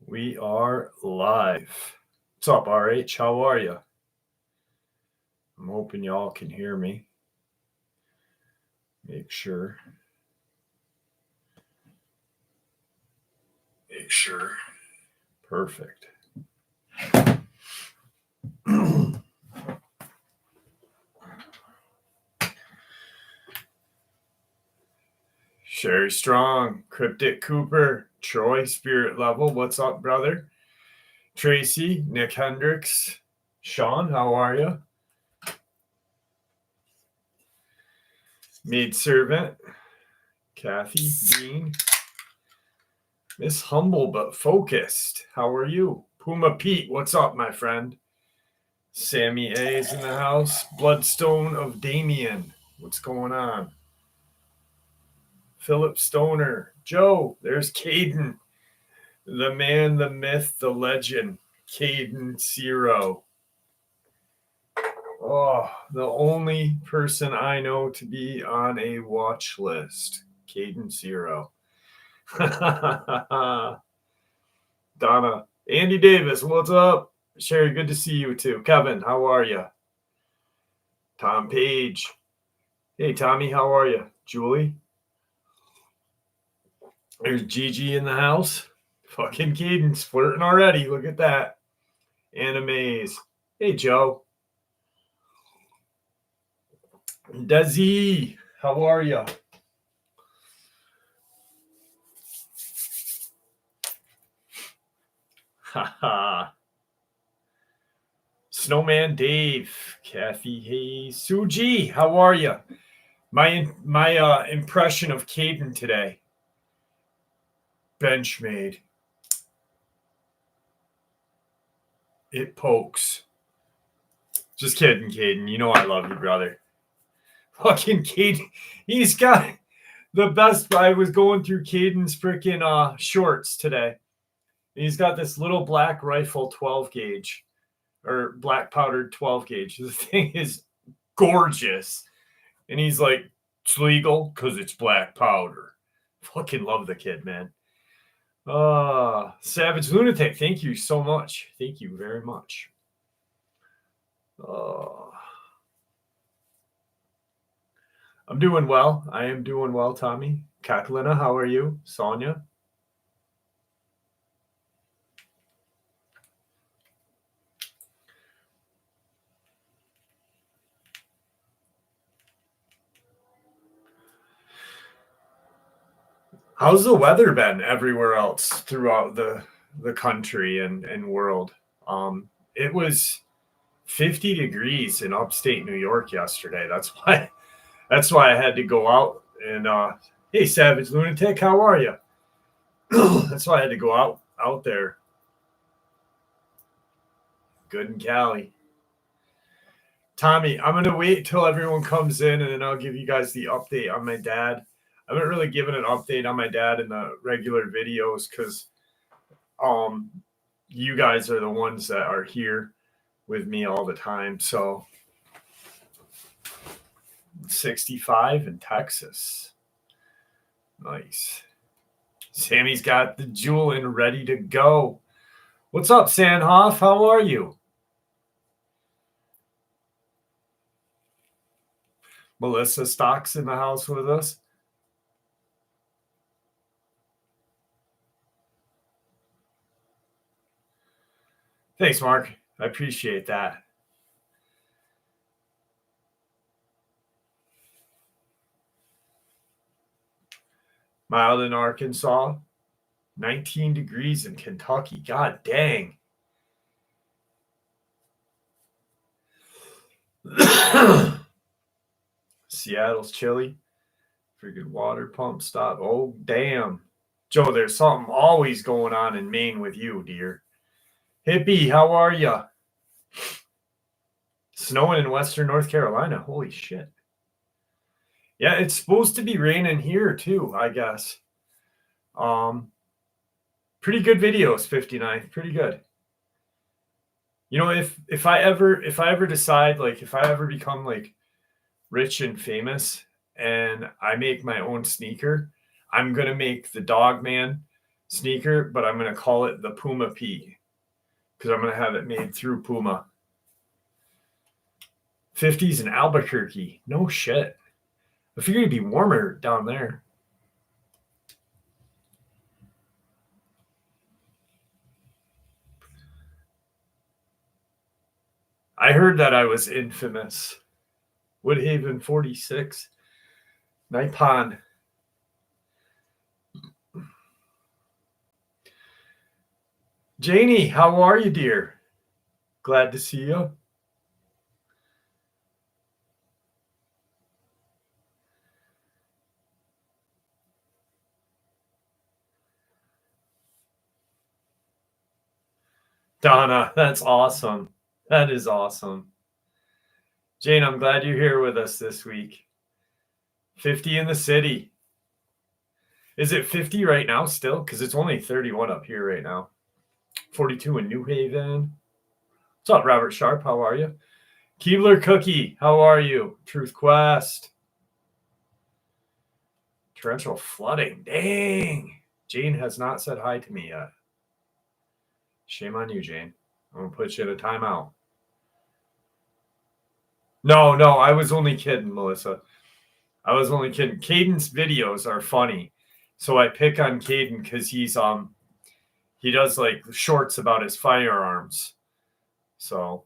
We are live. What's up, RH? How are you? I'm hoping y'all can hear me. Make sure. Perfect. Sherry Strong, Cryptic Cooper, Troy, Spirit Level. What's up, brother? Tracy, Nick Hendricks, Sean, how are you? Maid Servant, Kathy, Dean, Miss Humble but Focused. How are you? Puma Pete, what's up, my friend? Sammy A is in the house. Bloodstone of Damien, what's going on? Philip Stoner, Joe, there's Caden, the man, the myth, the legend, Caden Zero. Oh, the only person I know to be on a watch list, Caden Zero. Donna, Andy Davis, what's up? Sherry, good to see you too. Kevin, how are you? Tom Page. Hey, Tommy, how are you? Julie. There's Gigi in the house. Fucking Caden's flirting already. Look at that. Anna Mays. Hey, Joe. Desi, how are you? Haha. Snowman Dave, Kathy Hayes, Suji, how are you? My impression of Caden today. Benchmade. It pokes. Just kidding, Caden. You know I love you, brother. Fucking Caden. He's got the best. I was going through Caden's freaking shorts today. He's got this little black rifle 12 gauge or black powdered 12 gauge. The thing is gorgeous. And he's like, it's legal because it's black powder. Fucking love the kid, man. Savage Lunatic, thank you so much. Thank you very much. I'm doing well. I am doing well, Tommy. Katalina, how are you? Sonia? How's the weather been everywhere else throughout the country and world? It was 50 degrees in upstate New York yesterday. That's why I had to go out and hey, Savage Lunatic, how are you? That's why I had to go out there. Good in Cali. Tommy, I'm going to wait till everyone comes in and then I'll give you guys the update on my dad. I haven't really given an update on my dad in the regular videos because you guys are the ones that are here with me all the time. So 65 in Texas. Nice. Sammy's got the jewel and ready to go. What's up, Sandhoff? How are you? Melissa Stock's in the house with us. Thanks, Mark. I appreciate that. Mild in Arkansas. 19 degrees in Kentucky. God dang. Seattle's chilly. Freaking water pump stop. Oh, damn. Joe, there's something always going on in Maine with you, dear. Hippie, how are you? Snowing in Western North Carolina. Holy shit. Yeah, it's supposed to be raining here too, I guess. Pretty good videos, 59. Pretty good. You know, if I ever decide, like, if I ever become like rich and famous and I make my own sneaker, I'm gonna make the Dog Man sneaker, but I'm going to call it the Puma P because I'm going to have it made through Puma. 50s in Albuquerque. No shit. I figured it'd be warmer down there. I heard that I was infamous. Woodhaven 46. Night Pond. Janie, how are you, dear? Glad to see you. Donna, that's awesome. That is awesome. Jane, I'm glad you're here with us this week. 50 in the city. Is it 50 right now still? Because it's only 31 up here right now. 42 in New Haven. What's up, Robert Sharp? How are you? Keebler Cookie, how are you? Truth Quest. Torrential flooding. Dang. Jane has not said hi to me yet. Shame on you, Jane. I'm going to put you in a timeout. No, I was only kidding, Melissa. I was only kidding. Caden's videos are funny. So I pick on Caden because he does like shorts about his firearms. So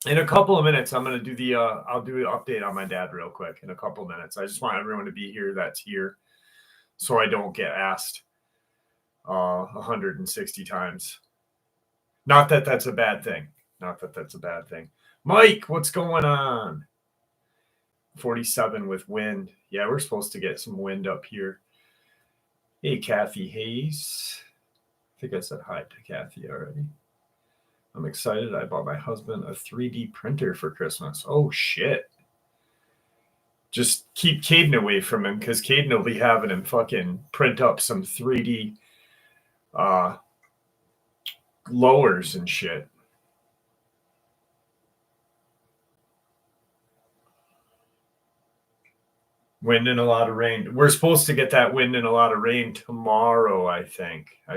in a couple of minutes, I'm going to do I'll do an update on my dad real quick in a couple of minutes. I just want everyone to be here that's here so I don't get asked 160 times. Not that that's a bad thing. Mike, what's going on? 47 with wind. Yeah, we're supposed to get some wind up here. Hey, Kathy Hayes. I think I said hi to Kathy already. I'm excited. I bought my husband a 3D printer for Christmas. Oh, shit. Just keep Caden away from him because Caden will be having him fucking print up some 3D lowers and shit. Wind and a lot of rain. We're supposed to get that wind and a lot of rain tomorrow, I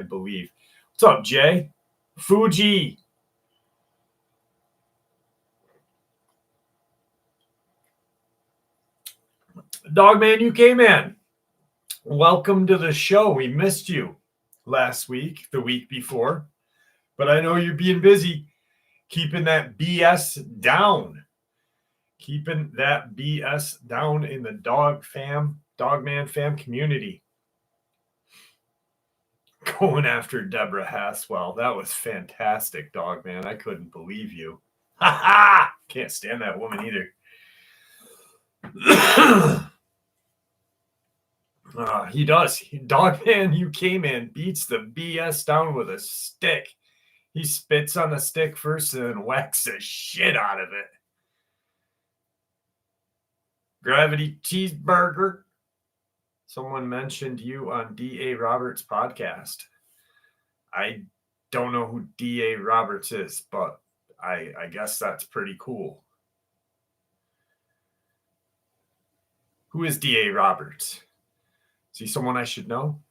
believe. What's up, Jay? Fuji. Dogman UK Man. Welcome to the show. We missed you last week, the week before. But I know you're being busy keeping that BS down. Keeping that BS down in the Dogman fam community. Going after Deborah Haswell. That was fantastic, Dogman. I couldn't believe you. Ha ha! Can't stand that woman either. He does. Dogman UK Man beats the BS down with a stick. He spits on the stick first and then whacks the shit out of it. Gravity Cheeseburger. Someone mentioned you on D.A. Roberts' podcast. I don't know who D.A. Roberts is, but I guess that's pretty cool. Who is D.A. Roberts? Is he someone I should know?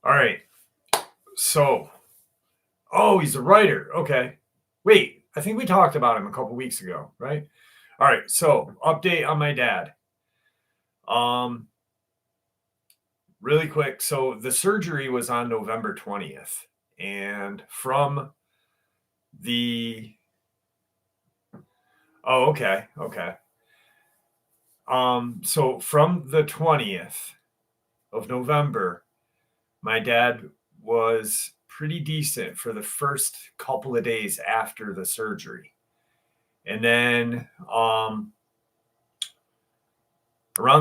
All right. So, he's a writer. Okay. Wait, I think we talked about him a couple weeks ago, right? All right. So, update on my dad. Really quick. So, the surgery was on November 20th. And from the... Oh, okay. So, from the 20th of November, my dad was pretty decent for the first couple of days after the surgery. And then around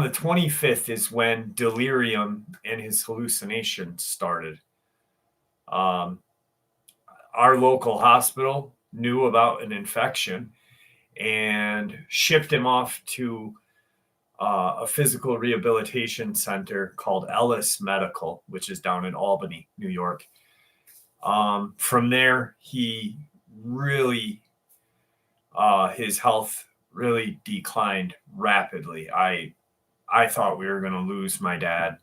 the 25th is when delirium and his hallucinations started. Our local hospital knew about an infection and shipped him off to a physical rehabilitation center called Ellis Medical, which is down in Albany, New York. From there, he really, his health really declined rapidly. I thought we were going to lose my dad.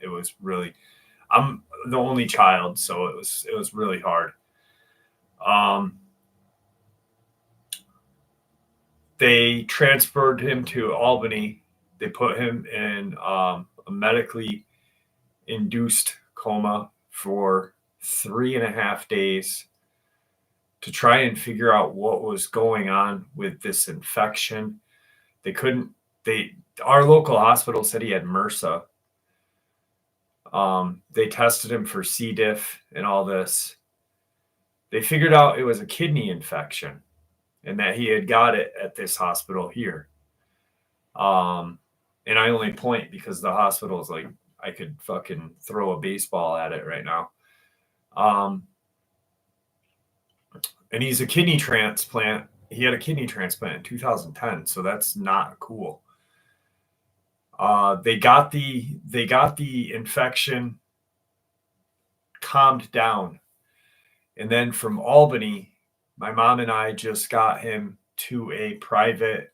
It was really, I'm the only child, so it was really hard. They transferred him to Albany. They put him in a medically induced coma for 3.5 days to try and figure out what was going on with this infection. They couldn't, our local hospital said he had MRSA. They tested him for C. diff and all this. They figured out it was a kidney infection and that he had got it at this hospital here. And I only point because the hospital is like, I could fucking throw a baseball at it right now. And he's a kidney transplant. He had a kidney transplant in 2010, so that's not cool. They got the infection calmed down. And then from Albany, my mom and I just got him to a private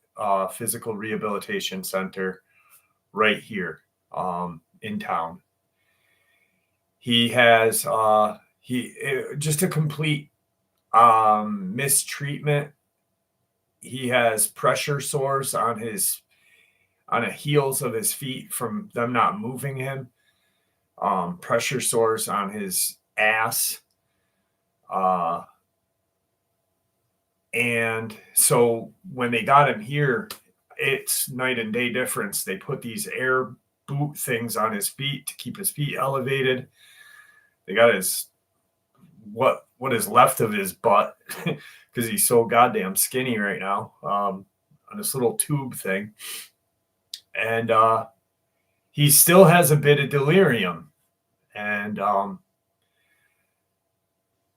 physical rehabilitation center right here in town. He has just a complete mistreatment. He has pressure sores on the heels of his feet from them not moving him. Pressure sores on his ass. And so when they got him here, it's night and day difference. They put these air boot things on his feet to keep his feet elevated. They got what is left of his butt because he's so goddamn skinny right now on this little tube thing. And he still has a bit of delirium. And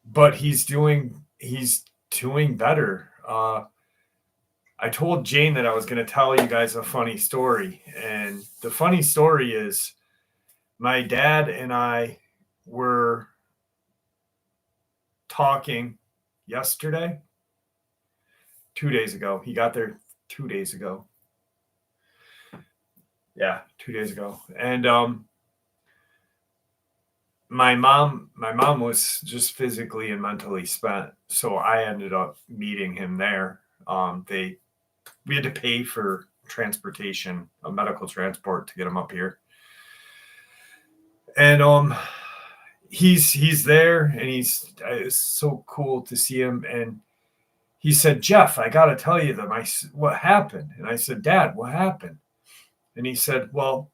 but he's doing better. I told Jane that I was going to tell you guys a funny story. And the funny story is my dad and I were talking yesterday, 2 days ago. He got there 2 days ago. Yeah, 2 days ago. And my mom was just physically and mentally spent, so I ended up meeting him there. We had to pay for transportation, a medical transport, to get him up here. And he's there, and it's so cool to see him. And he said, "Jeff, I got to tell you what happened." And I said, "Dad, what happened?" And he said, "Well,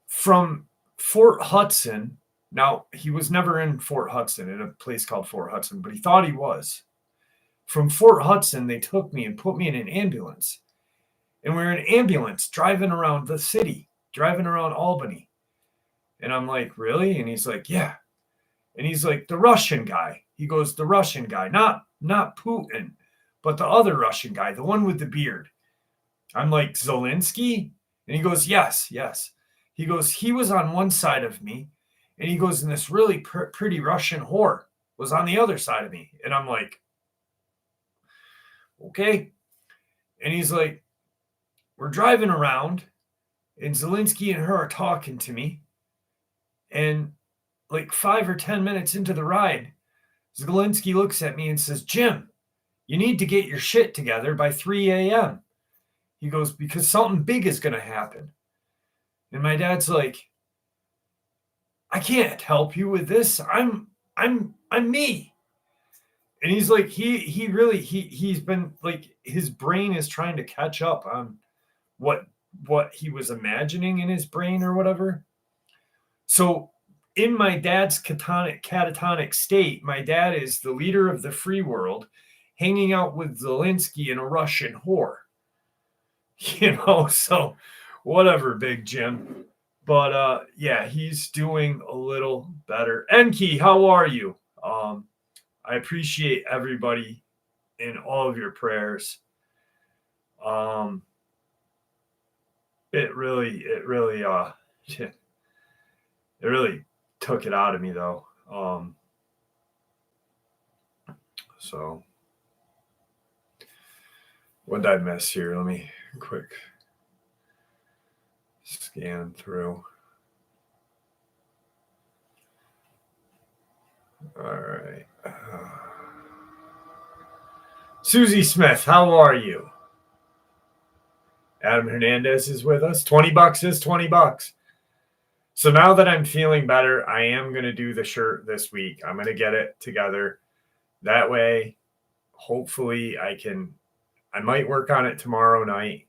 from Fort Hudson." Now, he was never in Fort Hudson, in a place called Fort Hudson, but he thought he was. From Fort Hudson, they took me and put me in an ambulance. And we were in an ambulance driving around the city, driving around Albany. And I'm like, "Really?" And he's like, "Yeah." And he's like, "The Russian guy." He goes, "The Russian guy, not Putin, but the other Russian guy, the one with the beard." I'm like, "Zelensky?" And he goes, yes. He goes, "He was on one side of me." And he goes, "And this really pretty Russian whore was on the other side of me." And I'm like, "Okay." And he's like, "We're driving around, and Zelensky and her are talking to me. And like 5 or 10 minutes into the ride, Zelensky looks at me and says, 'Jim, you need to get your shit together by 3 a.m. He goes, "Because something big is going to happen." And my dad's like, "I can't help you with this. I'm me." And he's like, he's been like, his brain is trying to catch up on what he was imagining in his brain or whatever. So in my dad's catatonic state, my dad is the leader of the free world, hanging out with Zelensky and a Russian whore. So whatever, Big Jim. But yeah, he's doing a little better. Enki, how are you? I appreciate everybody in all of your prayers. It really it really took it out of me though. So what did I miss here? Let me quick scan through. All right. Susie Smith, how are you? Adam Hernandez is with us. $20 is $20. So now that I'm feeling better, I am going to do the shirt this week. I'm going to get it together. That way, hopefully I might work on it tomorrow night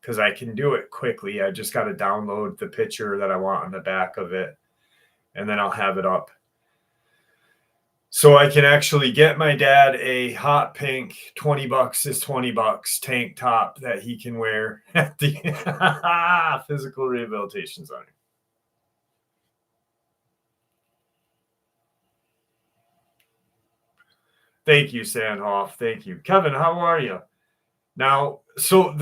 because I can do it quickly. I just got to download the picture that I want on the back of it, and then I'll have it up. So I can actually get my dad a hot pink $20 is $20 tank top that he can wear at the physical rehabilitation center. Thank you, Sandhoff. Thank you. Kevin, how are you? Now, so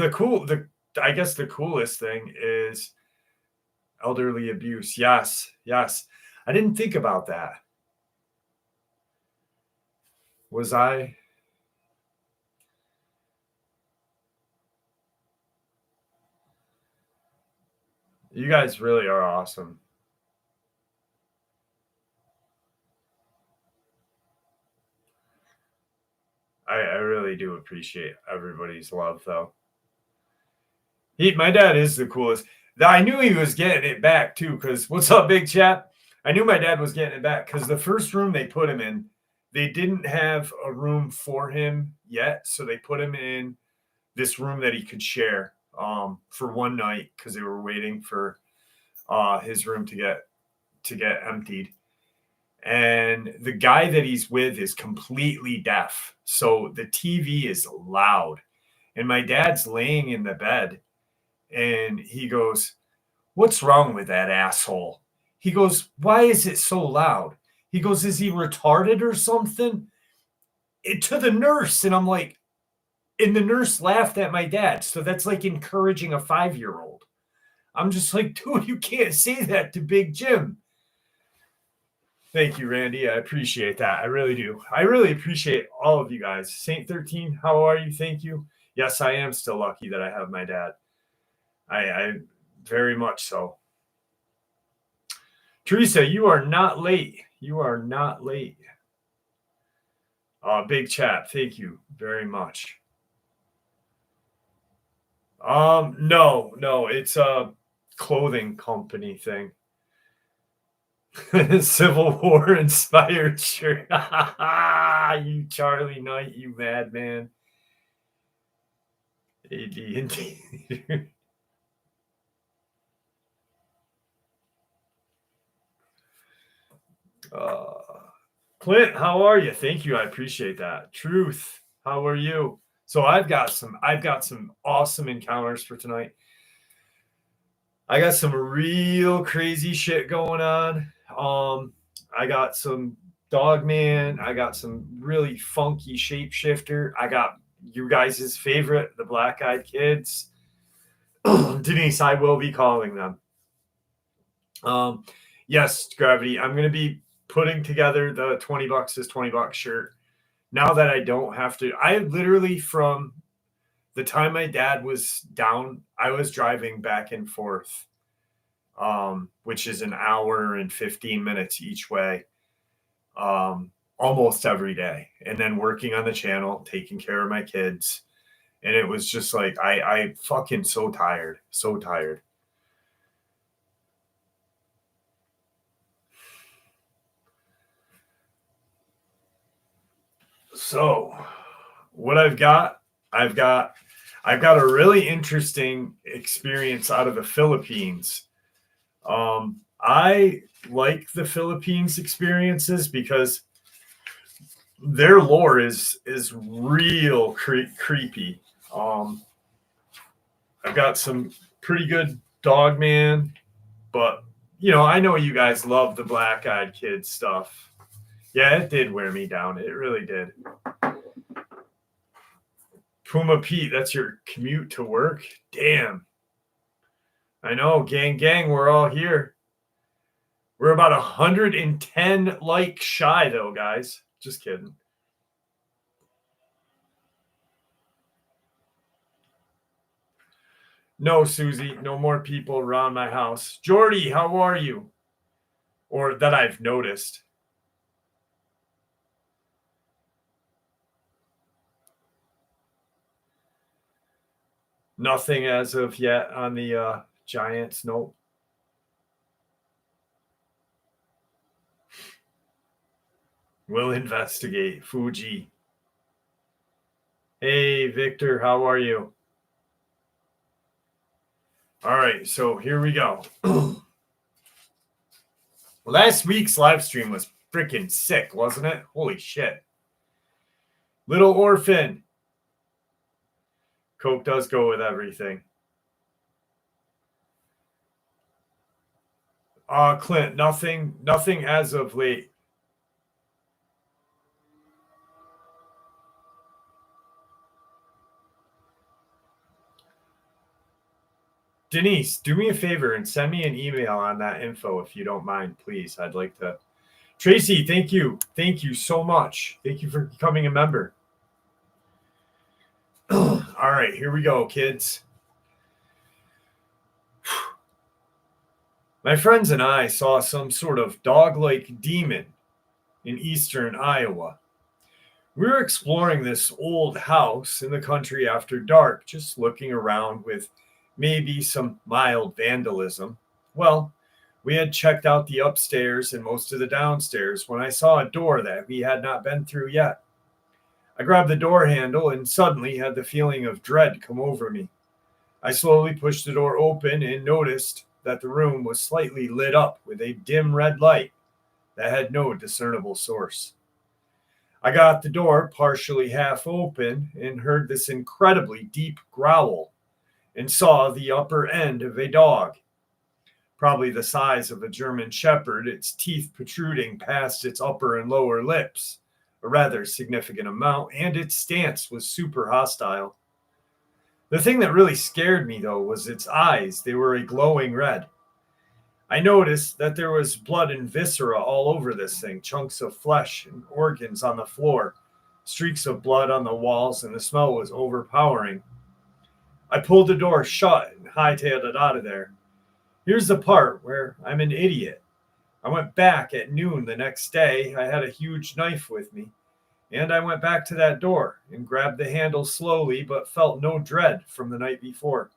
I guess the coolest thing is elderly abuse. Yes. I didn't think about that. Was I? You guys really are awesome. I really do appreciate everybody's love, though. My dad is the coolest. I knew he was getting it back, too, because what's up, big chap? I knew my dad was getting it back because the first room they put him in, they didn't have a room for him yet. So they put him in this room that he could share for one night because they were waiting for his room to get emptied. And the guy that he's with is completely deaf. So the TV is loud. And my dad's laying in the bed and he goes, "What's wrong with that asshole?" He goes, "Why is it so loud?" He goes, "Is he retarded or something?" To the nurse. And I'm like, and the nurse laughed at my dad. So that's like encouraging a 5-year-old. I'm just like, dude, you can't say that to Big Jim. Thank you, Randy. I appreciate that. I really do. I really appreciate all of you guys. Saint 13, how are you? Thank you. Yes, I am still lucky that I have my dad. I very much so. Teresa, you are not late. You are not late. Big chat. Thank you very much. No, it's a clothing company thing. Civil War inspired shirt. You Charlie Knight, you madman. AD&D. Clint, how are you? Thank you. I appreciate that. Truth, how are you? So I've got some awesome encounters for tonight. I got some real crazy shit going on. I got some Dogman. I got some really funky shapeshifter. I got you guys' favorite, the Black Eyed Kids. Denise, I will be calling them. Yes, Gravity. I'm going to be putting together the $20 is $20 shirt. Now that I don't have to, I literally from the time my dad was down, I was driving back and forth, which is an hour and 15 minutes each way, almost every day. And then working on the channel, taking care of my kids. And it was just like, I fucking so tired. So what I've got a really interesting experience out of the Philippines. I like the Philippines experiences because their lore is real creepy. I've got some pretty good Dogman, but I know you guys love the Black Eyed Kids stuff. Yeah, it did wear me down. It really did. Puma Pete, that's your commute to work? Damn. I know, gang, we're all here. We're about 110 likes shy, though, guys. Just kidding. No, Susie, no more people around my house. Jordy, how are you? Or that I've noticed. Nothing as of yet on the Giants. Nope. We'll investigate. Fuji. Hey, Victor, how are you? All right, so here we go. Last week's live stream was freaking sick, wasn't it? Holy shit. Little Orphan. Coke does go with everything. Clint, nothing as of late. Denise, do me a favor and send me an email on that info if you don't mind, please. I'd like to. Tracy, thank you. Thank you so much. Thank you for becoming a member. All right, here we go, kids. My friends and I saw some sort of dog-like demon in eastern Iowa. We were exploring this old house in the country after dark, just looking around with maybe some mild vandalism. Well, we had checked out the upstairs and most of the downstairs when I saw a door that we had not been through yet. I grabbed the door handle and suddenly had the feeling of dread come over me. I slowly pushed the door open and noticed that the room was slightly lit up with a dim red light that had no discernible source. I got the door partially half open and heard this incredibly deep growl and saw the upper end of a dog, probably the size of a German shepherd, its teeth protruding past its upper and lower lips, a rather significant amount, and its stance was super hostile. The thing that really scared me, though, was its eyes. They were a glowing red. I noticed that there was blood and viscera all over this thing, chunks of flesh and organs on the floor, streaks of blood on the walls, and the smell was overpowering. I pulled the door shut and hightailed it out of there. Here's the part where I'm an idiot. I went back at noon the next day. I had a huge knife with me, and I went back to that door and grabbed the handle slowly, but felt no dread from the night before.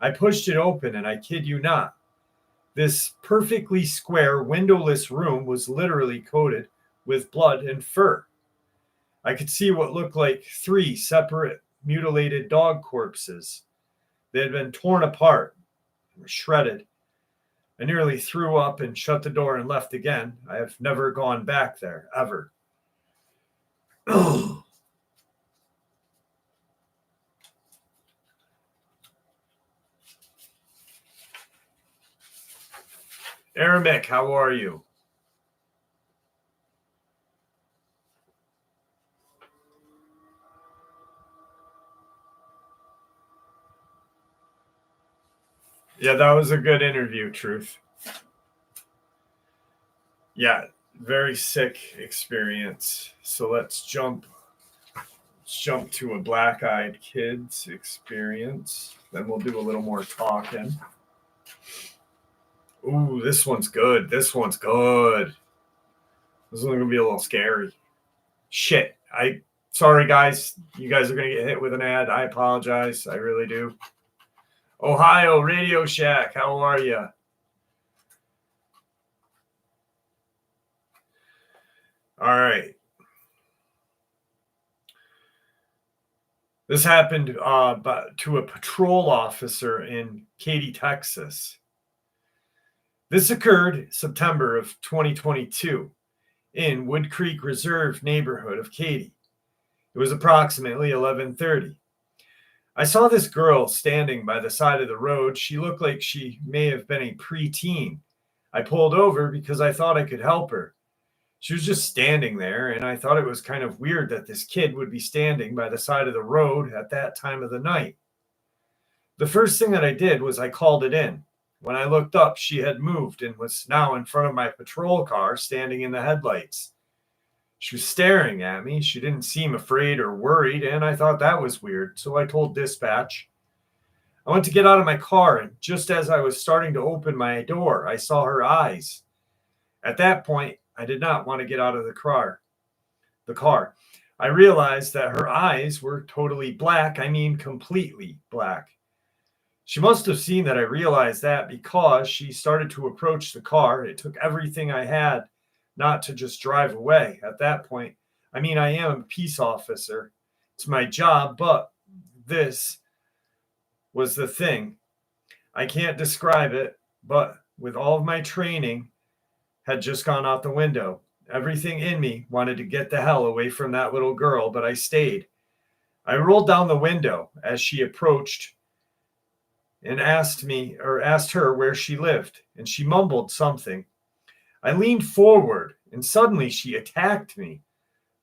I pushed it open, and I kid you not, this perfectly square, windowless room was literally coated with blood and fur. I could see what looked like 3 separate mutilated dog corpses. They had been torn apart and were shredded. I nearly threw up and shut the door and left again. I have never gone back there, ever. Aramek, how are you? Yeah, that was a good interview, Truth. Yeah, very sick experience. So let's jump to a black-eyed kids experience. Then we'll do a little more talking. Ooh, this one's good. This one's good. This one's gonna be a little scary. Shit. Sorry guys. You guys are gonna get hit with an ad. I apologize. I really do. Ohio Radio Shack, how are you? All right. This happened to a patrol officer in Katy, Texas. This occurred September of 2022 in Wood Creek Reserve neighborhood of Katy. It was approximately 11:30. I saw this girl standing by the side of the road. She looked like she may have been a preteen. I pulled over because I thought I could help her. She was just standing there, and I thought it was kind of weird that this kid would be standing by the side of the road at that time of the night. The first thing that I did was I called it in. When I looked up, she had moved and was now in front of my patrol car, standing in the headlights. She was staring at me. She didn't seem afraid or worried, and I thought that was weird, so I told dispatch. I went to get out of my car, and just as I was starting to open my door, I saw her eyes. At that point, I did not want to get out of the car. I realized that her eyes were totally black. I mean, completely black. She must have seen that I realized that because she started to approach the car. It took everything I had not to just drive away at that point. I mean, I am a peace officer. It's my job, but this was the thing. I can't describe it, but with all of my training had just gone out the window. Everything in me wanted to get the hell away from that little girl, but I stayed. I rolled down the window as she approached and asked her where she lived, and she mumbled something. I leaned forward, and suddenly she attacked me.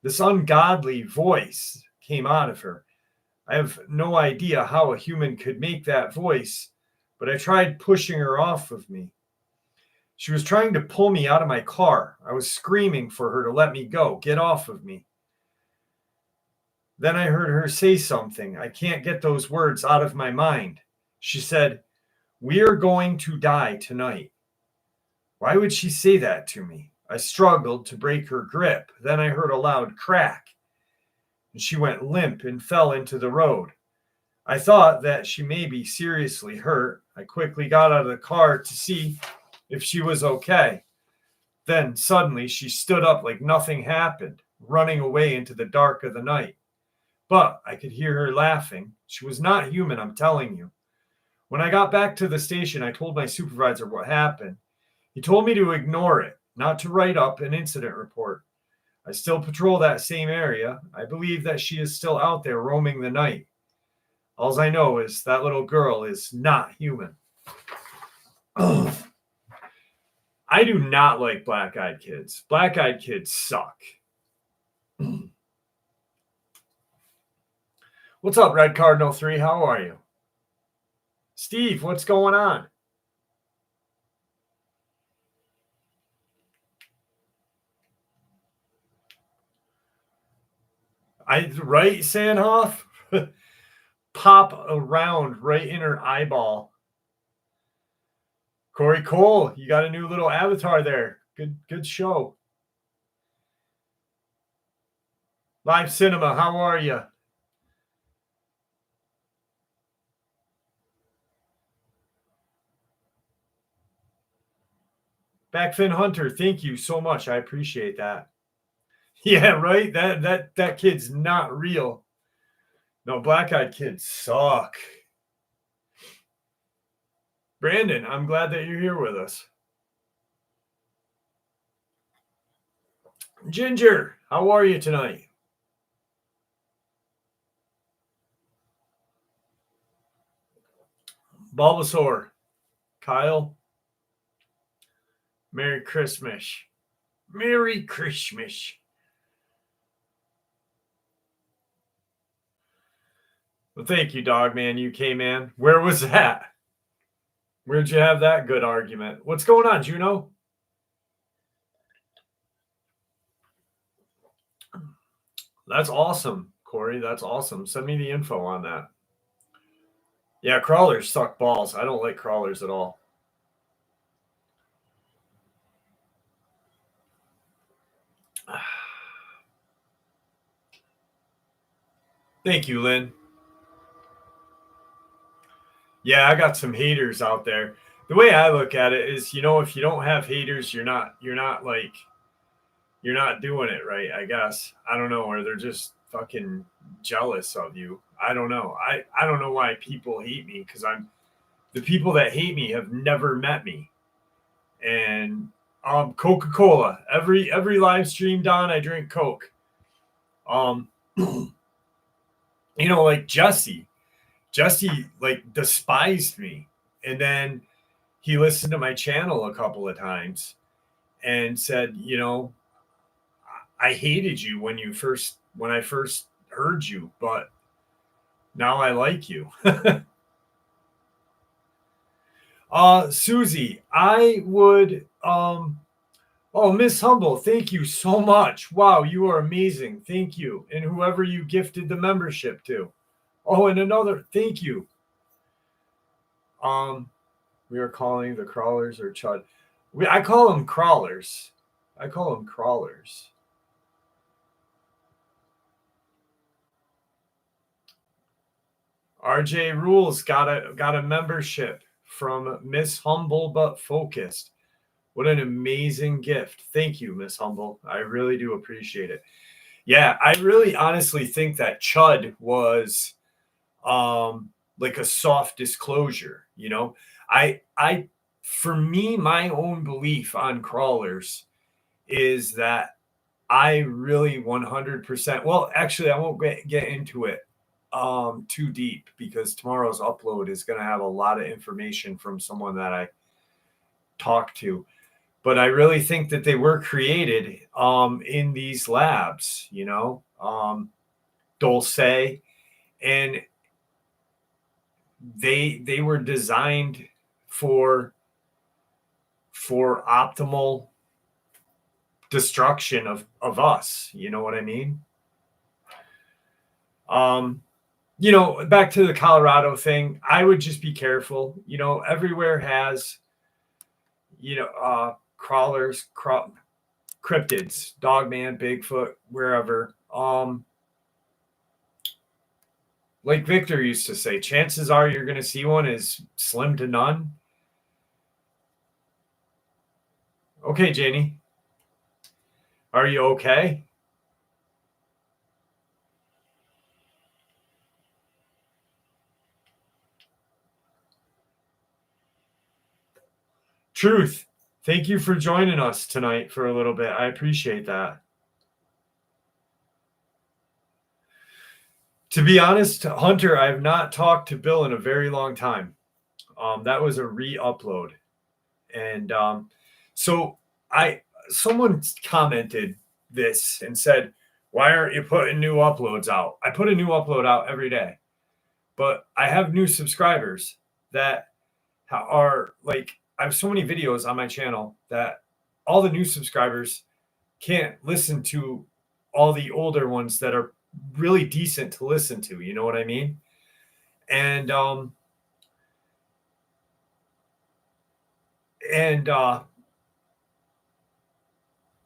This ungodly voice came out of her. I have no idea how a human could make that voice, but I tried pushing her off of me. She was trying to pull me out of my car. I was screaming for her to let me go, get off of me. Then I heard her say something. I can't get those words out of my mind. She said, "We're going to die tonight." Why would she say that to me? I struggled to break her grip. Then I heard a loud crack, and she went limp and fell into the road. I thought that she may be seriously hurt. I quickly got out of the car to see if she was okay. Then suddenly she stood up like nothing happened, running away into the dark of the night. But I could hear her laughing. She was not human, I'm telling you. When I got back to the station, I told my supervisor what happened. He told me to ignore it, not to write up an incident report. I still patrol that same area. I believe that she is still out there roaming the night. All I know is that little girl is not human. I do not like black-eyed kids. Black-eyed kids suck. What's up, Red Cardinal 3? How are you? Steve, what's going on? Right, Sandhoff? Pop around right in her eyeball. Corey Cole, you got a new little avatar there. Good show. Live Cinema, how are you? Backfin Hunter, thank you so much. I appreciate that. Yeah, right? That kid's not real. No, black-eyed kids suck. Brandon, I'm glad that you're here with us. Ginger, how are you tonight? Bulbasaur, Kyle, Merry Christmas. Merry Christmas. Well, thank you, Dogman UK, man. Where was that? Where'd you have that good argument? What's going on, Juno? That's awesome, Corey. That's awesome. Send me the info on that. Yeah, crawlers suck balls. I don't like crawlers at all. Thank you, Lynn. Yeah, I got some haters out there. The way I look at it is, if you don't have haters, you're not doing it right, I guess. I don't know, or they're just fucking jealous of you. I don't know. I don't know why people hate me, because the people that hate me have never met me. And Coca-Cola. Every live stream, Don, I drink Coke. Like Jesse, like despised me, and then he listened to my channel a couple of times and said, I hated you when I first heard you, but now I like you. Susie, I would Miss Humble, thank you so much. Wow, you are amazing. Thank you. And whoever you gifted the membership to. Oh, and another, thank you. We are calling the crawlers or chud. I call them crawlers. I call them crawlers. RJ Rules got a membership from Miss Humble but Focused. What an amazing gift. Thank you, Miss Humble. I really do appreciate it. Yeah, I really honestly think that Chud was like a soft disclosure, you know. I for me, my own belief on crawlers is that I really 100%, well, actually I won't get into it too deep because tomorrow's upload is going to have a lot of information from someone that I talked to. But I really think that they were created in these labs, you know, Dulce, and they were designed for optimal destruction of us. You know what I mean? You know, back to the Colorado thing, I would just be careful. You know, everywhere has, you know, crawlers, cryptids, Dogman, Bigfoot, wherever. Like Victor used to say, chances are you're going to see one is slim to none. Okay, Jenny. Are you okay? Truth. Thank you for joining us tonight for a little bit. I appreciate that. To be honest, Hunter, I have not talked to Bill in a very long time. That was a re-upload. And so someone commented this and said, why aren't you putting new uploads out? I put a new upload out every day, but I have new subscribers that are like, I have so many videos on my channel that all the new subscribers can't listen to all the older ones that are really decent to listen to. You know what I mean? And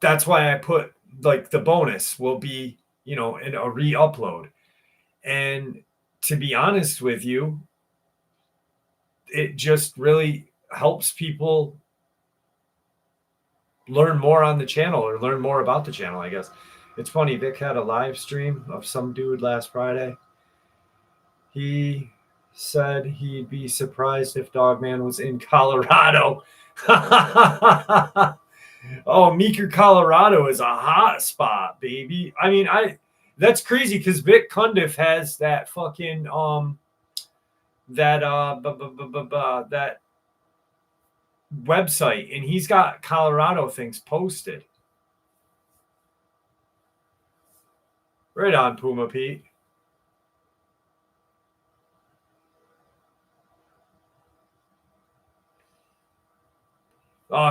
that's why I put like the bonus will be, you know, in a re-upload. And to be honest with you, it just really helps people learn more on the channel or learn more about the channel, I guess. It's funny, Vic had a live stream of some dude last Friday. He said he'd be surprised if Dogman was in Colorado. Oh, Meeker, Colorado is a hot spot, baby. I mean, that's crazy because Vic Cundiff has that fucking that website, and he's got Colorado things posted. Right on, Puma Pete.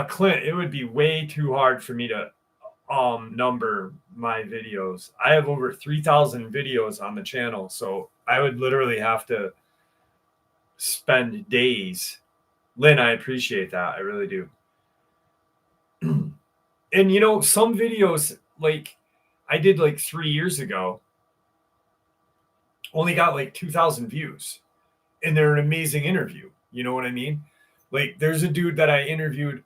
Clint, it would be way too hard for me to number my videos. I have over 3,000 videos on the channel, so I would literally have to spend days. Lynn, I appreciate that. I really do. And you know, some videos like I did like 3 years ago only got like 2,000 views, and they're an amazing interview. You know what I mean? Like there's a dude that I interviewed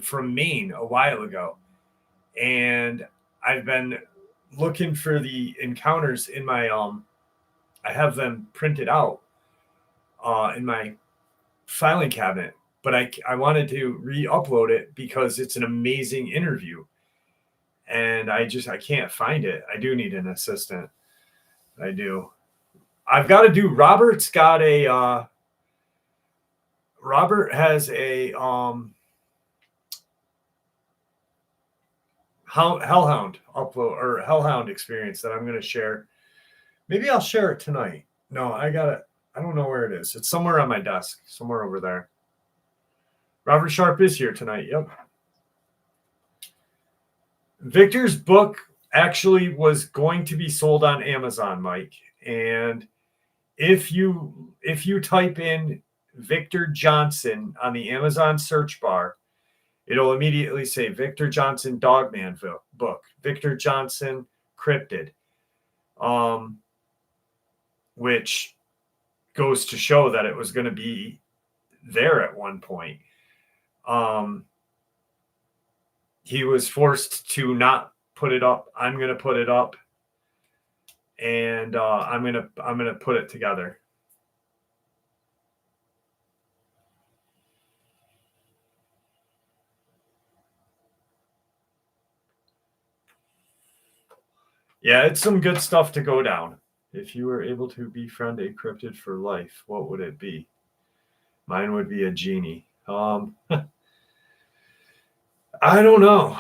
from Maine a while ago, and I've been looking for the encounters in my I have them printed out in my filing cabinet, but I wanted to re-upload it because it's an amazing interview, and I can't find it. I do need an assistant. I do. I've got to do. Robert has a Hellhound upload or Hellhound experience that I'm going to share. Maybe I'll share it tonight. No, I got it. I don't know where it is. It's somewhere on my desk, somewhere over there. Robert Sharp is here tonight. Yep. Victor's book actually was going to be sold on Amazon, Mike. And if you type in Victor Johnson on the Amazon search bar, it'll immediately say Victor Johnson Dogman book, Victor Johnson Cryptid, which goes to show that it was going to be there at one point. He was forced to not put it up. I'm going to put it up, and I'm going to put it together. Yeah, it's some good stuff to go down. If you were able to befriend a cryptid for life, what would it be? Mine would be a genie. I don't know.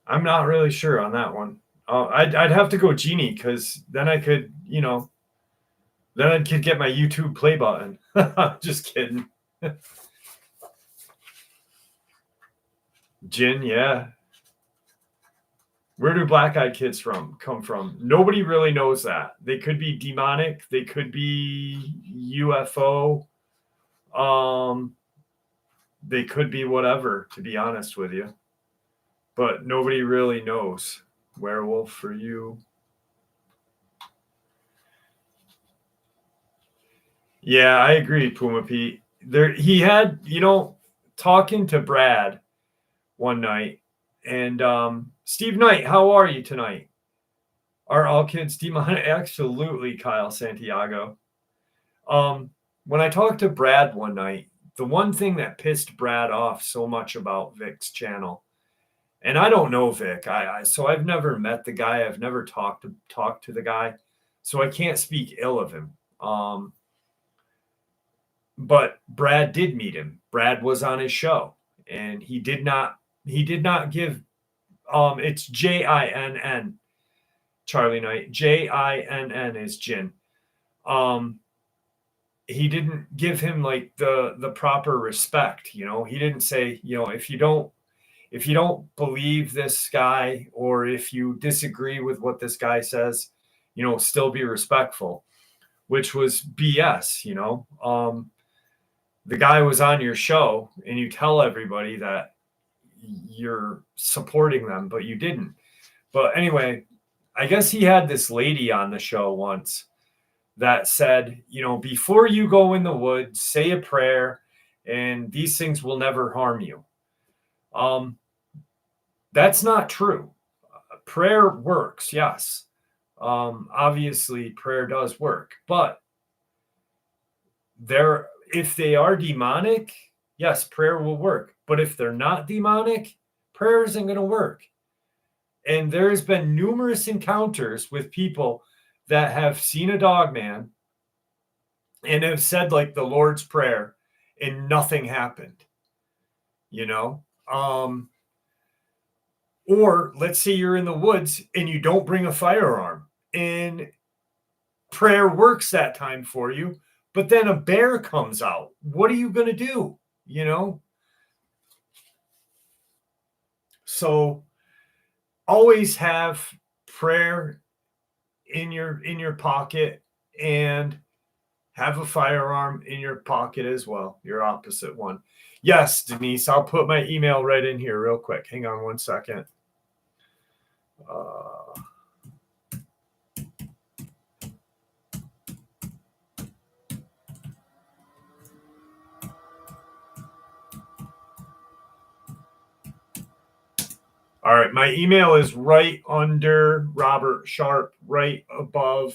I'm not really sure on that one. I'd have to go genie, because then I could, then I could get my YouTube play button. Just kidding. Jinn, yeah. Where do black-eyed kids come from? Nobody really knows that. They could be demonic. They could be UFO. They could be whatever, to be honest with you. But nobody really knows. Werewolf for you. Yeah, I agree, Puma Pete. He had, talking to Brad one night, and Steve Knight, how are you tonight? Are all kids demonic? Absolutely, Kyle Santiago. When I talked to Brad one night, the one thing that pissed Brad off so much about Vic's channel, and I don't know Vic, so I've never met the guy, I've never talked to the guy, so I can't speak ill of him. But Brad did meet him. Brad was on his show, and he did not give, it's Jinn, Charlie Knight. Jinn is Jinn. He didn't give him like the proper respect. He didn't say, if you don't believe this guy, or if you disagree with what this guy says, still be respectful, which was BS. The guy was on your show, and you tell everybody that you're supporting them, but you didn't. But anyway, I guess he had this lady on the show once that said, before you go in the woods, say a prayer, and these things will never harm you. That's not true. Prayer works, yes. Obviously, prayer does work, but if they are demonic, yes, prayer will work. But if they're not demonic, prayer isn't going to work. And there's been numerous encounters with people that have seen a dog man and have said like the Lord's Prayer, and nothing happened. Or let's say you're in the woods and you don't bring a firearm, and prayer works that time for you, but then a bear comes out. What are you going to do? So always have prayer in your pocket, and have a firearm in your pocket as well, your opposite one. Yes, Denise, I'll put my email right in here real quick. Hang on one second. All right, my email is right under Robert Sharp, right above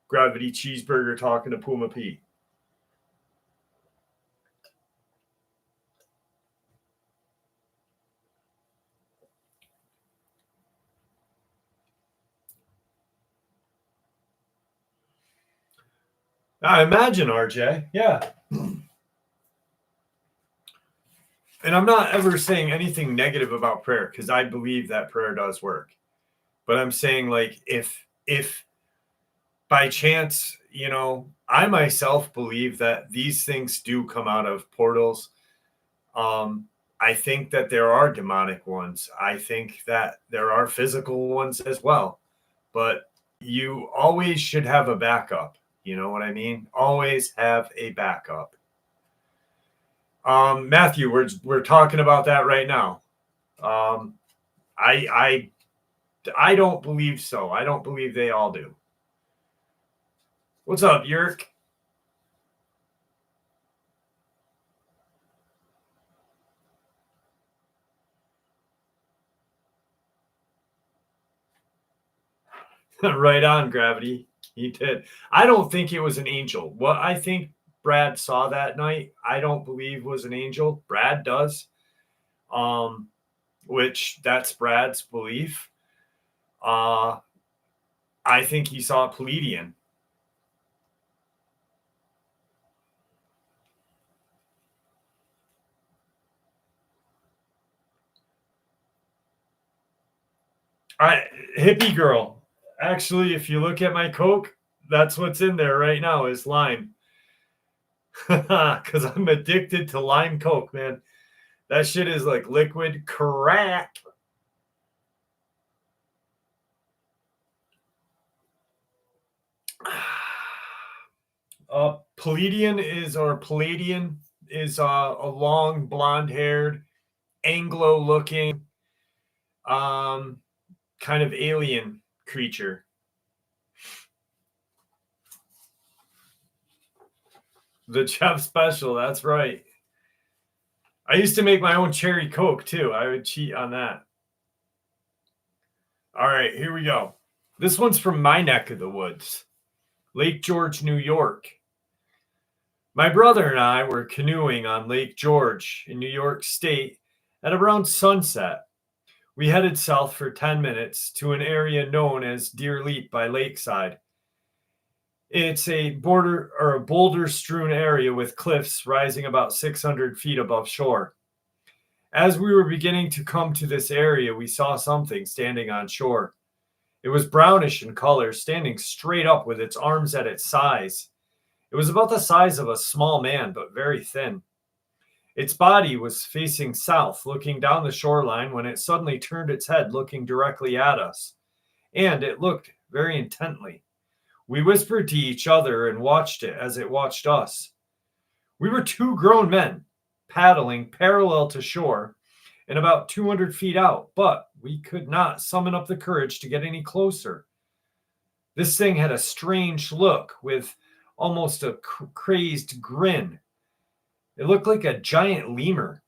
Gravity Cheeseburger talking to Puma Pete. I imagine, RJ. Yeah. And I'm not ever saying anything negative about prayer, because I believe that prayer does work. But I'm saying, like, if by chance, I myself believe that these things do come out of portals. I think that there are demonic ones. I think that there are physical ones as well. But you always should have a backup. You know what I mean? Always have a backup. Matthew, we're talking about that right now. I don't believe so. I don't believe they all do. What's up, Yerk? Right on, Gravity. He did. I don't think it was an angel. What I think Brad saw that night, I don't believe was an angel. Brad does. Which that's Brad's belief. I think he saw a Pleiadian. Hippie girl. Actually, if you look at my Coke, that's what's in there right now is lime. Because I'm addicted to lime Coke, man. That shit is like liquid crack. Palladian is a long blonde-haired, Anglo-looking, kind of alien creature. The Chef Special, that's right. I used to make my own cherry Coke too. I would cheat on that. All right, here we go. This one's from my neck of the woods, Lake George, New York. My brother and I were canoeing on Lake George in New York State at around sunset. We headed south for 10 minutes to an area known as Deer Leap by Lakeside. It's a boulder-strewn area with cliffs rising about 600 feet above shore. As we were beginning to come to this area, we saw something standing on shore. It was brownish in color, standing straight up with its arms at its sides. It was about the size of a small man, but very thin. Its body was facing south, looking down the shoreline, when it suddenly turned its head, looking directly at us. And it looked very intently. We whispered to each other and watched it as it watched us. We were two grown men, paddling parallel to shore and about 200 feet out, but we could not summon up the courage to get any closer. This thing had a strange look with almost a crazed grin. It looked like a giant lemur.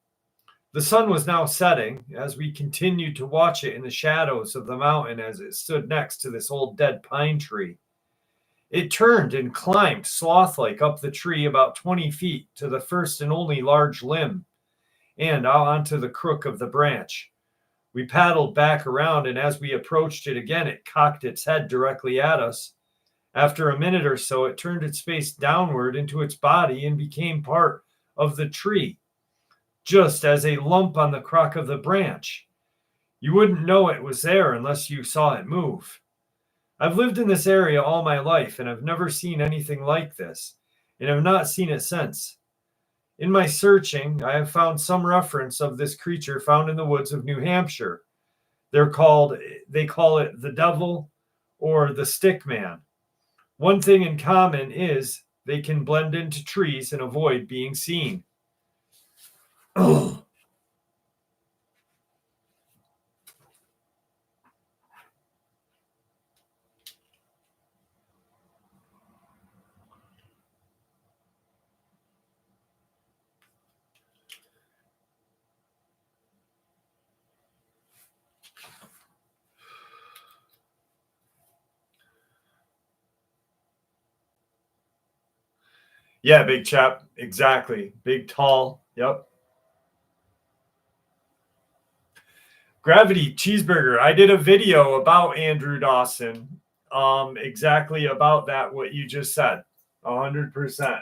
The sun was now setting as we continued to watch it in the shadows of the mountain as it stood next to this old dead pine tree. It turned and climbed sloth-like up the tree about 20 feet to the first and only large limb and out onto the crook of the branch. We paddled back around, and as we approached it again, it cocked its head directly at us. After a minute or so, it turned its face downward into its body and became part of the tree, just as a lump on the crook of the branch. You wouldn't know it was there unless you saw it move. I've lived in this area all my life, and I've never seen anything like this, and have not seen it since. In my searching, I have found some reference of this creature found in the woods of New Hampshire. They call it the devil or the stick man. One thing in common is they can blend into trees and avoid being seen. Yeah, big chap. Exactly. Big, tall. Yep. Gravity Cheeseburger. I did a video about Andrew Dawson. Exactly about that, what you just said. 100%.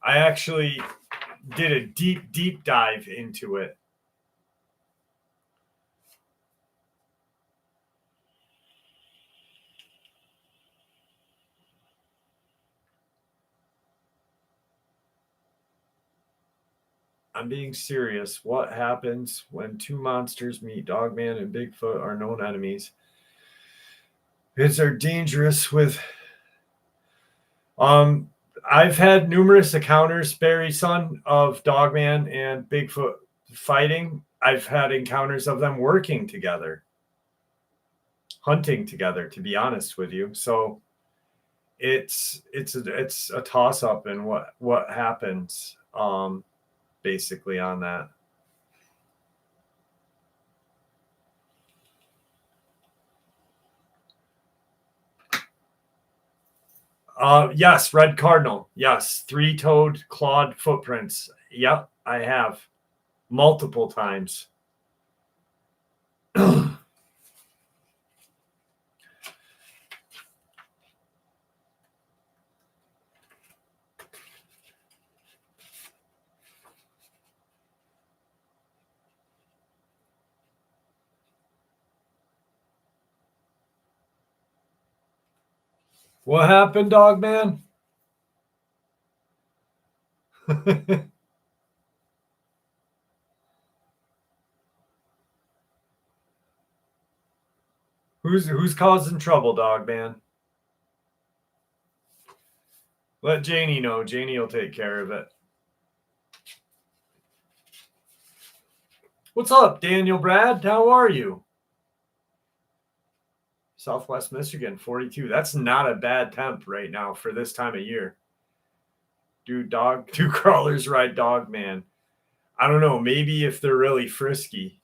I actually did a deep dive into it. I'm being serious. What happens when two monsters meet? Dogman and Bigfoot are known enemies. Bids are dangerous with I've had numerous encounters, Barry, son, of Dogman and Bigfoot fighting. I've had encounters of them working together, hunting together, to be honest with you. So it's a toss up in what happens basically on that. Yes, red cardinal. Yes, three-toed clawed footprints. Yep, I have multiple times. What happened, Dogman? Who's causing trouble, Dogman? Let Janie know. Janie will take care of it. What's up, Daniel Brad? How are you? Southwest Michigan, 42. That's not a bad temp right now for this time of year. Do crawlers ride Dogman? I don't know. Maybe if they're really frisky.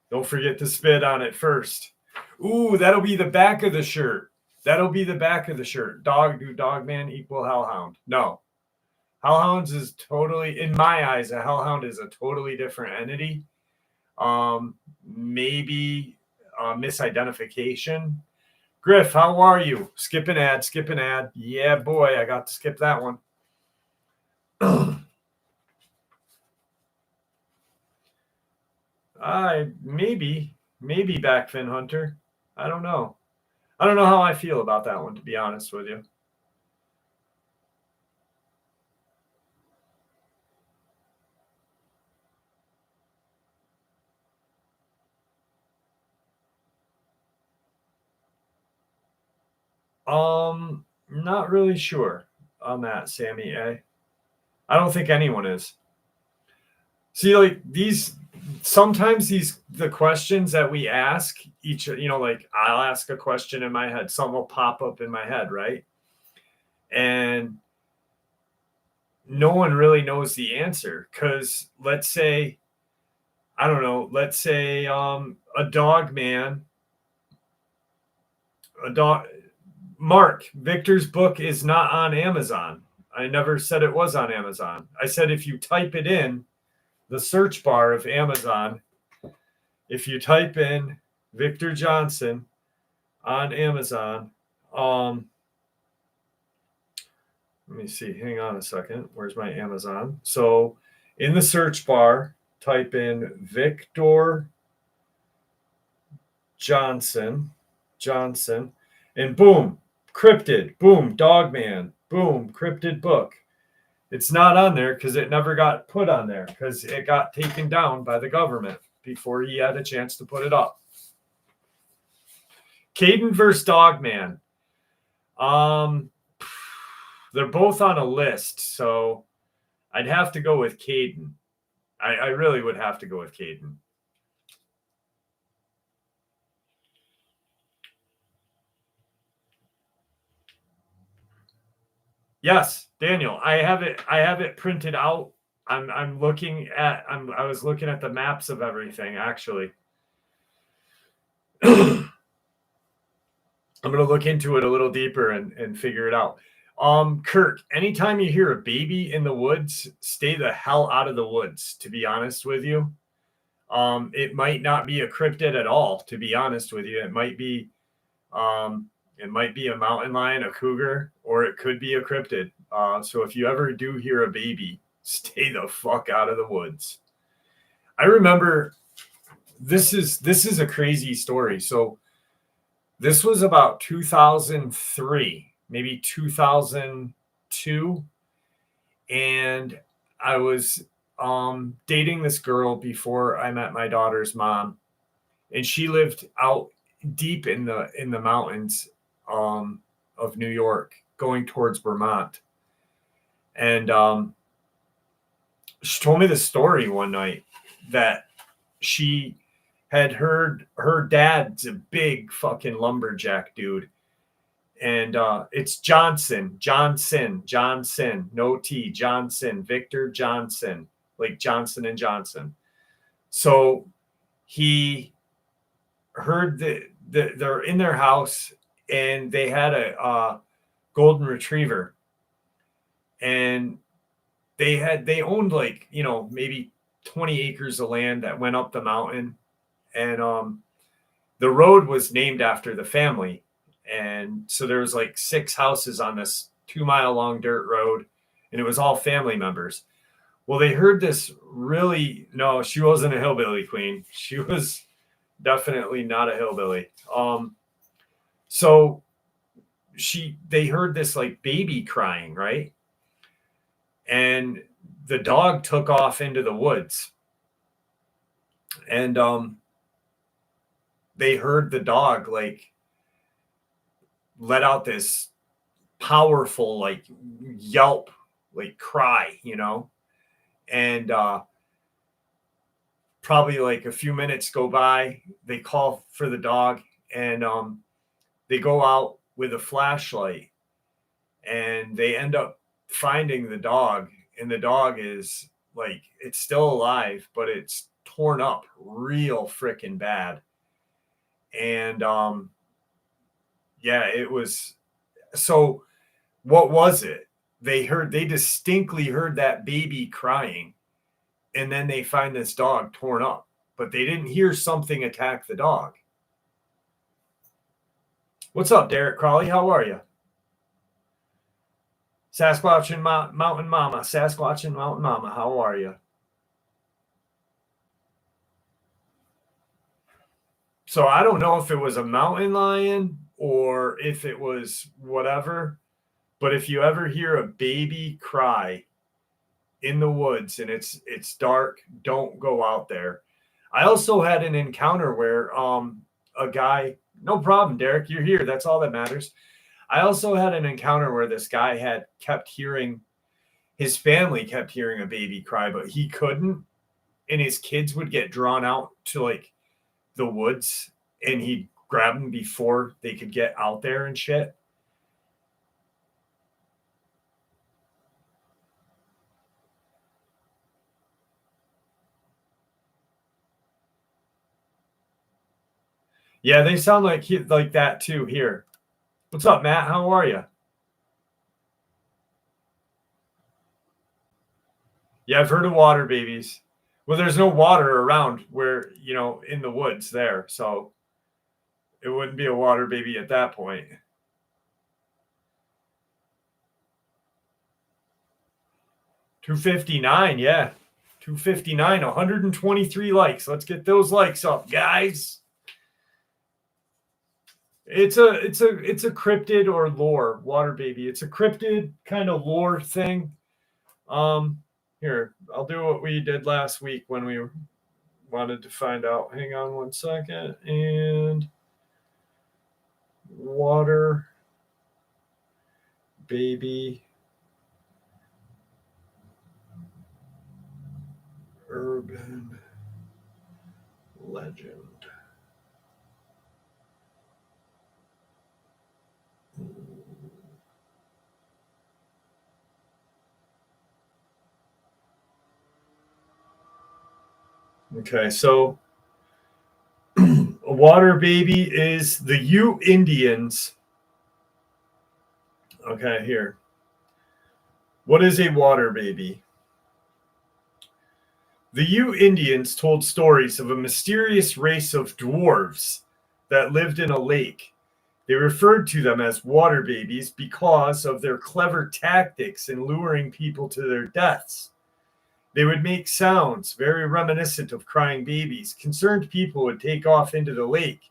Don't forget to spit on it first. Ooh, that'll be the back of the shirt. That'll be the back of the shirt. Do Dogman equal hellhound? No. Hellhounds is totally, in my eyes, a hellhound is a totally different entity. Maybe misidentification. Griff, how are you? Skip an ad. Yeah, boy, I got to skip that one. Maybe Backfin Hunter. I don't know. I don't know how I feel about that one, to be honest with you. Not really sure on that, Sammy A. I don't think anyone is. See, like sometimes the questions that we ask each, like I'll ask a question in my head, something will pop up in my head, right? And no one really knows the answer because let's say, I don't know, a dog man, Mark, Victor's book is not on Amazon. I never said it was on Amazon. I said if you type it in the search bar of Amazon, if you type in Victor Johnson on Amazon, let me see, hang on a second. Where's my Amazon? So in the search bar, type in Victor Johnson, and boom, cryptid, boom, Dogman, boom, cryptid book. It's not on there because it never got put on there because it got taken down by the government before he had a chance to put it up. Caden versus Dogman. They're both on a list, so I'd have to go with Caden. I really would have to go with Caden. Yes, Daniel, I have it printed out. I was looking at the maps of everything actually. I'm going to look into it a little deeper and figure it out. Kirk, anytime you hear a baby in the woods, stay the hell out of the woods, to be honest with you. It might not be a cryptid at all, to be honest with you. It might be a mountain lion, a cougar, or it could be a cryptid. So if you ever do hear a baby, stay the fuck out of the woods. I remember this is a crazy story. So this was about 2003, maybe 2002. And I was dating this girl before I met my daughter's mom. And she lived out deep in the mountains of of New York, going towards Vermont. And she told me the story one night that she had heard her dad's a big fucking lumberjack dude. And it's Johnson, no T, Johnson, Victor Johnson, like Johnson and Johnson. So he heard they're in their house and they had a golden retriever, and they owned like, you know, maybe 20 acres of land that went up the mountain, and the road was named after the family. And so there was like 6 houses on this 2-mile long dirt road, and it was all family members. Well, they heard this really, no, she wasn't a hillbilly queen. She was definitely not a hillbilly. So they heard this like baby crying, right? And the dog took off into the woods. And they heard the dog like let out this powerful like yelp, like cry, you know. And probably like a few minutes go by, they call for the dog, and they go out with a flashlight, and they end up finding the dog. And the dog is like, it's still alive, but it's torn up real freaking bad. And yeah, it was. So what was it? They distinctly heard that baby crying, and then they find this dog torn up, but they didn't hear something attack the dog. What's up, Derek Crawley? How are you? Sasquatch and Mountain Mama. Sasquatch and Mountain Mama. How are you? So I don't know if it was a mountain lion or if it was whatever, but if you ever hear a baby cry in the woods and it's dark, don't go out there. I also had an encounter where a guy, no problem, Derek, you're here. That's all that matters. I also had an encounter where this guy his family kept hearing a baby cry, but he couldn't. And his kids would get drawn out to like the woods, and he'd grab them before they could get out there and shit. Yeah, they sound like that too here. What's up, Matt? How are you? Yeah, I've heard of water babies. Well, there's no water around where, you know, in the woods there. So it wouldn't be a water baby at that point. $259, yeah. 259, 123 likes. Let's get those likes up, guys. It's a cryptid or lore water baby. It's a cryptid kind of lore thing. Here, I'll do what we did last week when we wanted to find out. Hang on one second. And water baby urban legend. Okay, so a water baby is the Ute Indians. Okay, here. What is a water baby? The Ute Indians told stories of a mysterious race of dwarves that lived in a lake. They referred to them as water babies because of their clever tactics in luring people to their deaths. They would make sounds very reminiscent of crying babies. Concerned people would take off into the lake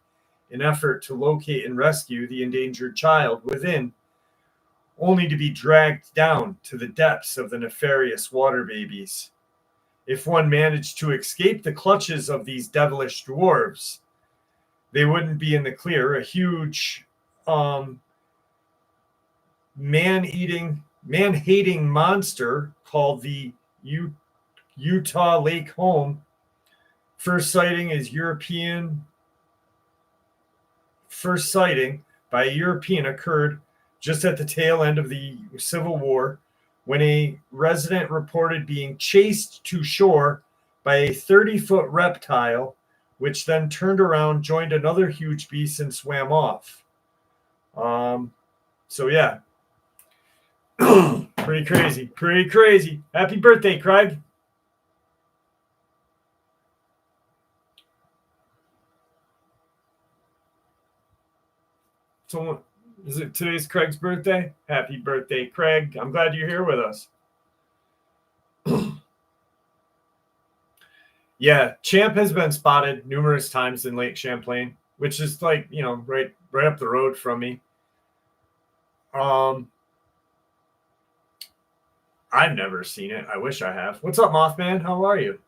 in effort to locate and rescue the endangered child within, only to be dragged down to the depths of the nefarious water babies. If one managed to escape the clutches of these devilish dwarves, they wouldn't be in the clear. A huge man-hating monster called the Utah Lake home. First sighting by a European occurred just at the tail end of the Civil War when a resident reported being chased to shore by a 30-foot reptile, which then turned around, joined another huge beast, and swam off. So yeah. Pretty crazy. Happy birthday, Craig. So, is it today's Craig's birthday? Happy birthday, Craig. I'm glad you're here with us. Yeah, Champ has been spotted numerous times in Lake Champlain, which is like, right up the road from me. I've never seen it. I wish I have. What's up, Mothman? How are you?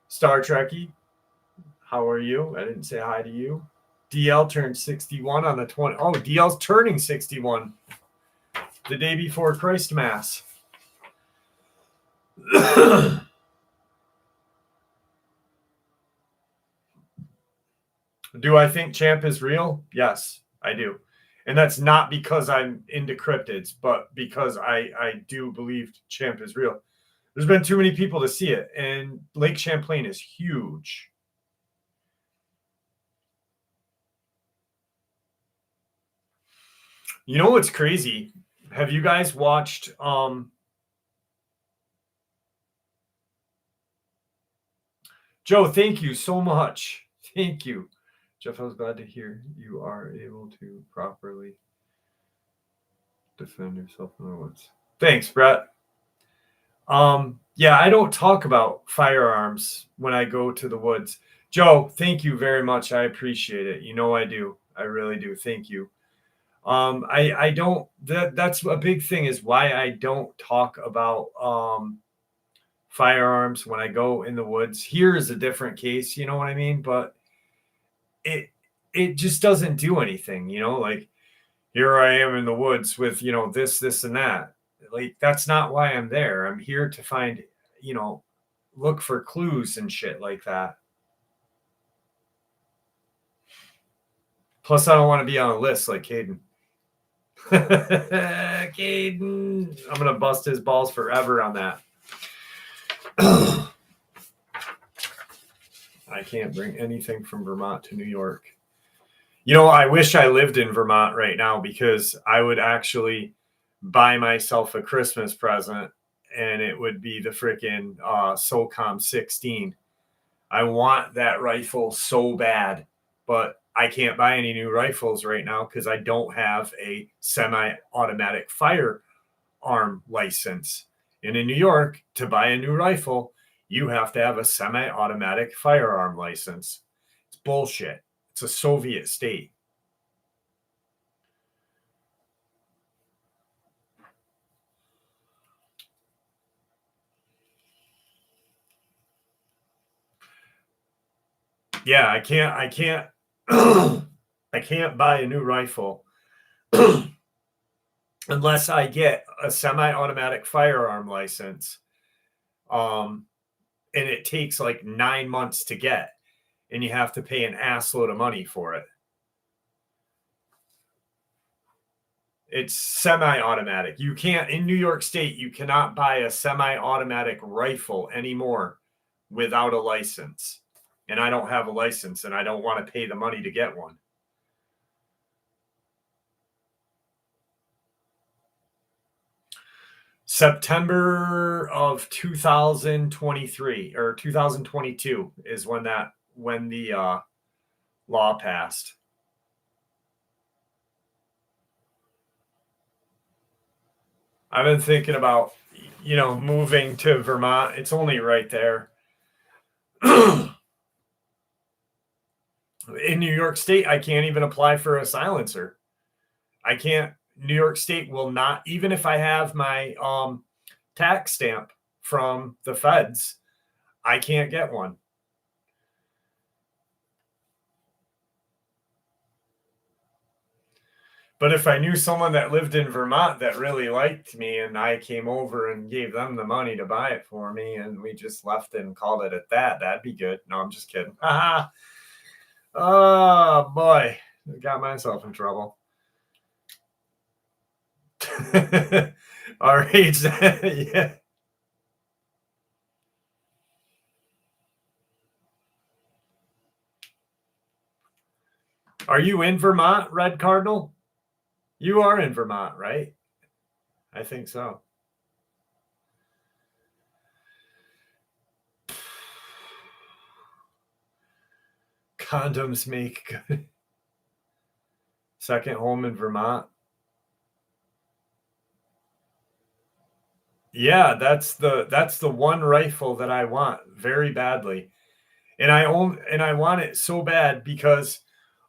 Star Trekkie, how are you? I didn't say hi to you. DL turned 61 on the 20. Oh, DL's turning 61 the day before Christ Mass. Do I think Champ is real? Yes, I do. And that's not because I'm into cryptids, but because I do believe Champ is real. There's been too many people to see it, and Lake Champlain is huge. You know what's crazy? Have you guys watched Joe, thank you so much. Thank you. Jeff, I was glad to hear you are able to properly defend yourself in the woods. Thanks, Brett. Yeah, I don't talk about firearms when I go to the woods. Joe, thank you very much. I appreciate it. You know I do. I really do. Thank you. I don't that's a big thing is why I don't talk about firearms when I go in the woods. Here is a different case, you know what I mean? But it just doesn't do anything, like here I am in the woods with, this and that. Like, that's not why I'm there. I'm here to find, look for clues and shit like that. Plus, I don't want to be on a list like Caden. Caden, I'm going to bust his balls forever on that. I can't bring anything from Vermont to New York. I wish I lived in Vermont right now because I would actually buy myself a Christmas present and it would be the freaking SOCOM 16. I want that rifle so bad, but I can't buy any new rifles right now because I don't have a semi-automatic firearm license. And in New York, to buy a new rifle, you have to have a semi-automatic firearm license. It's bullshit. It's a Soviet state. Yeah, I can't I can't buy a new rifle unless I get a semi-automatic firearm license. And it takes like 9 months to get, and you have to pay an ass load of money for it. It's semi-automatic. You can't, in New York State, you cannot buy a semi-automatic rifle anymore without a license. And I don't have a license, and I don't want to pay the money to get one. September of 2023 or 2022 is when the law passed. I've been thinking about, moving to Vermont. It's only right there. In New York State, I can't even apply for a silencer. I can't. New York State will not, even if I have my tax stamp from the feds, I can't get one. But if I knew someone that lived in Vermont that really liked me and I came over and gave them the money to buy it for me and we just left it and called it at that, that'd be good. No, I'm just kidding. Oh, boy. I got myself in trouble. Our age, yeah. Are you in Vermont, Red Cardinal? You are in Vermont, right? I think so. Condoms make good. Second home in Vermont. Yeah, that's the one rifle that I want very badly. And I want it so bad because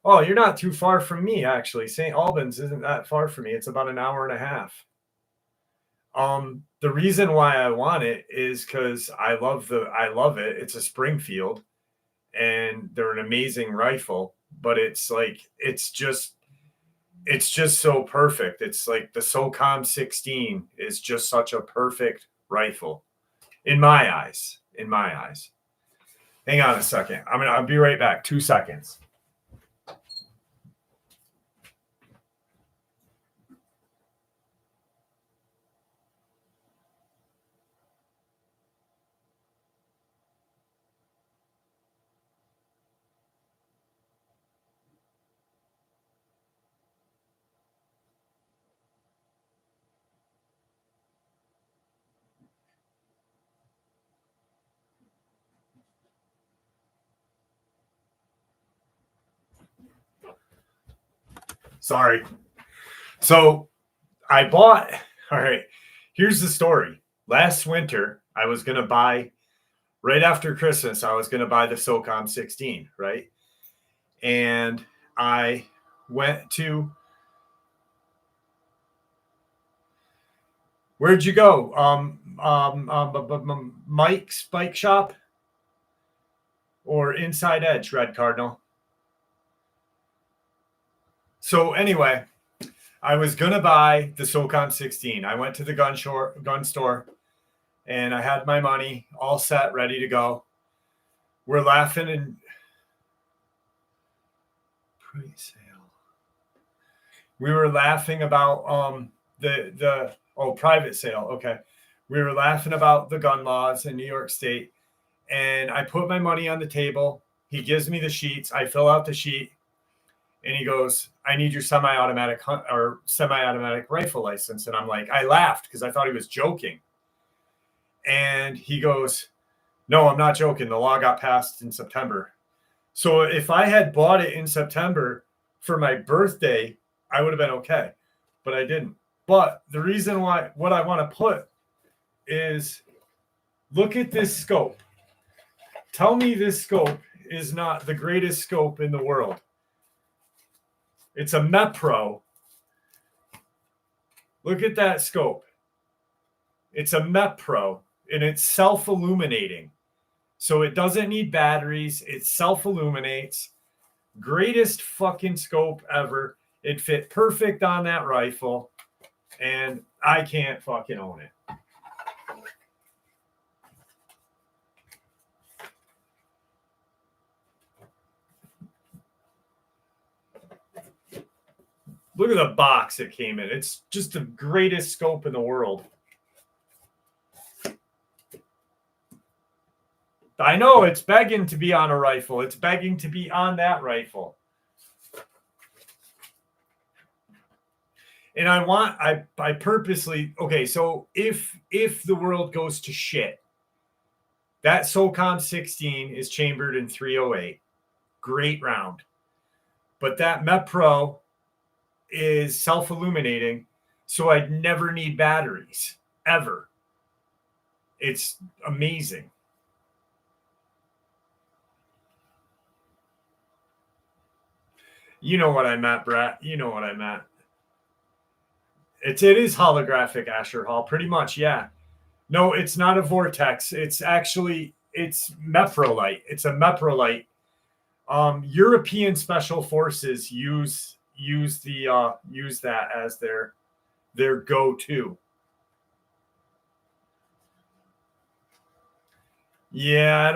you're not too far from me actually. St. Albans isn't that far from me. It's about an hour and a half. The reason why I want it is because I love it. It's a Springfield and they're an amazing rifle, but it's just so perfect. It's like the SOCOM 16 is just such a perfect rifle in my eyes. Hang on a second. I'll be right back. 2 seconds. Sorry. So I bought, all right, here's the story. Last winter, I was going to buy, right after Christmas, I was going to buy the SOCOM 16, right? And I went to, where'd you go? Mike's Bike Shop or Inside Edge, Red Cardinal? So anyway, I was going to buy the SOCOM 16. I went to the gun store and I had my money all set, ready to go. We're laughing and pre-sale. We were laughing about the private sale. Okay. We were laughing about the gun laws in New York State. And I put my money on the table. He gives me the sheets. I fill out the sheet. And he goes, I need your semi-automatic rifle license. And I'm like, I laughed because I thought he was joking. And he goes, no, I'm not joking. The law got passed in September. So if I had bought it in September for my birthday, I would have been okay. But I didn't. But the reason why, what I want to put is, look at this scope. Tell me this scope is not the greatest scope in the world. It's a Mepro. Look at that scope. It's a Mepro, and it's self-illuminating. So it doesn't need batteries. It self-illuminates. Greatest fucking scope ever. It fit perfect on that rifle, and I can't fucking own it. Look at the box it came in. It's just the greatest scope in the world. I know it's begging to be on a rifle. It's begging to be on that rifle. And I purposely, okay, so if the world goes to shit, that SOCOM 16 is chambered in 308. Great round. But that Mepro is self-illuminating, so I'd never need batteries, ever. It's amazing. You know what I meant, Brett. You know what I meant. It is holographic, Asher Hall, pretty much, yeah. No, it's not a vortex. It's Meprolite. It's a Meprolite. European special forces use use that as their go-to. Yeah, I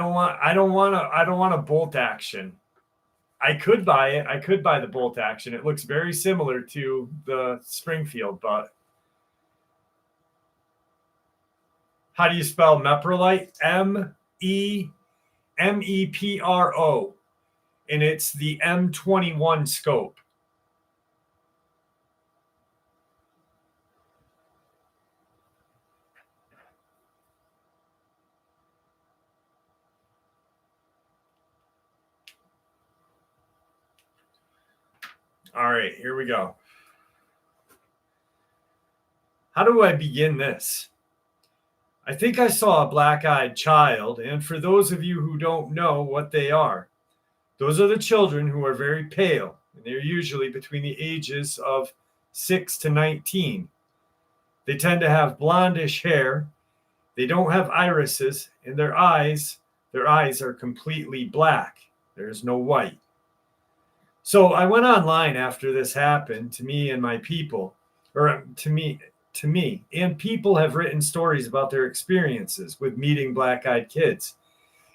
don't want a bolt action. I could buy it. I could buy the bolt action. It looks very similar to the Springfield, but how do you spell Meprolite? MEPRO. And it's the M21 scope. All right, here we go. How do I begin this? I think I saw a black-eyed child, and for those of you who don't know what they are, those are the children who are very pale, and they're usually between the ages of 6 to 19. They tend to have blondish hair. They don't have irises, and their eyes are completely black. There's no white. So I went online after this happened to me and my people, or to me, and people have written stories about their experiences with meeting black-eyed kids.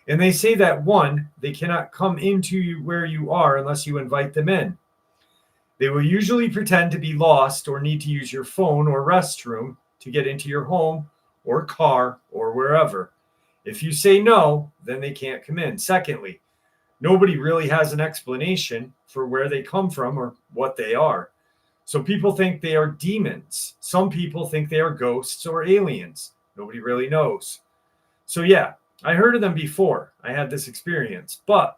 And they say that, one, they cannot come into you where you are unless you invite them in. They will usually pretend to be lost or need to use your phone or restroom to get into your home or car or wherever. If you say no, then they can't come in. Secondly, nobody really has an explanation for where they come from or what they are. So people think they are demons. Some people think they are ghosts or aliens. Nobody really knows. So yeah, I heard of them before I had this experience, but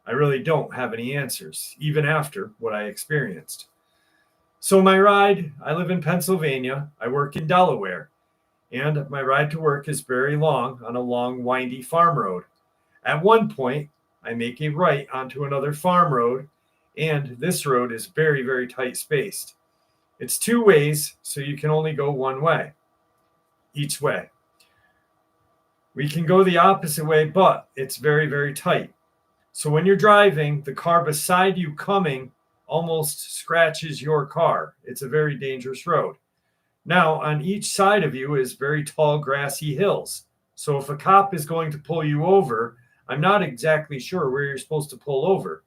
I really don't have any answers, even after what I experienced. So my ride, I live in Pennsylvania, I work in Delaware, and my ride to work is very long on a long, windy farm road. At one point, I make a right onto another farm road, and this road is very, very tight spaced. It's two ways, so you can only go one way, each way. We can go the opposite way, but it's very, very tight. So when you're driving, the car beside you coming almost scratches your car. It's a very dangerous road. Now, on each side of you is very tall, grassy hills. So if a cop is going to pull you over, I'm not exactly sure where you're supposed to pull over.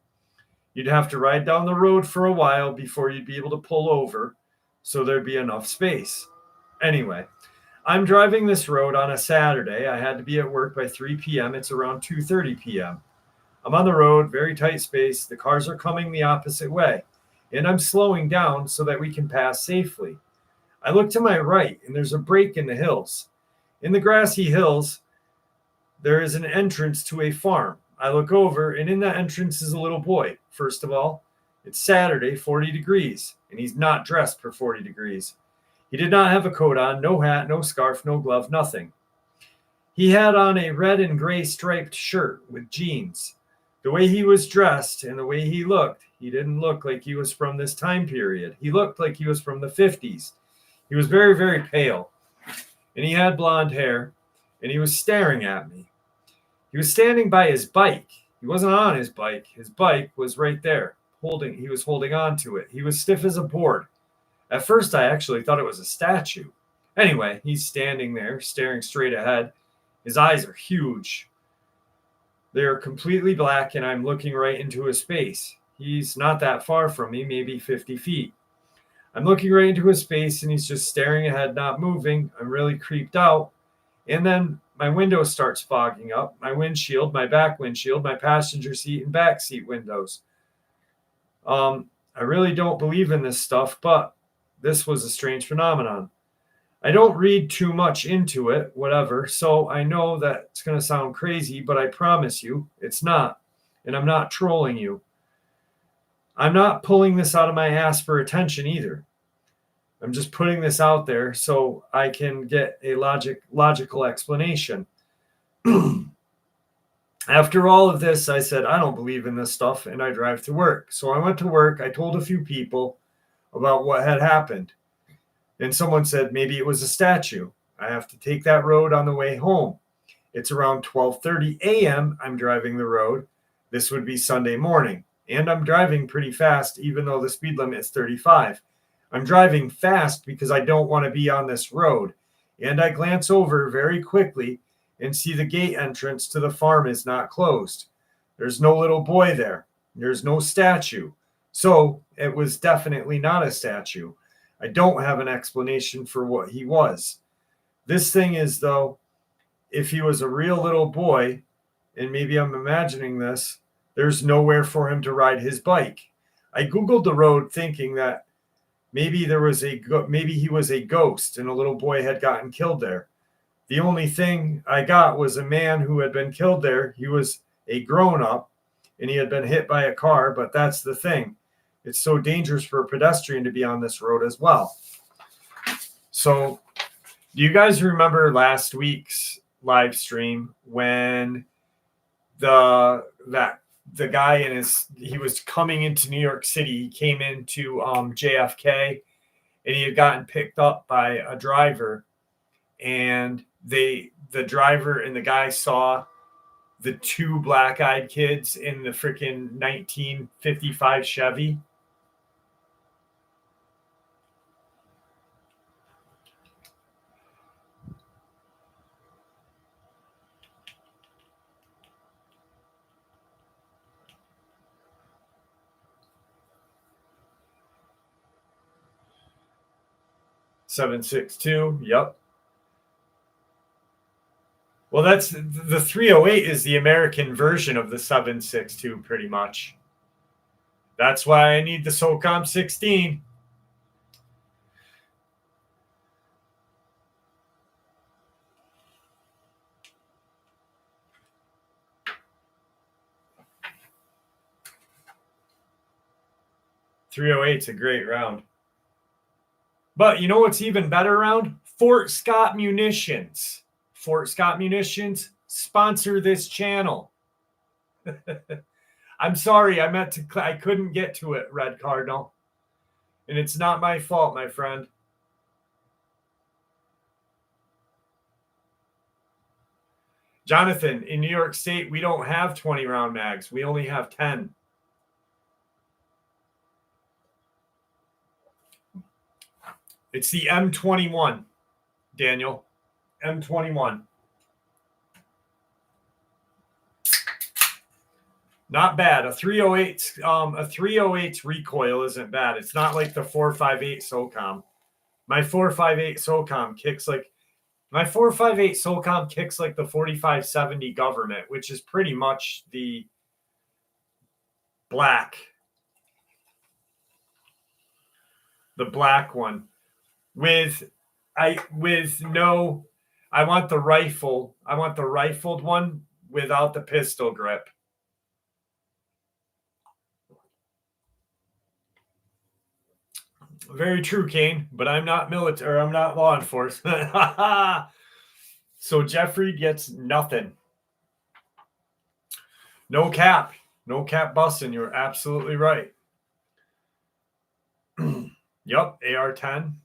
You'd have to ride down the road for a while before you'd be able to pull over, so there'd be enough space. Anyway, I'm driving this road on a Saturday. I had to be at work by 3 p.m. It's around 2:30 p.m. I'm on the road, very tight space. The cars are coming the opposite way, and I'm slowing down so that we can pass safely. I look to my right, and there's a break in the hills. In the grassy hills, there is an entrance to a farm. I look over, and in that entrance is a little boy. First of all, it's Saturday, 40 degrees, and he's not dressed for 40 degrees. He did not have a coat on, no hat, no scarf, no glove, nothing. He had on a red and gray striped shirt with jeans. The way he was dressed and the way he looked, he didn't look like he was from this time period. He looked like he was from the 50s. He was very, very pale, and he had blonde hair, and he was staring at me. He was standing by his bike. He wasn't on his bike. His bike was right there. He was holding on to it. He was stiff as a board. At first, I actually thought it was a statue. Anyway, he's standing there, staring straight ahead. His eyes are huge. They're completely black, and I'm looking right into his face. He's not that far from me, maybe 50 feet. I'm looking right into his face, and he's just staring ahead, not moving. I'm really creeped out. And then my window starts fogging up, my windshield, my back windshield, my passenger seat and back seat windows. I really don't believe in this stuff, but this was a strange phenomenon. I don't read too much into it, whatever, so I know that it's going to sound crazy, but I promise you it's not, and I'm not trolling you. I'm not pulling this out of my ass for attention either. I'm just putting this out there so I can get a logical explanation. After all of this, I said, I don't believe in this stuff, and I drive to work. So I went to work. I told a few people about what had happened. And someone said, maybe it was a statue. I have to take that road on the way home. It's around 12:30 a.m. I'm driving the road. This would be Sunday morning. and I'm driving pretty fast, even though the speed limit is 35. I'm driving fast because I don't want to be on this road. And I glance over very quickly and see the gate entrance to the farm is not closed. There's no little boy there. There's no statue. So it was definitely not a statue. I don't have an explanation for what he was. This thing is, though, if he was a real little boy, and maybe I'm imagining this, there's nowhere for him to ride his bike. I Googled the road thinking that maybe he was a ghost and a little boy had gotten killed there. The only thing I got was a man who had been killed there. He was a grown-up and he had been hit by a car, but that's the thing. It's so dangerous for a pedestrian to be on this road as well. So, do you guys remember last week's live stream when the guy he was coming into New York City? He came into JFK and he had gotten picked up by a driver, and the driver and the guy saw the two black-eyed kids in the freaking 1955 Chevy. $762. Yep. Well, that's the 308 is the American version of the 762, pretty much. That's why I need the SOCOM 16. .308's a great round. But you know what's even better round? Fort Scott Munitions. Fort Scott Munitions, sponsor this channel. I'm sorry, I couldn't get to it, Red Cardinal. And it's not my fault, my friend. Jonathan, in New York State, we don't have 20 round mags. We only have 10. It's the M21, Daniel. M21. Not bad. A 308's recoil isn't bad. It's not like the 458 SOCOM. My 458 SOCOM kicks like the 4570 government, which is pretty much the black one. I want the rifle. I want the rifled one without the pistol grip. Very true, Kane, but I'm not military. I'm not law enforcement. So Jeffrey gets nothing. No cap busting. You're absolutely right. Yep, AR-10.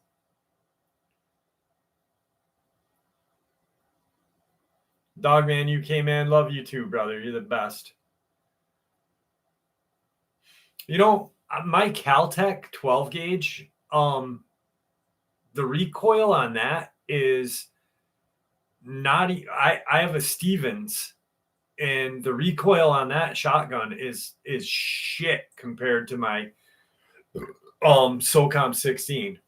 Dogman, UK man, love you too, brother. You're the best. You know, my Caltech 12 gauge, the recoil on that is not. I have a Stevens, and the recoil on that shotgun is shit compared to my SOCOM 16.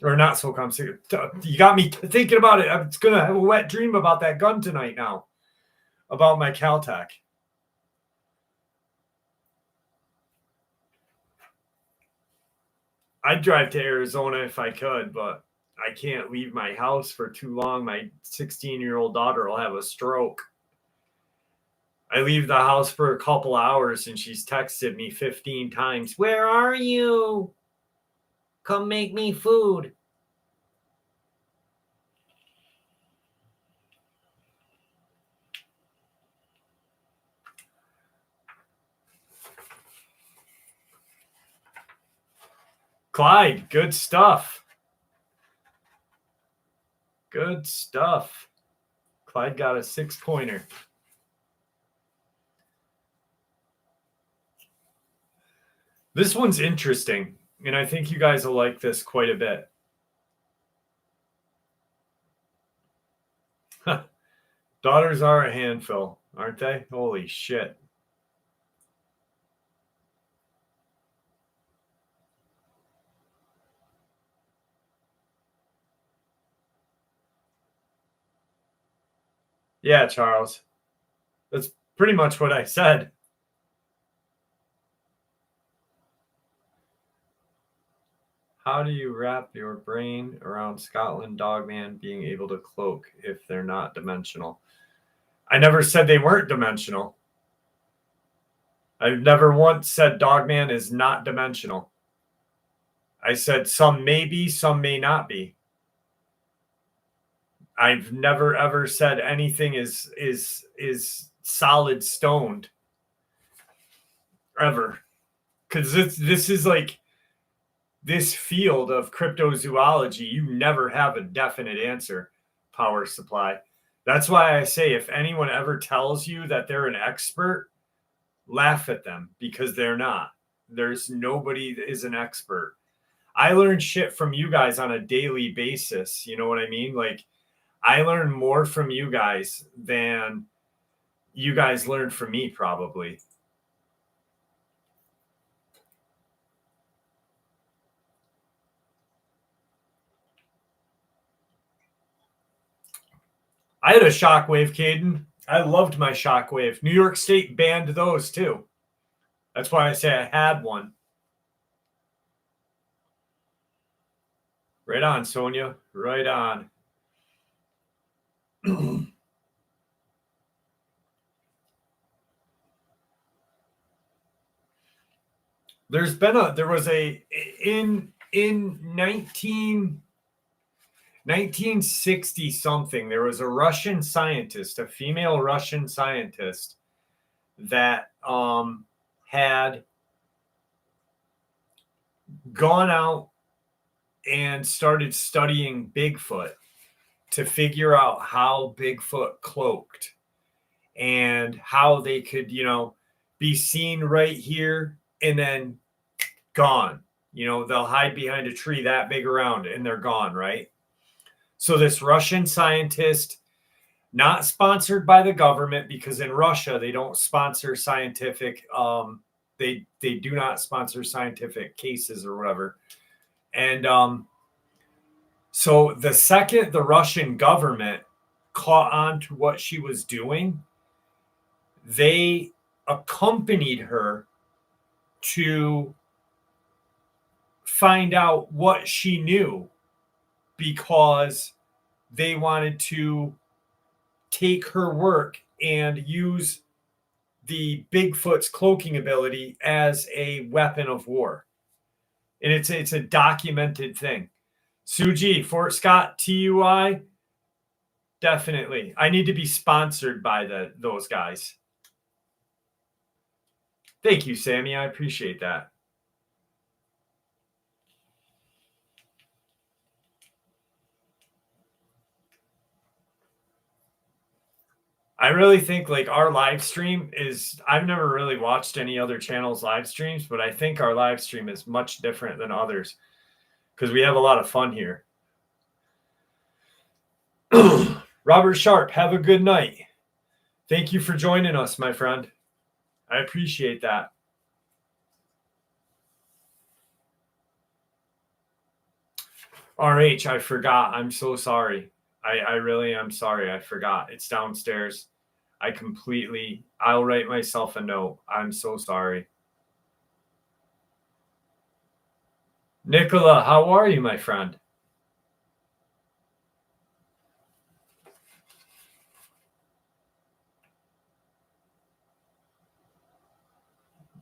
Or not SOCOM 16. You got me thinking about it. I'm going to have a wet dream about that gun tonight now. About my Caltech. I'd drive to Arizona if I could, but I can't leave my house for too long. My 16-year-old daughter will have a stroke. I leave the house for a couple hours and she's texted me 15 times. Where are you? Come make me food. Clyde, good stuff. Good stuff. Clyde got a 6-pointer. This one's interesting, and I think you guys will like this quite a bit. Daughters are a handful, aren't they? Holy shit. Yeah, Charles. That's pretty much what I said. How do you wrap your brain around Scotland Dogman being able to cloak if they're not dimensional? I never said they weren't dimensional. I've never once said Dogman is not dimensional. I said some may be, some may not be. I've never ever said anything is solid stoned ever, because this is like this field of cryptozoology. You never have a definite answer. Power supply. That's why I say if anyone ever tells you that they're an expert, laugh at them, because they're not. There's nobody that is an expert. I learn shit from you guys on a daily basis. You know what I mean? Like, I learn more from you guys than you guys learn from me, probably. I had a Shockwave, Caden. I loved my Shockwave. New York State banned those too. That's why I say I had one. Right on, Sonia. Right on. There was a in 1960 something, there was a Russian scientist, a female Russian scientist that had gone out and started studying Bigfoot to figure out how Bigfoot cloaked and how they could, be seen right here and then gone. They'll hide behind a tree that big around and they're gone, right? So this Russian scientist, not sponsored by the government, because in Russia they don't sponsor scientific they do not sponsor scientific cases or whatever. And so the second the Russian government caught on to what she was doing, they accompanied her to find out what she knew, because they wanted to take her work and use the Bigfoot's cloaking ability as a weapon of war. And it's a documented thing. Suji, Fort Scott, TUI, definitely. I need to be sponsored by those guys. Thank you, Sammy. I appreciate that. I really think like our live stream is, I've never really watched any other channels live streams, but I think our live stream is much different than others because we have a lot of fun here. Robert Sharp, have a good night. Thank you for joining us, my friend. I appreciate that. RH, I forgot. I'm so sorry. I really am sorry. I forgot. It's downstairs. I'll write myself a note. I'm so sorry. Nicola, how are you, my friend?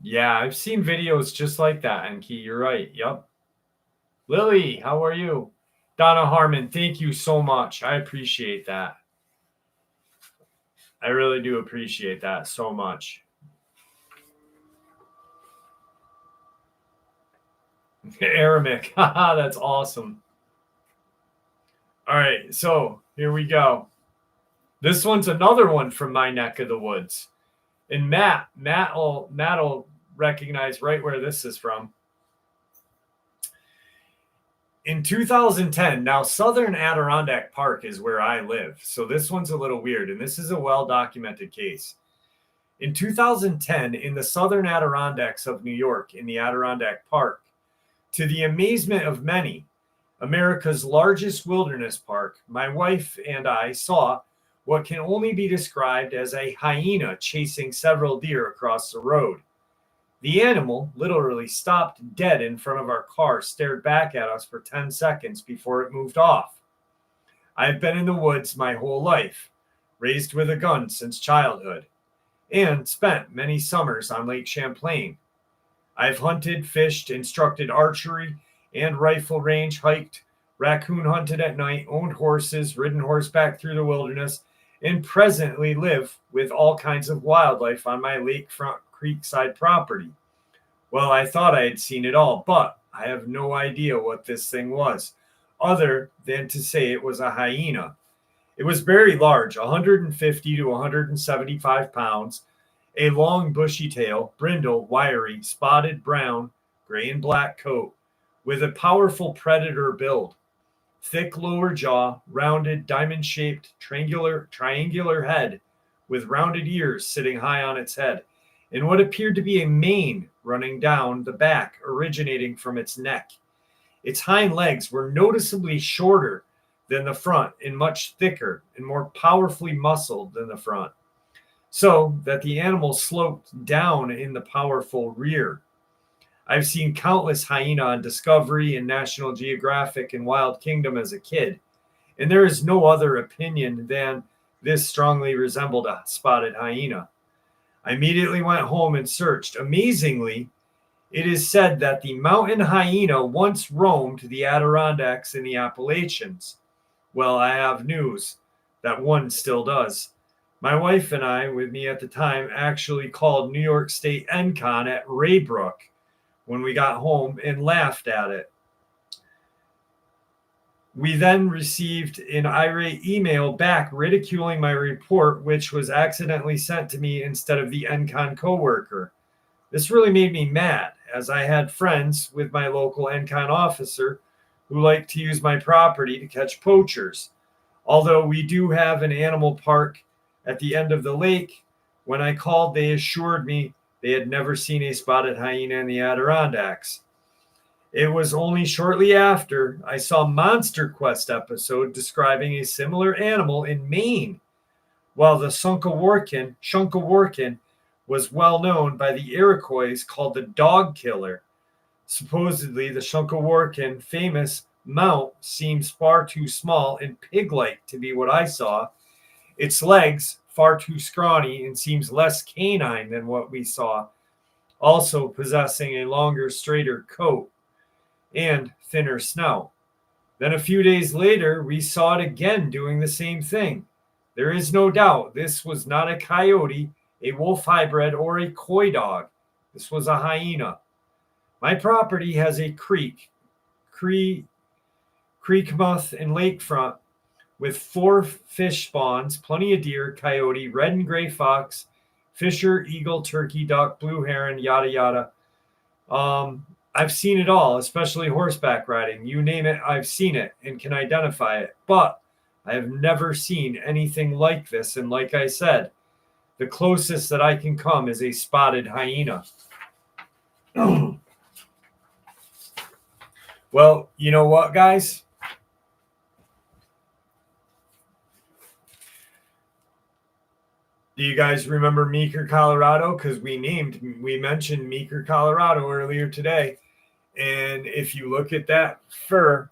Yeah, I've seen videos just like that, Enki. You're right. Yep. Lily, how are you? Donna Harmon, thank you so much. I appreciate that. I really do appreciate that so much. Aramic, haha, that's awesome. All right, so here we go. This one's another one from my neck of the woods. And Matt will recognize right where this is from. In 2010, now Southern Adirondack Park is where I live, so this one's a little weird, and this is a well-documented case. In 2010, in the Southern Adirondacks of New York, in the Adirondack Park, to the amazement of many, America's largest wilderness park, my wife and I saw what can only be described as a hyena chasing several deer across the road. The animal literally stopped dead in front of our car, stared back at us for 10 seconds before it moved off. I've been in the woods my whole life, raised with a gun since childhood, and spent many summers on Lake Champlain. I've hunted, fished, instructed archery and rifle range, hiked, raccoon hunted at night, owned horses, ridden horseback through the wilderness, and presently live with all kinds of wildlife on my lakefront creekside property. Well, I thought I had seen it all, but I have no idea what this thing was, other than to say it was a hyena. It was very large, 150 to 175 pounds, a long bushy tail, brindle, wiry, spotted brown, gray and black coat, with a powerful predator build. Thick lower jaw, rounded, diamond-shaped, triangular head, with rounded ears sitting high on its head, and what appeared to be a mane running down the back, originating from its neck. Its hind legs were noticeably shorter than the front and much thicker and more powerfully muscled than the front, so that the animal sloped down in the powerful rear. I've seen countless hyena on Discovery and National Geographic and Wild Kingdom as a kid, and there is no other opinion than this strongly resembled a spotted hyena. I immediately went home and searched. Amazingly, it is said that the mountain hyena once roamed the Adirondacks and the Appalachians. Well, I have news that one still does. My wife and I, with me at the time, actually called New York State NCON at Raybrook when we got home and laughed at it. We then received an irate email back ridiculing my report, which was accidentally sent to me instead of the NCON coworker. This really made me mad, as I had friends with my local NCON officer who liked to use my property to catch poachers. Although we do have an animal park at the end of the lake, when I called, they assured me they had never seen a spotted hyena in the Adirondacks. It was only shortly after I saw a Monster Quest episode describing a similar animal in Maine, while the Shunkaworkin was well known by the Iroquois called the dog killer. Supposedly, the Shunkaworkin famous mount seems far too small and pig-like to be what I saw. Its legs far too scrawny and seems less canine than what we saw, also possessing a longer, straighter coat and thinner snout. Then a few days later, we saw it again doing the same thing. There is no doubt this was not a coyote, a wolf hybrid, or a coy dog. This was a hyena. My property has a creek mouth, and lakefront with 4 fish spawns, plenty of deer, coyote, red and gray fox, fisher, eagle, turkey, duck, blue heron, yada yada. I've seen it all, especially horseback riding. You name it, I've seen it and can identify it. But I have never seen anything like this. And like I said, the closest that I can come is a spotted hyena. Well, you know what, guys? Do you guys remember Meeker, Colorado? Because we mentioned Meeker, Colorado earlier today. And if you look at that fur,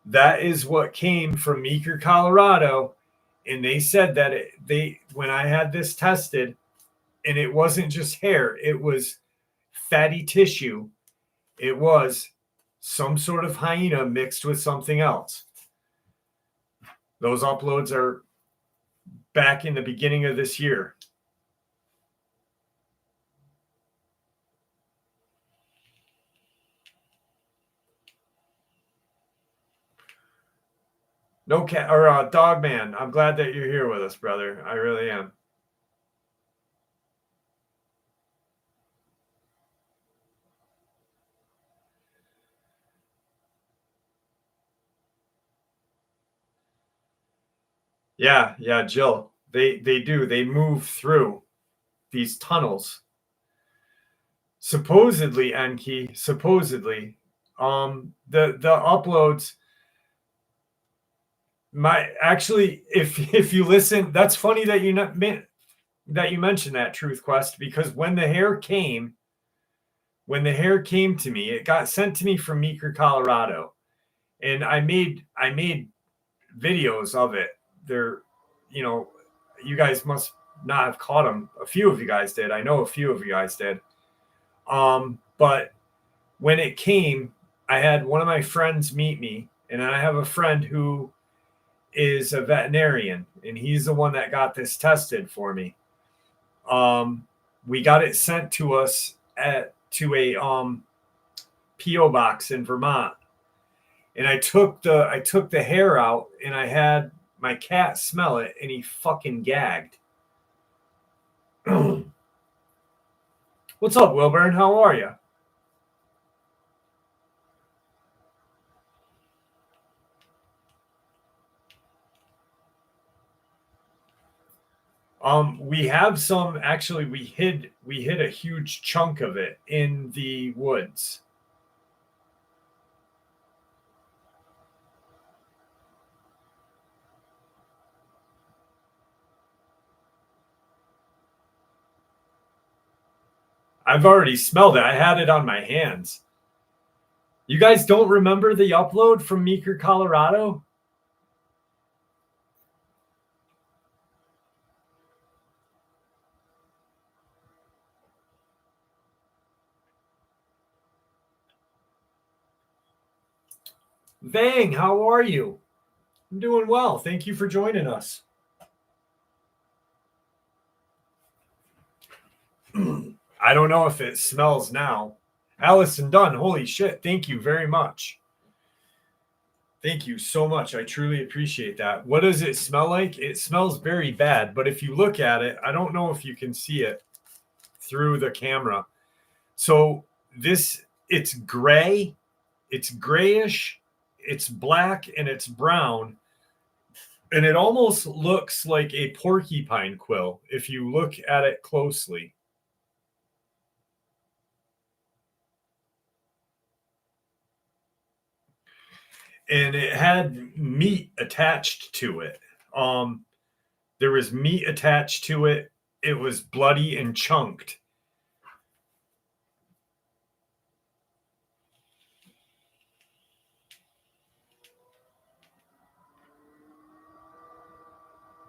that is what came from Meeker, Colorado. And they said that when I had this tested, and it wasn't just hair, it was fatty tissue. It was some sort of hyena mixed with something else. Those uploads are back in the beginning of this year. No cat or dog man. I'm glad that you're here with us, brother. I really am. Yeah, yeah, Jill. They do. They move through these tunnels. Supposedly, Enki, supposedly, the uploads, my actually, if you listen, that's funny that that you mentioned that, Truth Quest, because when the hair came to me, it got sent to me from Meeker, Colorado, and I made videos of it. They're, you know, you guys must not have caught them. A few of you guys did. I know a few of you guys did. But when it came, I had one of my friends meet me, and I have a friend who is a veterinarian, and he's the one that got this tested for me. We got it sent to us to a PO box in Vermont, and I took the hair out, and I had my cat smell it, and he fucking gagged. What's up, Wilburn? How are you? We have some actually. We hid a huge chunk of it in the woods. I've already smelled it. I had it on my hands. You guys don't remember the upload from Meeker, Colorado? Vang, how are you? I'm doing well. Thank you for joining us. I don't know if it smells now. Allison Dunn, holy shit. Thank you very much. Thank you so much. I truly appreciate that. What does it smell like? It smells very bad, but if you look at it, I don't know if you can see it through the camera. So it's gray, it's grayish, it's black, and it's brown. And it almost looks like a porcupine quill if you look at it closely. And it had meat attached to it. Um, there was meat attached to it. It was bloody and chunked.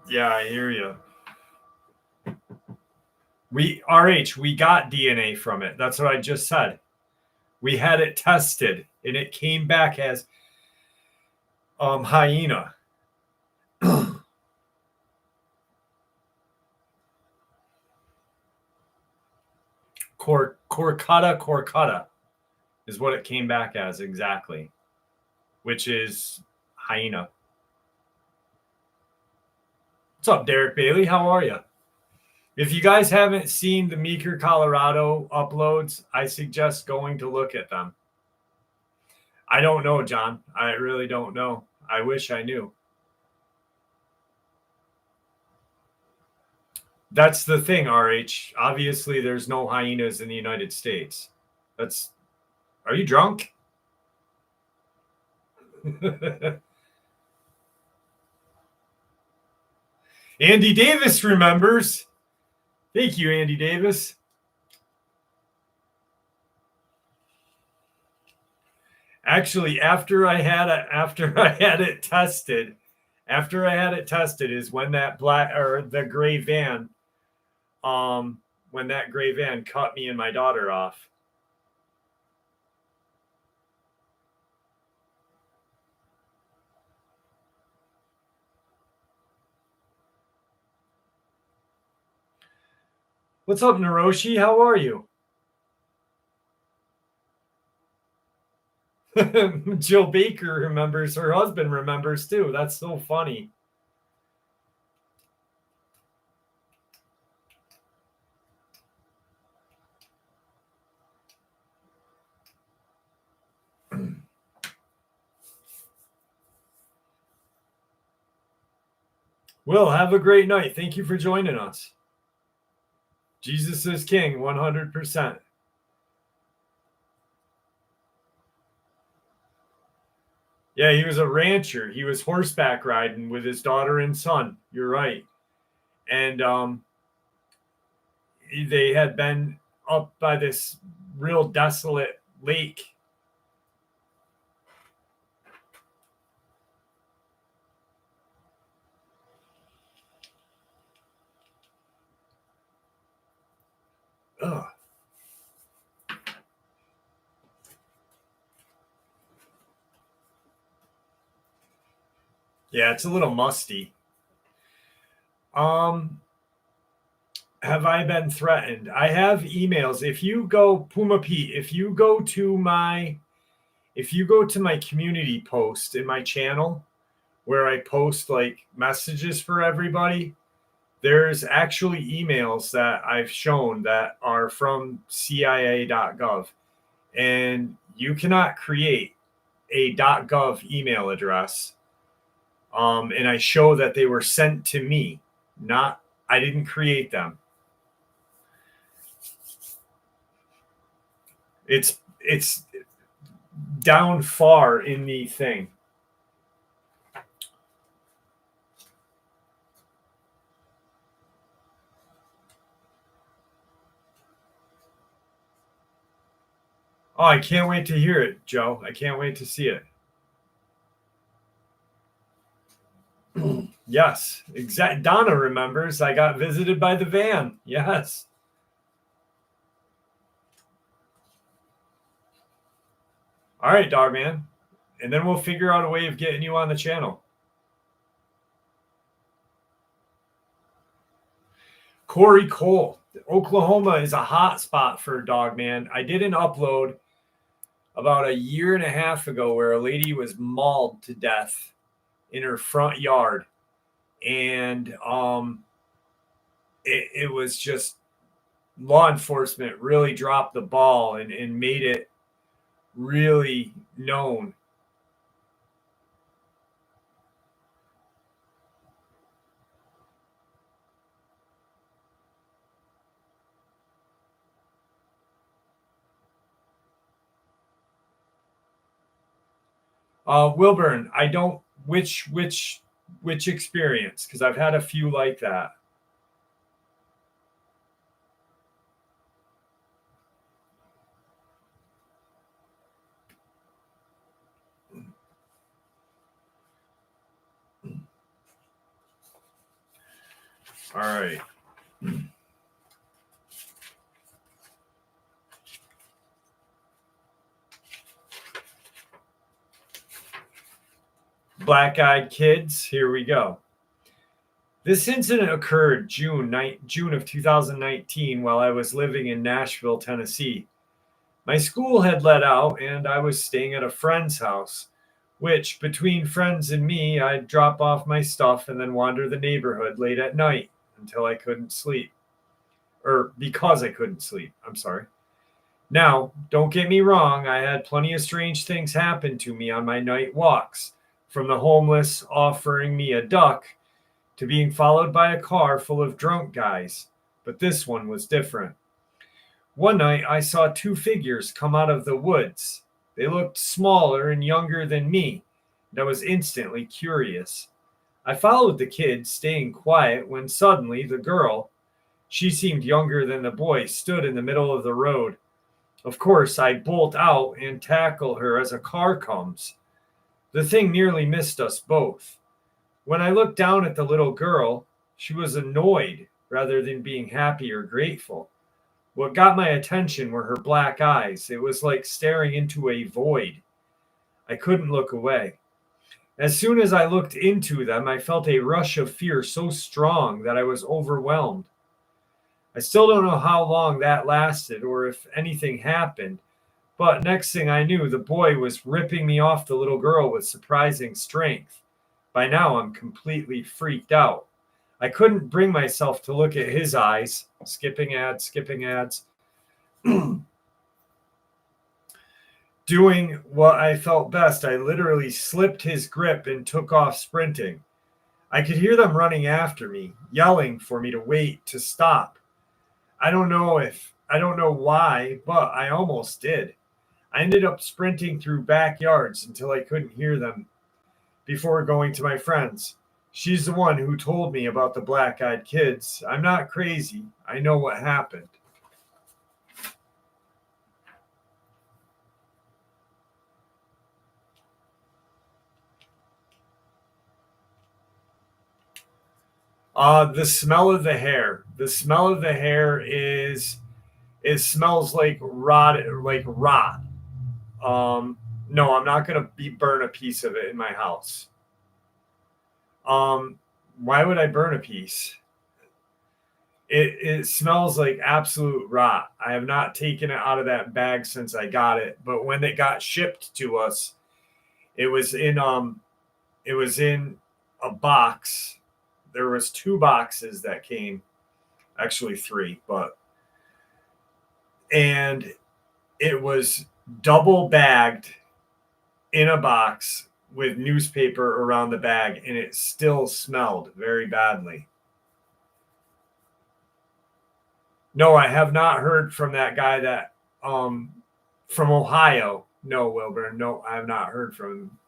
Yeah, I hear you. We got DNA from it. That's what I just said. We had it tested, and it came back as hyena. Corcutta is what it came back as exactly, which is hyena. What's up, Derek Bailey? How are you? If you guys haven't seen the Meeker, Colorado uploads, I suggest going to look at them. I don't know, John. I really don't know. I wish I knew. That's the thing, RH. Obviously, there's no hyenas in the United States. That's. Are you drunk? Andy Davis remembers. Thank you, Andy Davis. Actually, after I had it tested is when that black or the gray van, when that gray van cut me and my daughter off. What's up, Naroshi? How are you? Jill Baker remembers. Her husband remembers too. That's so funny. Will, have a great night. Thank you for joining us. Jesus is King, 100%. Yeah, he was a rancher. He was horseback riding with his daughter and son. You're right. And they had been up by this real desolate lake. Ugh. Yeah, it's a little musty. Have I been threatened? I have emails. If you go, Puma Pete, if you go to my community post in my channel where I post like messages for everybody, there's actually emails that I've shown that are from CIA.gov. And you cannot create a .gov email address. And I show that they were sent to me, not I didn't create them. It's down far in the thing. Oh, I can't wait to hear it, Joe. I can't wait to see it. Yes, exact. Donna remembers I got visited by the van. Yes. All right, dog man. And then we'll figure out a way of getting you on the channel. Corey Cole. Oklahoma is a hot spot for dog man. I did an upload about a year and a half ago where a lady was mauled to death in her front yard. And it was just law enforcement really dropped the ball and made it really known. Wilburn, I don't which experience, because I've had a few like that. All right. Black-eyed kids, here we go. This incident occurred June of 2019 while I was living in Nashville, Tennessee. My school had let out and I was staying at a friend's house, which between friends and me, I'd drop off my stuff and then wander the neighborhood late at night until I couldn't sleep. Or because I couldn't sleep, I'm sorry. Now, don't get me wrong, I had plenty of strange things happen to me on my night walks, from the homeless offering me a duck to being followed by a car full of drunk guys. But this one was different. One night I saw two figures come out of the woods. They looked smaller and younger than me, and I was instantly curious. I followed the kids, staying quiet, when suddenly the girl, she seemed younger than the boy, stood in the middle of the road. Of course, I bolt out and tackle her as a car comes. The thing nearly missed us both. When I looked down at the little girl, she was annoyed rather than being happy or grateful. What got my attention were her black eyes. It was like staring into a void. I couldn't look away. As soon as I looked into them, I felt a rush of fear so strong that I was overwhelmed. I still don't know how long that lasted or if anything happened, but next thing I knew, the boy was ripping me off the little girl with surprising strength. By now, I'm completely freaked out. I couldn't bring myself to look at his eyes. Skipping ads. Doing what I felt best, I literally slipped his grip and took off sprinting. I could hear them running after me, yelling for me to wait, to stop. I don't know why, but I almost did. I ended up sprinting through backyards until I couldn't hear them before going to my friends. She's the one who told me about the black-eyed kids. I'm not crazy. I know what happened. The smell of the hair. The smell of the hair is it smells like rot. Um, no, I'm not gonna burn a piece of it in my house. Um, why would I burn a piece? It smells like absolute rot. I have not taken it out of that bag since I got it, but when it got shipped to us, it was in it was in a box. There was 2 boxes that came, actually 3, but and it was double bagged in a box with newspaper around the bag, and it still smelled very badly. No, I have not heard from that guy that from Ohio. No, Wilbur. No, I have not heard from him.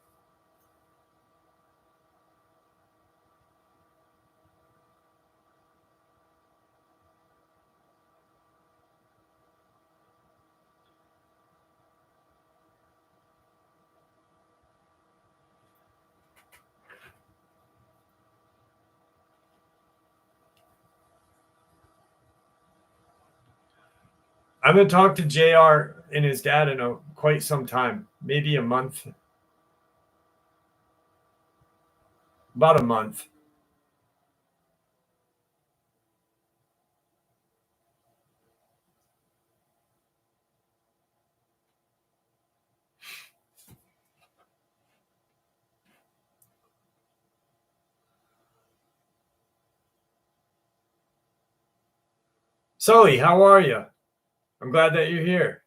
I haven't talked to JR and his dad in quite some time, maybe a month, about a month. Sully, how are you? I'm glad that you're here.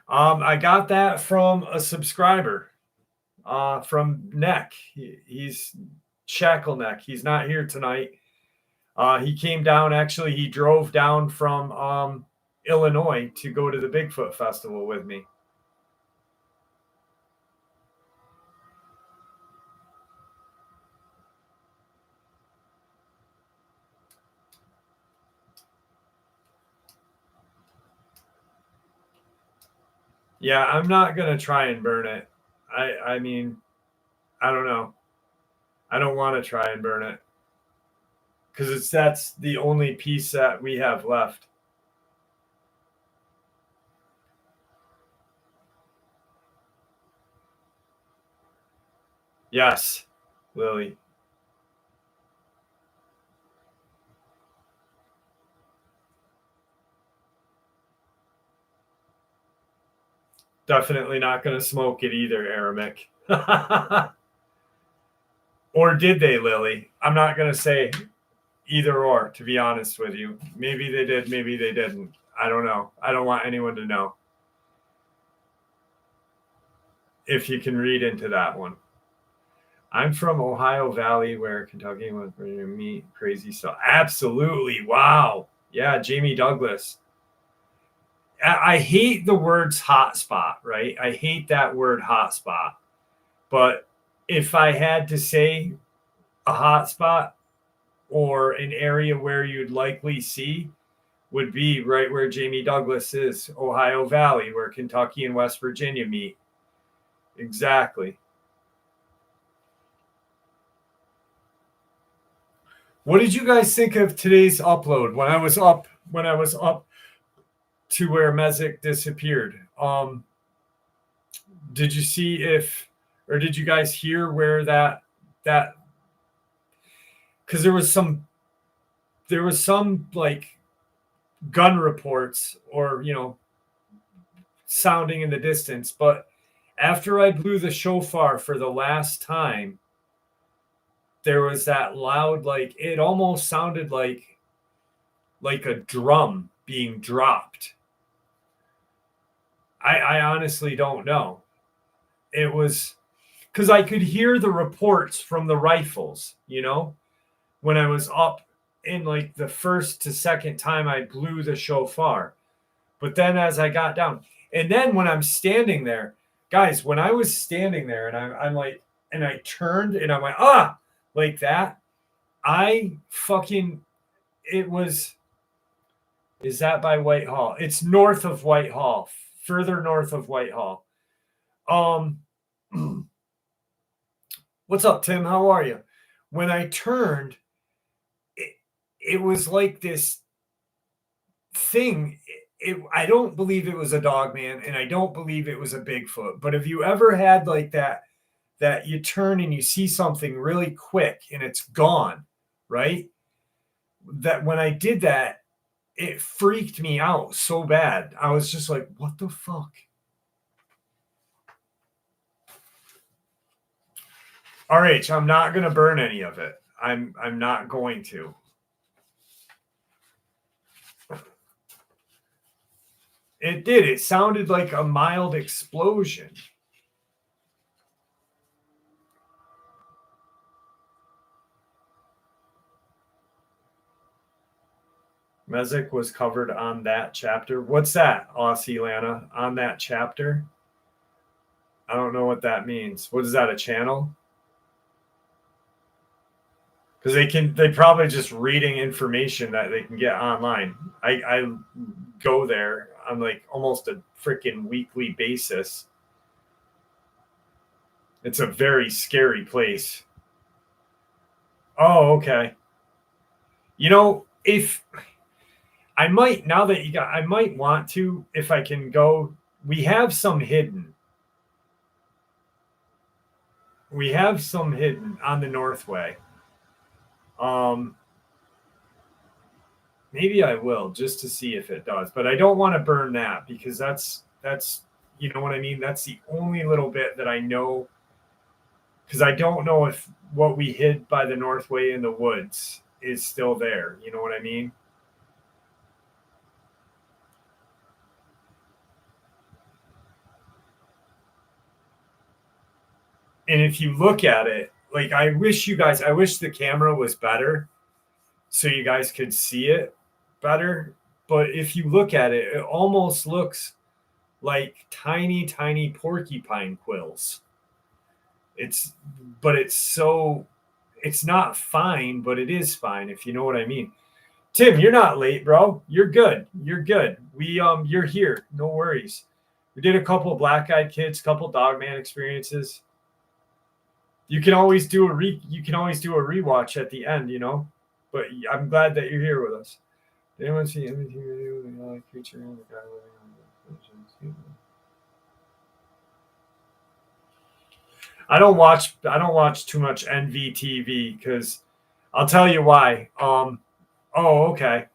I got that from a subscriber, from Neck. He's Shackle Neck. He's not here tonight. He came down. Actually, he drove down from Illinois to go to the Bigfoot Festival with me. Yeah, I'm not gonna try and burn it. I mean, I don't know. I don't want to try and burn it because that's the only piece that we have left. Yes, Lily. Definitely not going to smoke it either, Aramic. Or did they, Lily? I'm not going to say either or, to be honest with you. Maybe they did, maybe they didn't. I don't know. I don't want anyone to know. If you can read into that one. I'm from Ohio Valley, where Kentucky was meet crazy stuff. Absolutely. Wow. Yeah, Jamie Douglas. I hate the words hotspot, right? I hate that word hotspot. But if I had to say a hotspot or an area where you'd likely see, would be right where Jamie Douglas is, Ohio Valley, where Kentucky and West Virginia meet. Exactly. What did you guys think of today's upload when I was up to where Mezek disappeared? Did you see if or did you guys hear where that because there was some like gun reports or sounding in the distance, but after I blew the shofar for the last time, there was that loud, like it almost sounded like a drum being dropped. I honestly don't know. It was because I could hear the reports from the rifles, you know, when I was up in like the first to second time I blew the shofar. But then as I got down, and then when I'm standing there, guys, when I was standing there and I'm like, and I turned and I went, like that, I fucking, it was, is that by Whitehall? It's north of Whitehall, further north of Whitehall. What's up, Tim? How are you? When I turned, it was like this thing. I don't believe it was a dog man, and I don't believe it was a Bigfoot. But have you ever had like that you turn and you see something really quick and it's gone, right? That when I did that, it freaked me out so bad. I was just like, what the fuck? RH, I'm not gonna burn any of it. I'm not going to. It did. It sounded like a mild explosion. Mezek was covered on that chapter. What's that, Aussie Lana? On that chapter? I don't know what that means. What is that, a channel? Because they probably just reading information that they can get online. I go there on like almost a freaking weekly basis. It's a very scary place. Oh, okay. You know, if I might, now that you got, I might want to, if I can go, we have some hidden. We have some hidden on the Northway. Maybe I will just to see if it does, but I don't want to burn that because that's you know what I mean? That's the only little bit that I know, because I don't know if what we hid by the Northway in the woods is still there. You know what I mean? And if you look at it, like I wish the camera was better so you guys could see it better. But if you look at it, it almost looks like tiny, tiny porcupine quills. It's, but it's not fine, but it is fine, if you know what I mean. Tim, you're not late, bro. You're good. You're good. You're here. No worries. We did a couple black-eyed kids, couple dogman experiences. You can always do a rewatch at the end, you know. But I'm glad that you're here with us. Did anyone see anything with a creature in the guy living on the I don't watch too much NVTV because I'll tell you why. Oh, okay.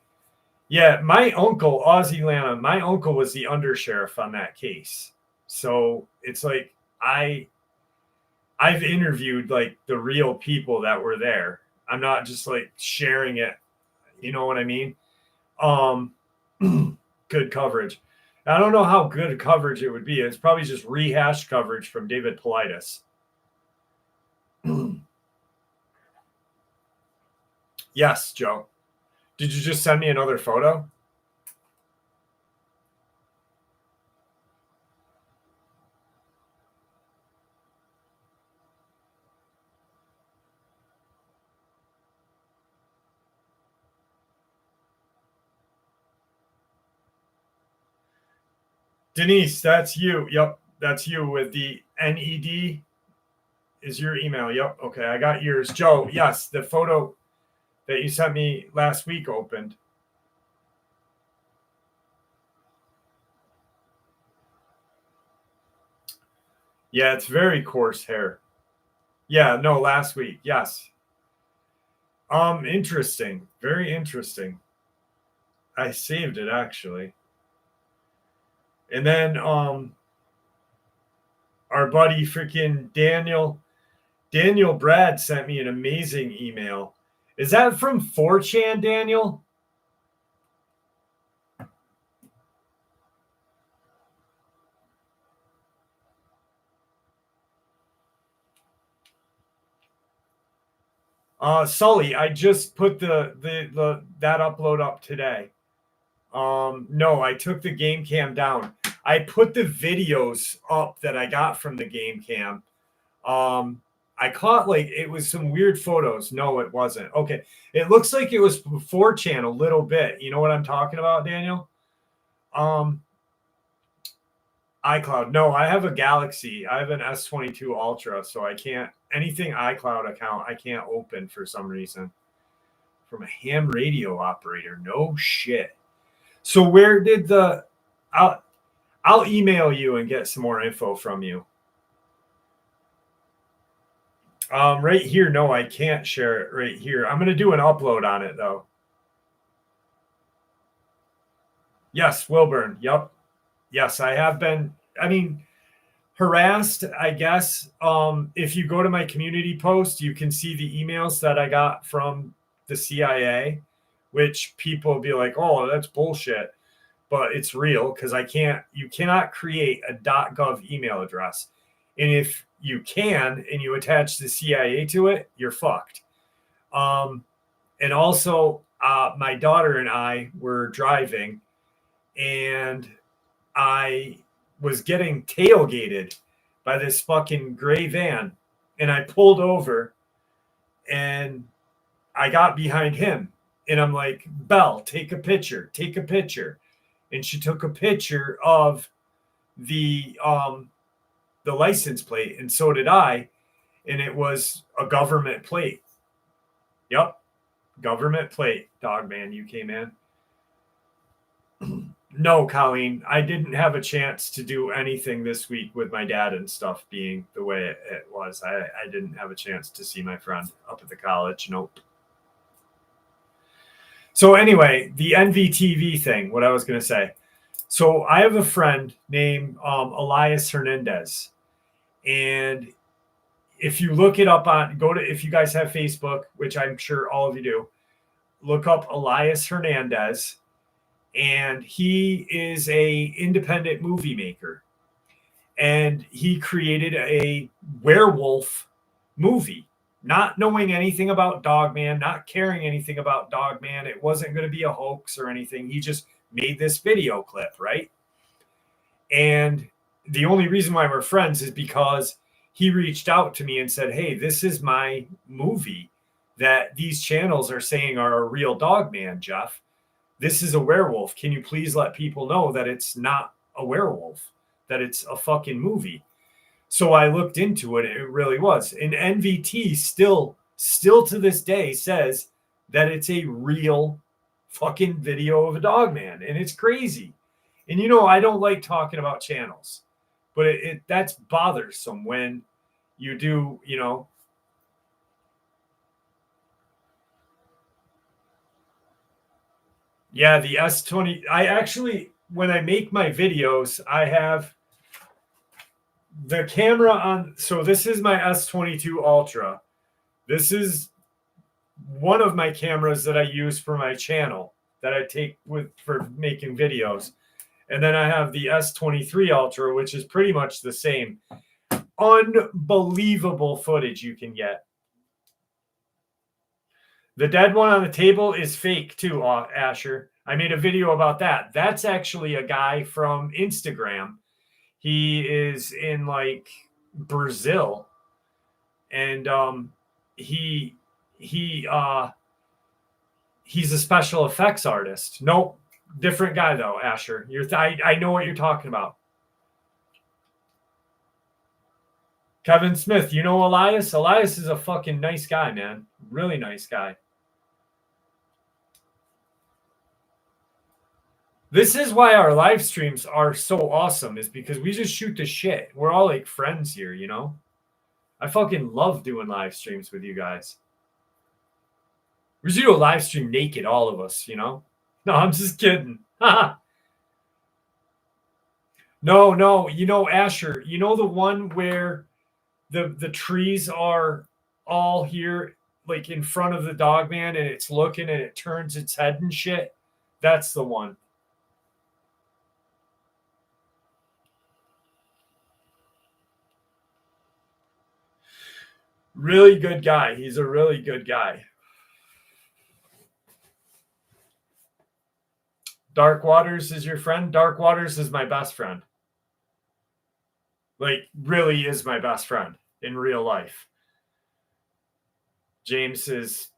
Yeah, my uncle, Aussie Lana, my uncle was the undersheriff on that case. So it's like I've interviewed like the real people that were there. I'm not just like sharing it. You know what I mean? Good coverage. I don't know how good coverage it would be. It's probably just rehashed coverage from David Politis. Yes, Joe. Did you just send me another photo? Denise, that's you. Yep, that's you with the NED is your email. Yep. Okay, I got yours. Joe, yes, the photo that you sent me last week opened. Yeah, it's very coarse hair. Yeah, no, last week. Yes. Interesting. Very interesting. I saved it actually. And then our buddy freaking Daniel Brad sent me an amazing email. Is that from 4chan, Daniel? Sully, I just put the that upload up today. No, I took the game cam down. I put the videos up that I got from the game cam. I caught like it was some weird photos. No, it wasn't. Okay. It looks like it was 4chan a little bit. You know what I'm talking about, Daniel? iCloud. No, I have a Galaxy. I have an S22 Ultra, so I can't anything iCloud account I can't open for some reason. From a ham radio operator. No shit. So where did the I'll email you and get some more info from you. Right here, no, I can't share it right here. I'm gonna do an upload on it though. Yes, Wilburn. Yep. Yes, I have been. I mean, harassed, I guess. If you go to my community post, you can see the emails that I got from the CIA, which people will be like, "Oh, that's bullshit," but it's real because you cannot create a .gov email address, and if you can and you attach the CIA to it, you're fucked. And also, my daughter and I were driving, and I was getting tailgated by this fucking gray van, and I pulled over, and I got behind him, and I'm like, "Belle, take a picture, take a picture," and she took a picture of the license plate, and so did I, and it was a government plate. Yep, government plate. Dog man, you came in. No, Colleen, I didn't have a chance to do anything this week with my dad and stuff being the way it was. I didn't have a chance to see my friend up at the college. Nope. So anyway, the NVTV thing, what I was going to say. So I have a friend named Elias Hernandez. And if you look it up if you guys have Facebook, which I'm sure all of you do, look up Elias Hernandez. And he is a independent movie maker, and he created a werewolf movie, not knowing anything about Dogman, not caring anything about Dogman. It wasn't going to be a hoax or anything. He just made this video clip, right? And the only reason why we're friends is because he reached out to me and said, "Hey, this is my movie that these channels are saying are a real Dogman, Jeff. This is a werewolf. Can you please let people know that it's not a werewolf, that it's a fucking movie?" So I looked into it. It really was. And NVT still to this day says that it's a real fucking video of a dog man. And it's crazy. And I don't like talking about channels, but that's bothersome when you do, Yeah, the S20. I actually, when I make my videos, I have the camera on. So this is my S22 Ultra. This is one of my cameras that I use for my channel that I take for making videos. And then I have the S23 Ultra, which is pretty much the same. Unbelievable footage you can get. The dead one on the table is fake too, Asher. I made a video about that. That's actually a guy from Instagram. He is in like Brazil, and he's a special effects artist. Nope, different guy though, Asher. I know what you're talking about. Kevin Smith, you know Elias? Elias is a fucking nice guy, man. Really nice guy. This is why our live streams are so awesome, is because we just shoot the shit. We're all like friends here, I fucking love doing live streams with you guys. We should do a live stream naked, all of us, No, I'm just kidding. No, Asher, the one where the trees are all here, like in front of the dog man, and it's looking and it turns its head and shit? That's the one. Really good guy. He's a really good guy. Dark Waters is your friend? Dark Waters is my best friend. Like, really is my best friend in real life. James is,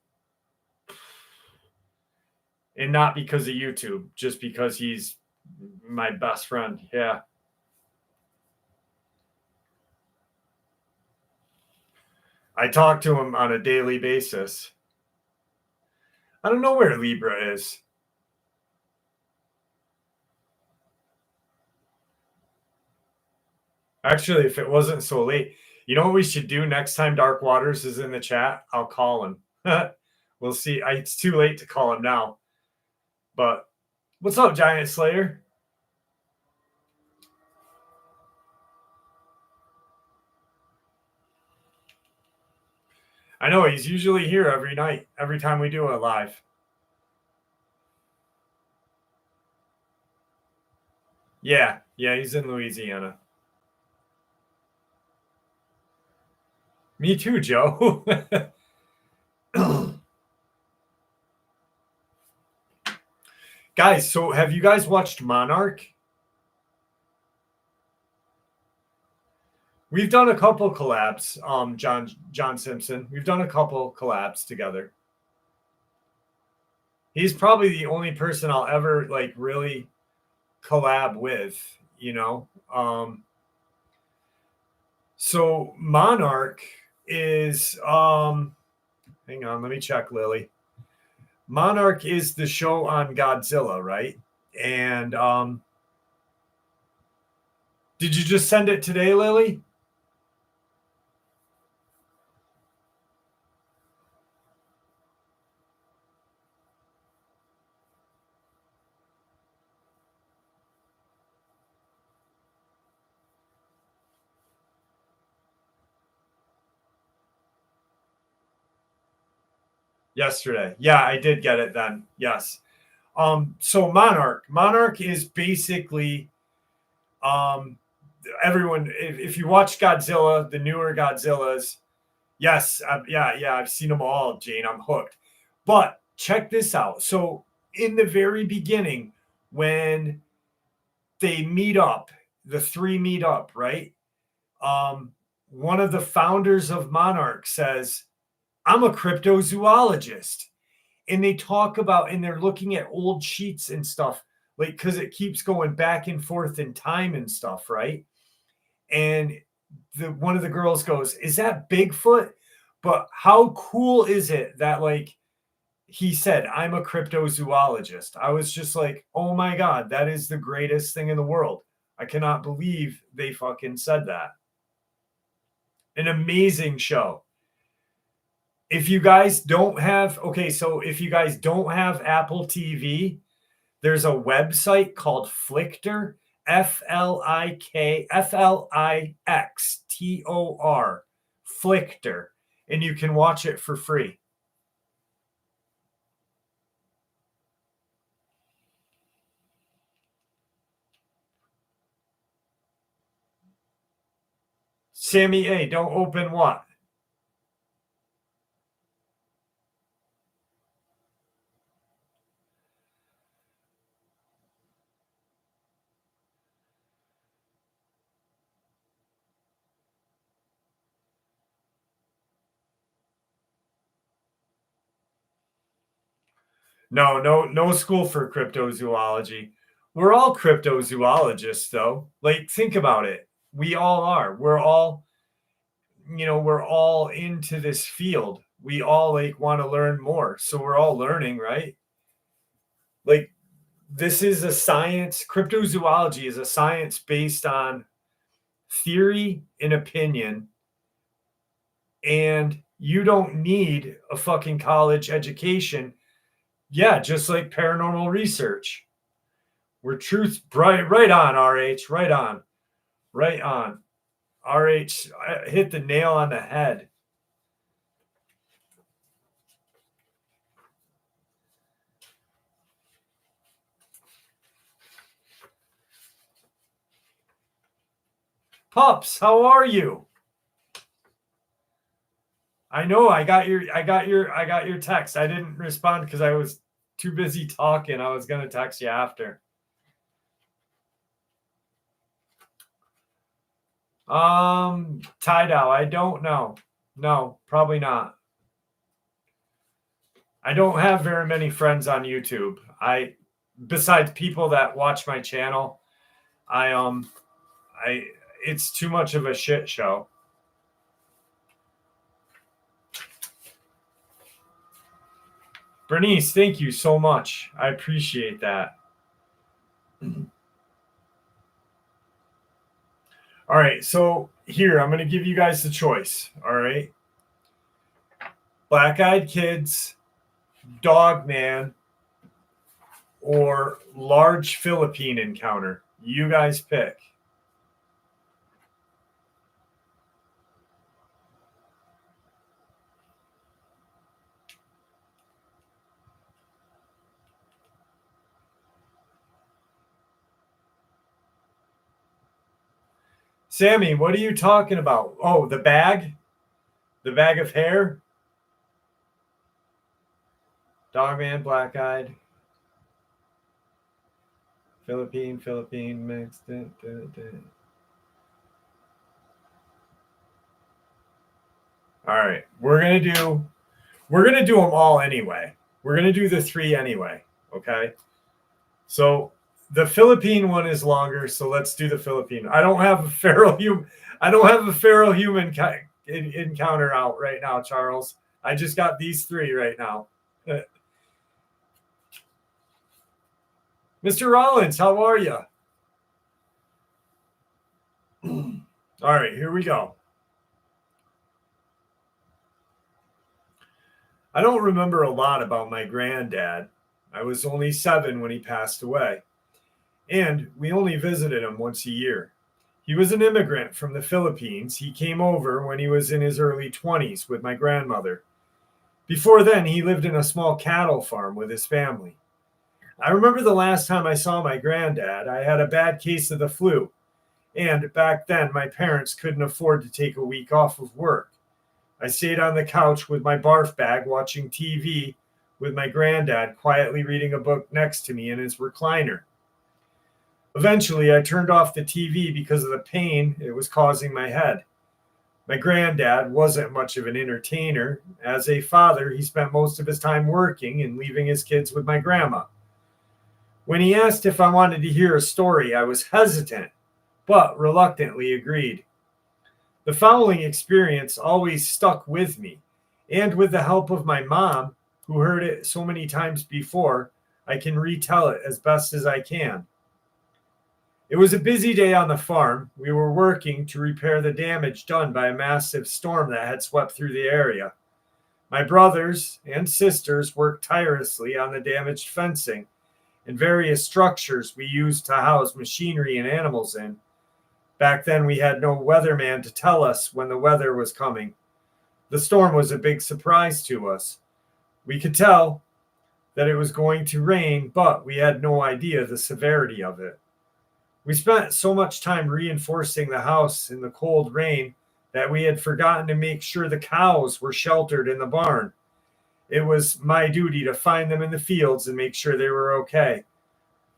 and not because of YouTube, just because he's my best friend. Yeah. I talk to him on a daily basis. I don't know where Libra is. Actually, if it wasn't so late, you know what we should do next time Dark Waters is in the chat? I'll call him. We'll see. It's too late to call him now. But what's up, Giant Slayer? I know he's usually here every night, every time we do a live. Yeah, he's in Louisiana. Me too, Joe. Guys, so have you guys watched Monarch? We've done a couple collabs, John Simpson. We've done a couple collabs together. He's probably the only person I'll ever like really collab with, you know. So Monarch is hang on, let me check, Lily. Monarch is the show on Godzilla, right? And did you just send it today, Lily? Yesterday. Yeah, I did get it then. Yes. So Monarch is basically everyone. If you watch Godzilla, the newer Godzillas, yes, I've seen them all, Jane. I'm hooked. But check this out. So in the very beginning, when they meet up, the three meet up, right? One of the founders of Monarch says, "I'm a cryptozoologist." And they talk about, and they're looking at old sheets and stuff, like, because it keeps going back and forth in time and stuff, right? And one of the girls goes, "Is that Bigfoot?" But how cool is it that, like, he said, "I'm a cryptozoologist"? I was just like, oh my God, that is the greatest thing in the world. I cannot believe they fucking said that. An amazing show. If you guys don't have, okay, so if you guys don't have Apple TV, there's a website called Flickr, Flixtor, Flickr, and you can watch it for free. Sammy A, don't open what? No school for cryptozoology. We're all cryptozoologists, though. Like, think about it. We all are. We're all, we're all into this field. We all like want to learn more. So we're all learning, right? Like, this is a science. Cryptozoology is a science based on theory and opinion. And you don't need a fucking college education. Yeah, just like paranormal research. We're truth right on, RH, right on. Right on. RH hit the nail on the head. Pups, how are you? I know I got your text. I didn't respond because I was too busy talking. I was gonna text you after. Tidal, I don't know. No, probably not. I don't have very many friends on YouTube. Besides people that watch my channel, I it's too much of a shit show. Bernice, thank you so much. I appreciate that. All right, so here I'm going to give you guys the choice. All right, Black-Eyed Kids, Dog Man, or Large Philippine Encounter. You guys pick. Sammy, what are you talking about? Oh, the bag? The bag of hair? Dogman, Black-Eyed. Philippine mixed. All right, we're gonna do them all anyway. We're gonna do the three anyway. Okay. So the Philippine one is longer, so let's do the Philippine. I don't have a feral human. I don't have a feral human encounter out right now, Charles. I just got these three right now. Mr. Rollins, how are you? All right, here we go. I don't remember a lot about my granddad. I was only 7 when he passed away, and we only visited him once a year. He was an immigrant from the Philippines. He came over when he was in his early 20s with my grandmother. Before then, he lived in a small cattle farm with his family. I remember the last time I saw my granddad, I had a bad case of the flu, and back then my parents couldn't afford to take a week off of work. I stayed on the couch with my barf bag watching TV with my granddad quietly reading a book next to me in his recliner. Eventually, I turned off the TV because of the pain it was causing my head. My granddad wasn't much of an entertainer. As a father, he spent most of his time working and leaving his kids with my grandma. When he asked if I wanted to hear a story, I was hesitant, but reluctantly agreed. The following experience always stuck with me, and with the help of my mom, who heard it so many times before, I can retell it as best as I can. It was a busy day on the farm. We were working to repair the damage done by a massive storm that had swept through the area. My brothers and sisters worked tirelessly on the damaged fencing and various structures we used to house machinery and animals in. Back then, we had no weatherman to tell us when the weather was coming. The storm was a big surprise to us. We could tell that it was going to rain, but we had no idea the severity of it. We spent so much time reinforcing the house in the cold rain that we had forgotten to make sure the cows were sheltered in the barn. It was my duty to find them in the fields and make sure they were okay.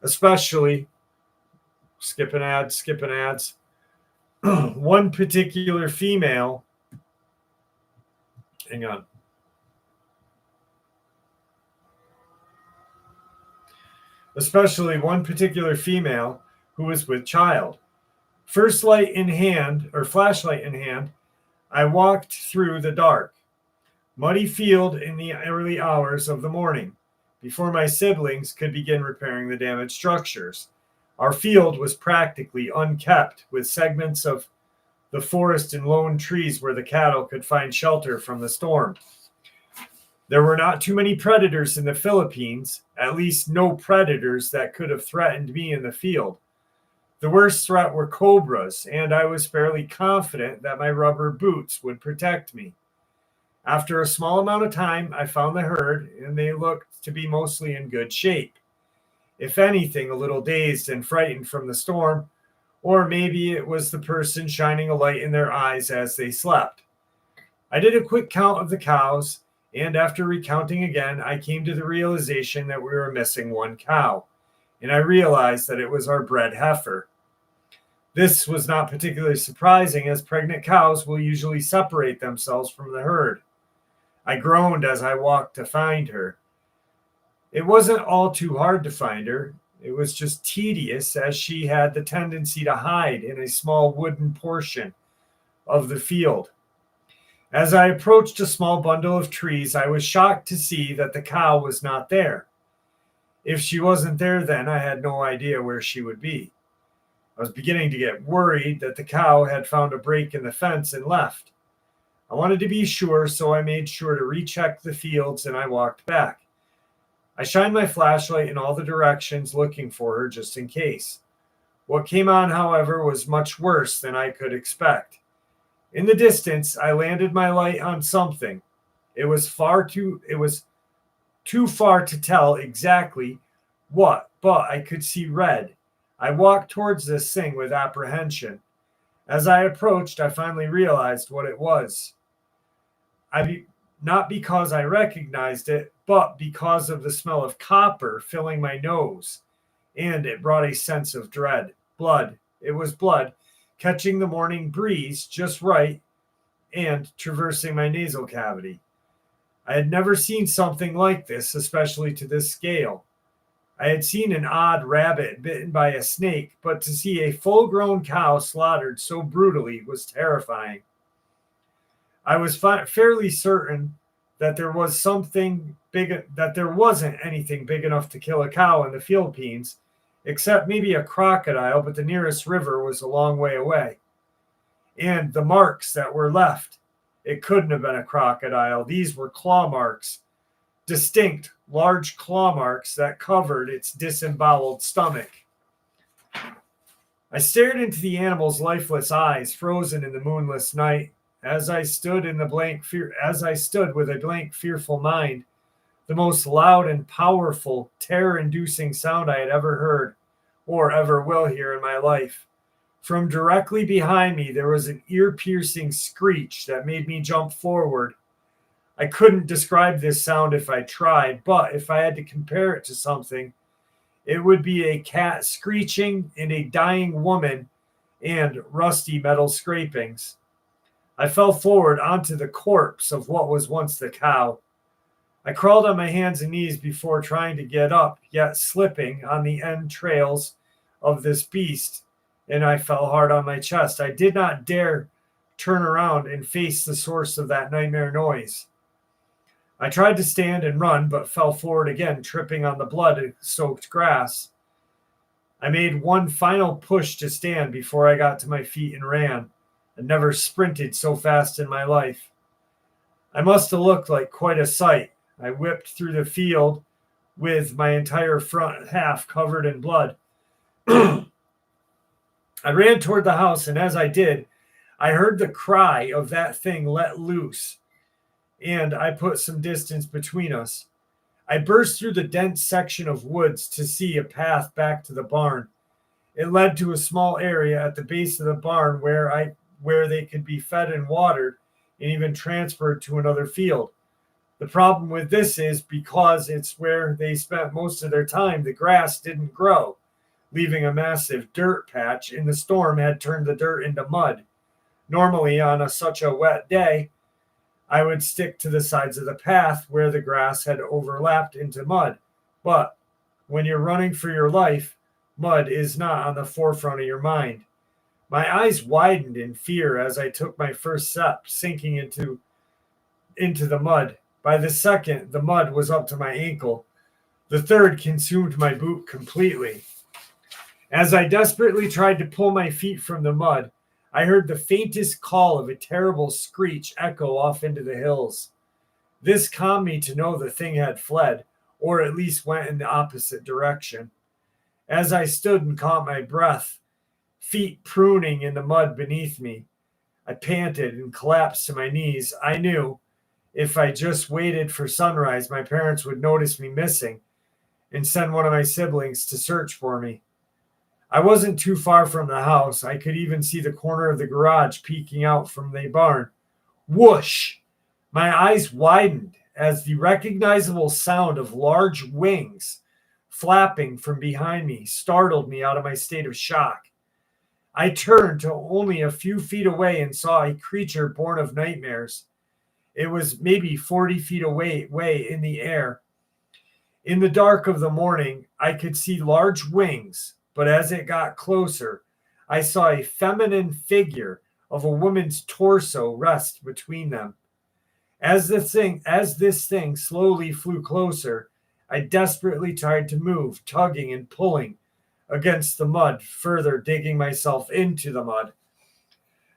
Especially, skipping ads, one particular female, hang on. Especially one particular female who was with child. Flashlight in hand, I walked through the dark, muddy field in the early hours of the morning, before my siblings could begin repairing the damaged structures. Our field was practically unkept, with segments of the forest and lone trees where the cattle could find shelter from the storm. There were not too many predators in the Philippines, at least no predators that could have threatened me in the field. The worst threat were cobras, and I was fairly confident that my rubber boots would protect me. After a small amount of time, I found the herd, and they looked to be mostly in good shape. If anything, a little dazed and frightened from the storm, or maybe it was the person shining a light in their eyes as they slept. I did a quick count of the cows, and after recounting again, I came to the realization that we were missing one cow, and I realized that it was our bred heifer. This was not particularly surprising, as pregnant cows will usually separate themselves from the herd. I groaned as I walked to find her. It wasn't all too hard to find her. It was just tedious, as she had the tendency to hide in a small wooden portion of the field. As I approached a small bundle of trees, I was shocked to see that the cow was not there. If she wasn't there then, I had no idea where she would be. I was beginning to get worried that the cow had found a break in the fence and left. I wanted to be sure, so I made sure to recheck the fields and I walked back. I shined my flashlight in all the directions looking for her just in case. What came on, however, was much worse than I could expect. In the distance, I landed my light on something. It was too far to tell exactly what, but I could see red. I walked towards this thing with apprehension. As I approached, I finally realized what it was. Not because I recognized it, but because of the smell of copper filling my nose, and it brought a sense of dread. Blood. It was blood, catching the morning breeze just right and traversing my nasal cavity. I had never seen something like this, especially to this scale. I had seen an odd rabbit bitten by a snake, but to see a full-grown cow slaughtered so brutally was terrifying. I was fairly certain that there wasn't anything big enough to kill a cow in the Philippines, except maybe a crocodile, but the nearest river was a long way away. And the marks that were left, it couldn't have been a crocodile. These were claw marks, distinct, large claw marks that covered its disemboweled stomach. I stared into the animal's lifeless eyes, frozen in the moonless night. As I stood with a blank, fearful mind, the most loud and powerful, terror-inducing sound I had ever heard, or ever will hear in my life. From directly behind me, there was an ear-piercing screech that made me jump forward. I couldn't describe this sound if I tried, but if I had to compare it to something, it would be a cat screeching and a dying woman and rusty metal scrapings. I fell forward onto the corpse of what was once the cow. I crawled on my hands and knees before trying to get up, yet slipping on the entrails of this beast, and I fell hard on my chest. I did not dare turn around and face the source of that nightmare noise. I tried to stand and run, but fell forward again, tripping on the blood-soaked grass. I made one final push to stand before I got to my feet and ran. I never sprinted so fast in my life. I must have looked like quite a sight. I whipped through the field with my entire front half covered in blood. I ran toward the house, and as I did, I heard the cry of that thing let loose, and I put some distance between us. I burst through the dense section of woods to see a path back to the barn. It led to a small area at the base of the barn where they could be fed and watered and even transferred to another field. The problem with this is because it's where they spent most of their time, the grass didn't grow, leaving a massive dirt patch, and the storm had turned the dirt into mud. Normally, on such a wet day, I would stick to the sides of the path where the grass had overlapped into mud. But when you're running for your life, mud is not on the forefront of your mind. My eyes widened in fear as I took my first step, sinking into the mud. By the second, the mud was up to my ankle. The third consumed my boot completely. As I desperately tried to pull my feet from the mud, I heard the faintest call of a terrible screech echo off into the hills. This calmed me to know the thing had fled, or at least went in the opposite direction. As I stood and caught my breath, feet pruning in the mud beneath me, I panted and collapsed to my knees. I knew if I just waited for sunrise, my parents would notice me missing and send one of my siblings to search for me. I wasn't too far from the house. I could even see the corner of the garage peeking out from the barn. Whoosh! My eyes widened as the recognizable sound of large wings flapping from behind me startled me out of my state of shock. I turned to only a few feet away and saw a creature born of nightmares. It was maybe 40 feet away in the air. In the dark of the morning, I could see large wings, but as it got closer, I saw a feminine figure of a woman's torso rest between them. As this thing slowly flew closer, I desperately tried to move, tugging and pulling against the mud, further digging myself into the mud.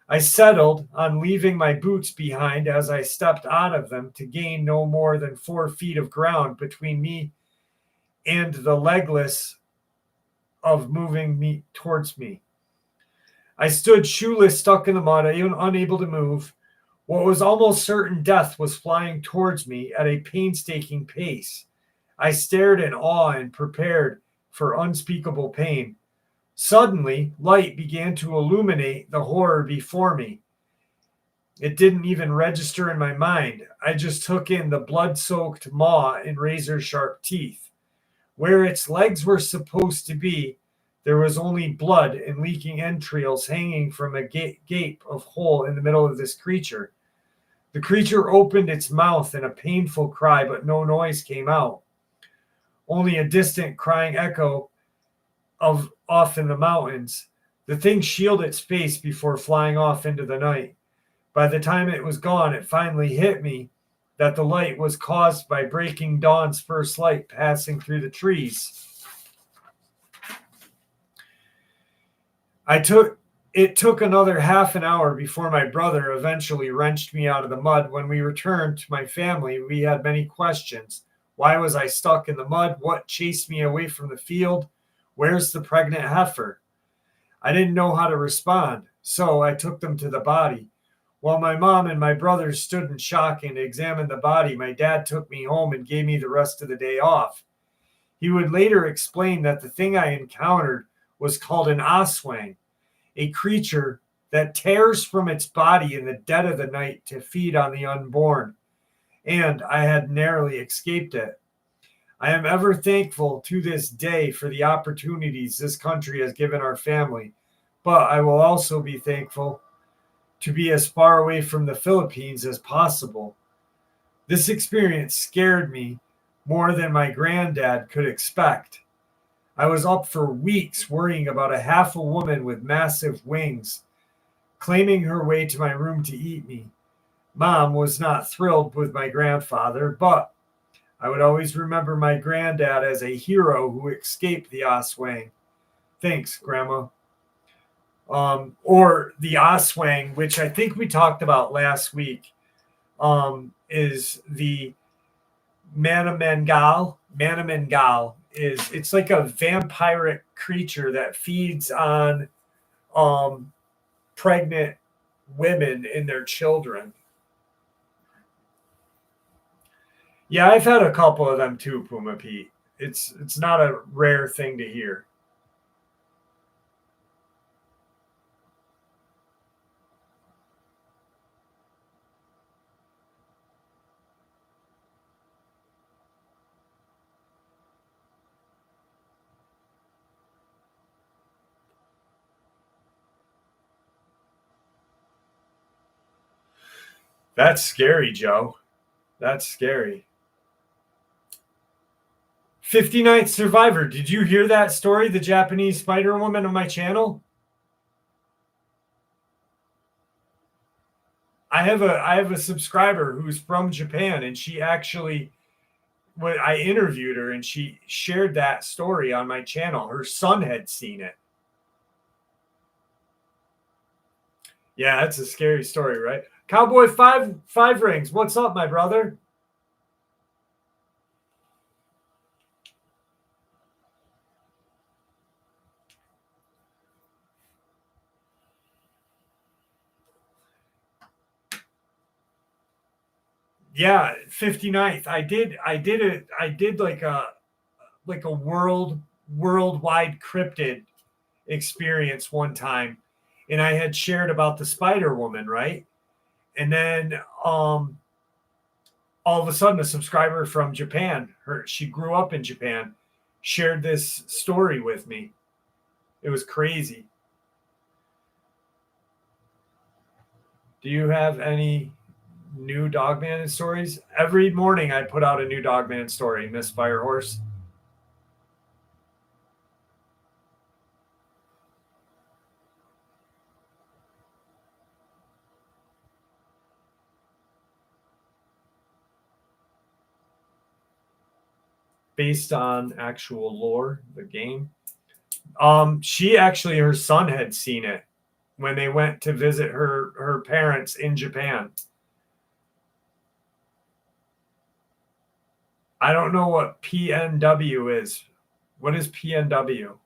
I settled on leaving my boots behind as I stepped out of them to gain no more than 4 feet of ground between me and the legless of moving me towards me. I stood shoeless, stuck in the mud, even unable to move. What was almost certain death was flying towards me at a painstaking pace. I stared in awe and prepared for unspeakable pain. Suddenly, light began to illuminate the horror before me. It didn't even register in my mind. I just took in the blood-soaked maw and razor-sharp teeth. Where its legs were supposed to be, there was only blood and leaking entrails hanging from a gape of hole in the middle of this creature. The creature opened its mouth in a painful cry, but no noise came out. Only a distant crying echo of off in the mountains. The thing shielded its face before flying off into the night. By the time it was gone, it finally hit me that the light was caused by breaking dawn's first light passing through the trees. It took another half an hour before my brother eventually wrenched me out of the mud. When we returned to my family, we had many questions. Why was I stuck in the mud? What chased me away from the field? Where's the pregnant heifer? I didn't know how to respond, so I took them to the body. While my mom and my brothers stood in shock and examined the body, my dad took me home and gave me the rest of the day off. He would later explain that the thing I encountered was called an aswang, a creature that tears from its body in the dead of the night to feed on the unborn, and I had narrowly escaped it. I am ever thankful to this day for the opportunities this country has given our family, but I will also be thankful to be as far away from the Philippines as possible. This experience scared me more than my granddad could expect. I was up for weeks worrying about a half a woman with massive wings claiming her way to my room to eat me. Mom was not thrilled with my grandfather, but I would always remember my granddad as a hero who escaped the Oswang. Thanks, Grandma. Or the Oswang, which I think we talked about last week, is the Manamengal. Manamengal it's like a vampiric creature that feeds on pregnant women and their children. Yeah, I've had a couple of them too, Puma Pete. It's not a rare thing to hear. That's scary, Joe. That's scary. 59th Survivor. Did you hear that story? The Japanese Spider Woman on my channel? I have a subscriber who's from Japan, and she actually, when I interviewed her, and she shared that story on my channel. Her son had seen it. Yeah, that's a scary story, right? Cowboy five rings. What's up, my brother? Yeah, 59th. I did like a worldwide cryptid experience one time, and I had shared about the Spider Woman, right? And then all of a sudden a subscriber from Japan, she grew up in Japan, shared this story with me. It was crazy. Do you have any new Dogman stories? Every morning I put out a new Dogman story, Miss Firehorse. Based on actual lore, the game. She actually, her son had seen it when they went to visit her parents in Japan. I don't know what PNW is. What is PNW?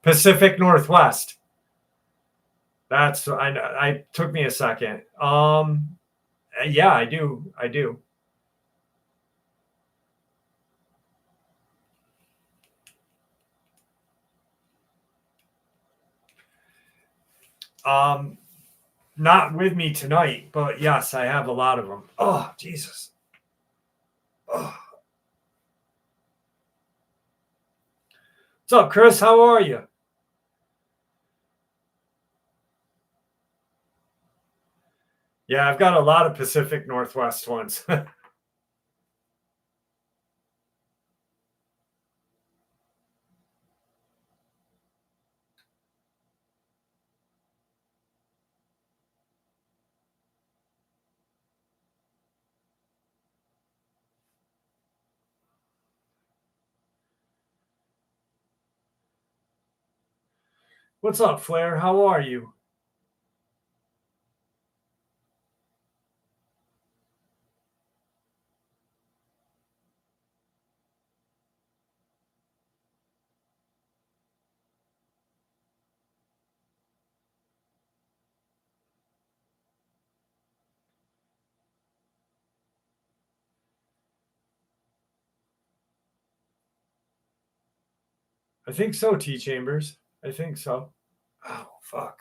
Pacific Northwest. That's I took me a second. Yeah, I do. I do. Not with me tonight, but yes, I have a lot of them. Oh, Jesus. Oh. What's up, Chris? How are you? Yeah, I've got a lot of Pacific Northwest ones. What's up, Flair? How are you? I think so, T Chambers. I think so. Oh, fuck.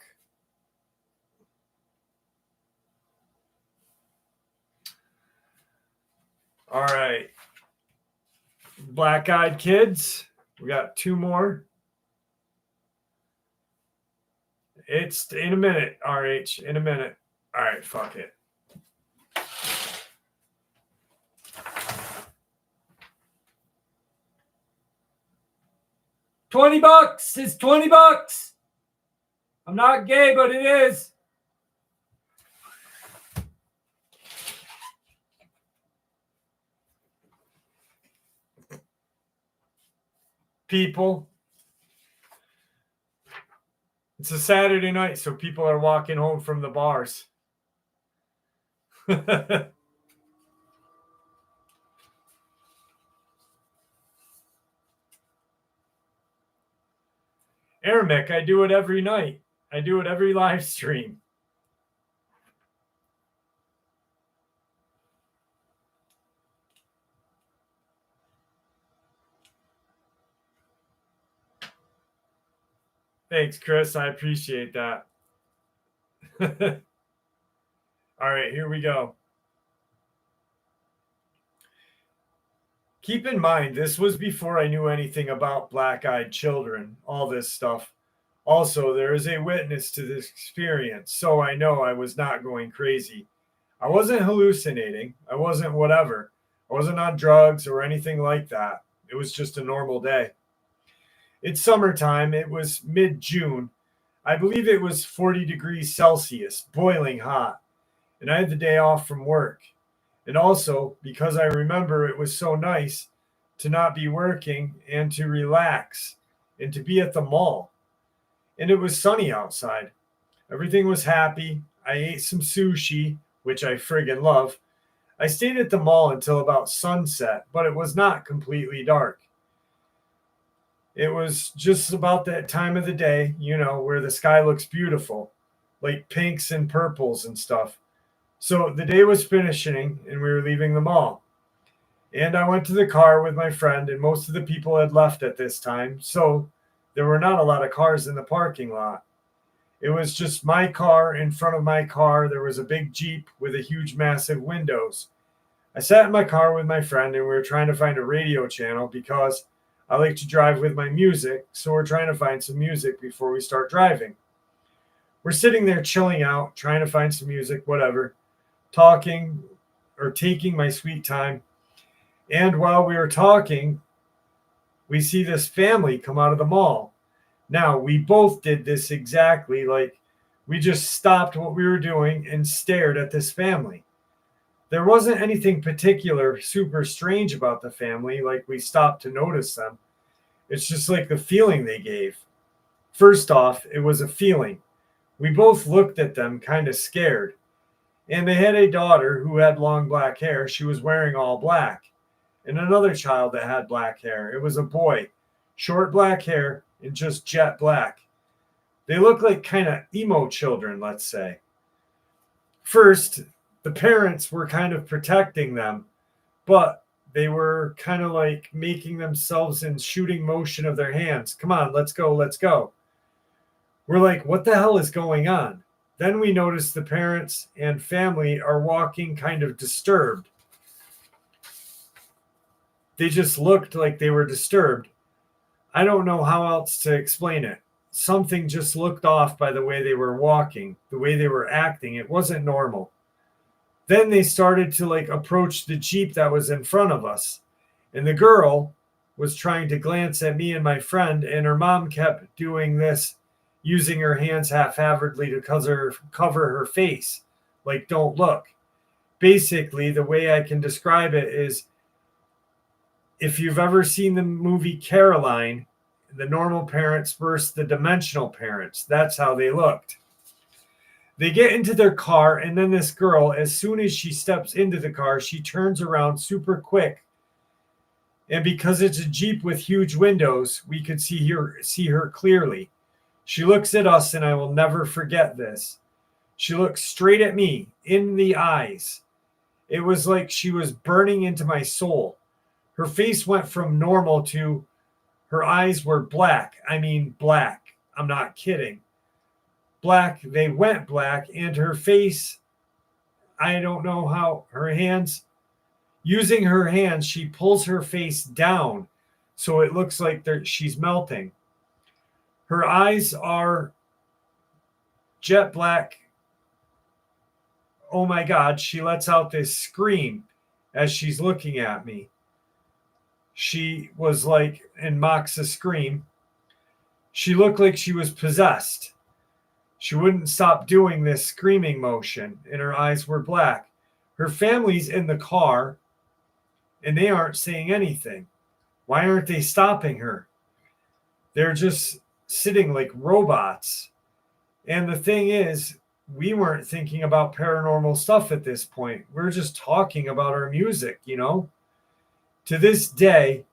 All right. Black Eyed Kids. We got two more. It's in a minute, RH. In a minute. All right, fuck it. $20. It's $20. I'm not gay, but it is. People. It's a Saturday night, so people are walking home from the bars. Aramic, I do it every night. I do it every live stream. Thanks, Chris. I appreciate that. All right, here we go. Keep in mind, this was before I knew anything about black-eyed children, all this stuff. Also, there is a witness to this experience, so I know I was not going crazy. I wasn't hallucinating. I wasn't whatever. I wasn't on drugs or anything like that. It was just a normal day. It's summertime. It was mid-June. I believe it was 40 degrees Celsius, boiling hot. And I had the day off from work. And also, because I remember it was so nice to not be working and to relax and to be at the mall. And it was sunny outside. Everything was happy. I ate some sushi, which I friggin' love. I stayed at the mall until about sunset, but it was not completely dark. It was just about that time of the day, where the sky looks beautiful, like pinks and purples and stuff. So the day was finishing and we were leaving the mall. And I went to the car with my friend, and most of the people had left at this time. So there were not a lot of cars in the parking lot. It was just my car. In front of my car, there was a big Jeep with a huge, massive windows. I sat in my car with my friend, and we were trying to find a radio channel because I like to drive with my music. So we're trying to find some music before we start driving. We're sitting there chilling out, trying to find some music, whatever, talking or taking my sweet time. And while we were talking, we see this family come out of the mall. Now, we both did this exactly. Like, we just stopped what we were doing and stared at this family. There wasn't anything particular super strange about the family. Like, we stopped to notice them. It's just like the feeling they gave. First off, it was a feeling. We both looked at them kind of scared. And they had a daughter who had long black hair. She was wearing all black. And another child that had black hair. It was a boy, short black hair and just jet black. They looked like kind of emo children, let's say. First, the parents were kind of protecting them, but they were kind of like making themselves in shooting motion of their hands. Come on, let's go, let's go. We're like, what the hell is going on? Then we notice the parents and family are walking kind of disturbed. They just looked like they were disturbed. I don't know how else to explain it. Something just looked off by the way they were walking, the way they were acting. It wasn't normal. Then they started to like approach the Jeep that was in front of us. And the girl was trying to glance at me and my friend, and her mom kept doing this, using her hands half-heartedly to cover her face. Like, don't look. Basically, the way I can describe it is, if you've ever seen the movie Caroline, the normal parents versus the dimensional parents, that's how they looked. They get into their car, and then this girl, as soon as she steps into the car, she turns around super quick. And because it's a Jeep with huge windows, we could see her clearly. She looks at us, and I will never forget this. She looks straight at me in the eyes. It was like she was burning into my soul. Her face went from normal to her eyes were black. I mean, black. I'm not kidding. Black. They went black. And her face, I don't know how, her hands, using her hands, she pulls her face down so it looks like she's melting. Her eyes are jet black. Oh my God. She lets out this scream as she's looking at me. She was like, and mocks a scream. She looked like she was possessed. She wouldn't stop doing this screaming motion, and her eyes were black. Her family's in the car, and they aren't saying anything. Why aren't they stopping her? They're just sitting like robots. And the thing is, we weren't thinking about paranormal stuff at this point. We're just talking about our music, you know? To this day,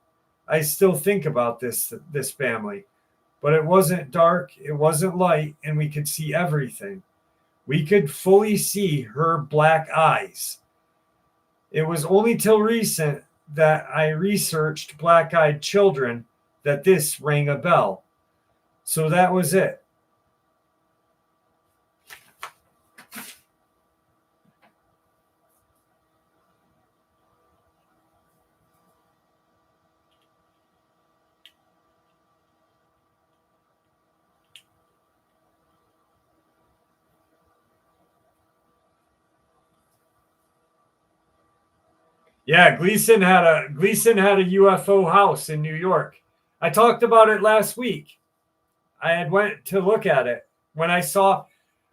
I still think about this family. But it wasn't dark, it wasn't light, and we could see everything. We could fully see her black eyes. It was only till recent that I researched black-eyed children that this rang a bell. So that was it. Yeah, Gleason had a UFO house in New York. I talked about it last week. I had went to look at it when I saw.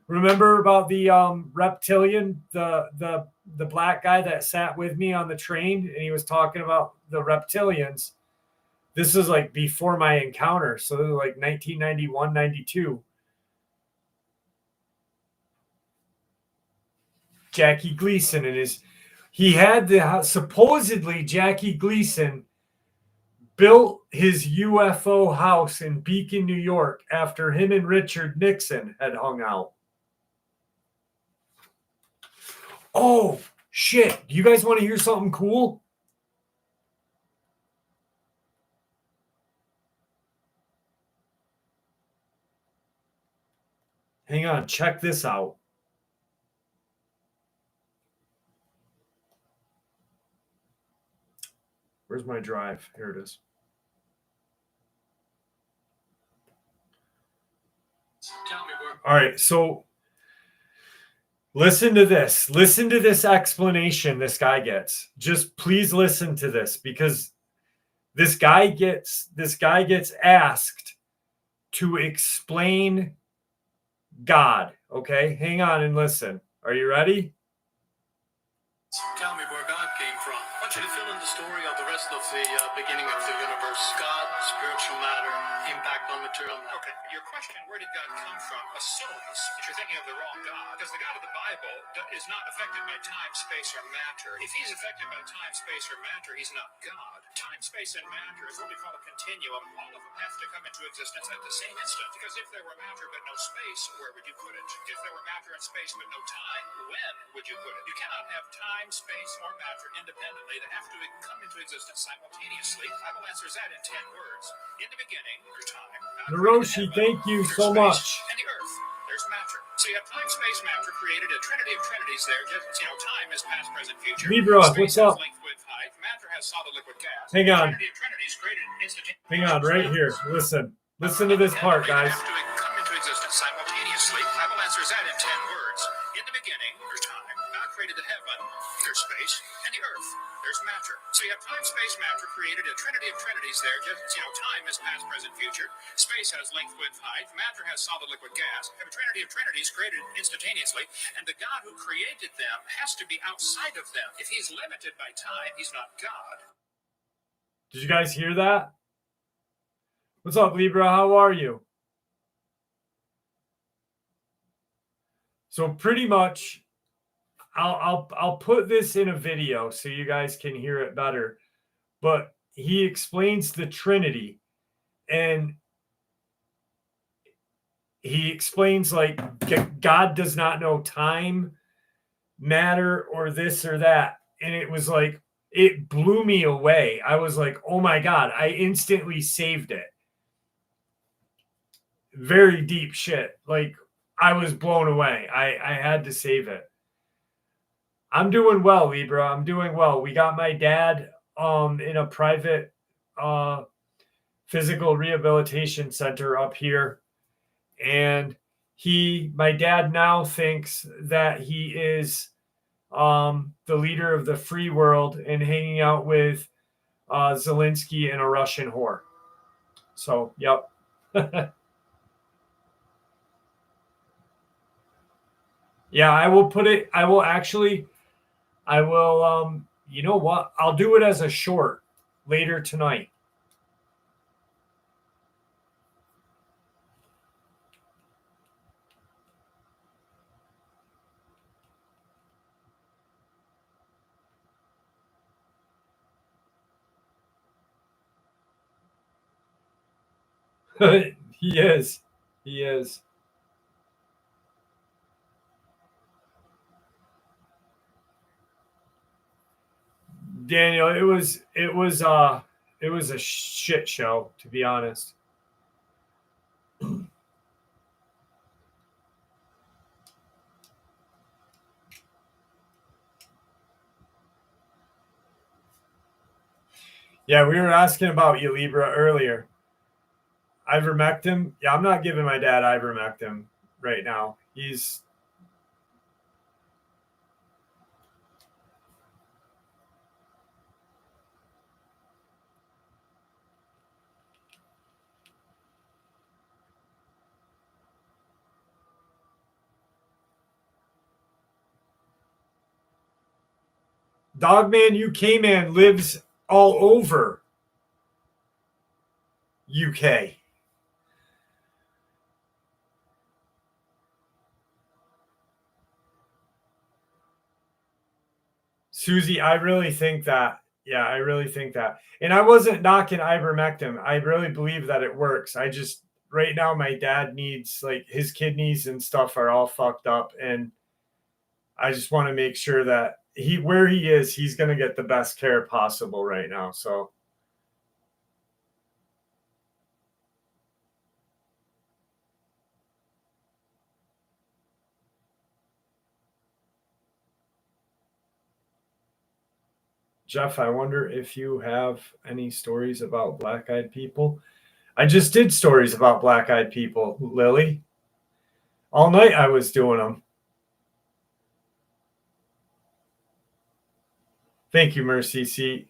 Remember about the reptilian, the black guy that sat with me on the train, and he was talking about the reptilians. This was like before my encounter, so it was like 1991, 92. Jackie Gleason and he had supposedly Jackie Gleason built his UFO house in Beacon, New York after him and Richard Nixon had hung out. Oh, shit. Do you guys want to hear something cool? Hang on. Check this out. Where's my drive? Here it is. All right. So listen to this. Listen to this explanation this guy gets. Just please listen to this, because this guy gets asked to explain God. Okay, hang on and listen. Are you ready? Tell me where God came from. I want you to fill in the story of the rest of the beginning of the universe. God, spiritual matter, impact on material matter. Okay, your question, where did God come from, assumes that you're thinking of the wrong God, because the God of the Bible is not affected by time, space, or matter. If he's affected by time, space, or matter, he's not God. Time, space, and matter is what we call a continuum. All of them have to come into existence at the same instant, because if there were matter but no space, where would you put it? If there were matter and space but no time, when would you put it? You cannot have time, space, or matter independently. They have to come into existence simultaneously. The Bible answers that in 10 words. In the beginning, there's time. Hiroshi, thank you so much. And the earth, there's matter. So you have time, space, matter created a trinity of trinities there. Just, time is past, present, future. Libra, what's up? Length, width, height. Matter has solid, liquid, gas. Hang on. Hang on, right here. Listen to this part, guys. Have to come into existence simultaneously. The Bible answers that in 10 words. In the beginning, there's time. God created the heaven, there's space, and the earth, there's matter. So you have time, space, matter created a trinity of trinities there. Just, time is past, present, future. Space has length, width, height. Matter has solid, liquid, gas. You have a trinity of trinities created instantaneously, and the God who created them has to be outside of them. If he's limited by time, he's not God. Did you guys hear that? What's up, Libra? How are you? So pretty much, I'll put this in a video so you guys can hear it better. But he explains the Trinity, and he explains like God does not know time, matter, or this or that. And it was like, it blew me away. I was like, oh my God, I instantly saved it. Very deep shit. Like, I was blown away. I had to save it. I'm doing well, Libra. I'm doing well. We got my dad in a private physical rehabilitation center up here. And my dad now thinks that he is the leader of the free world and hanging out with Zelensky and a Russian whore. So, yep. Yeah, I will put it. I will, you know what? I'll do it as a short later tonight. He is. He is. Daniel, it was a shit show, to be honest. Yeah, we were asking about you, Libra, earlier. Ivermectin? Yeah, I'm not giving my dad ivermectin right now. He's Dogman UK Man lives all over UK. Susie, I really think that. Yeah, I really think that. And I wasn't knocking ivermectin. I really believe that it works. I just, right now, my dad needs, like, his kidneys and stuff are all fucked up. And I just want to make sure that where he is, he's going to get the best care possible right now. So Jeff, I wonder if you have any stories about black-eyed people. I just did stories about black-eyed people, Lily. All night I was doing them. Thank you, Mercy. See,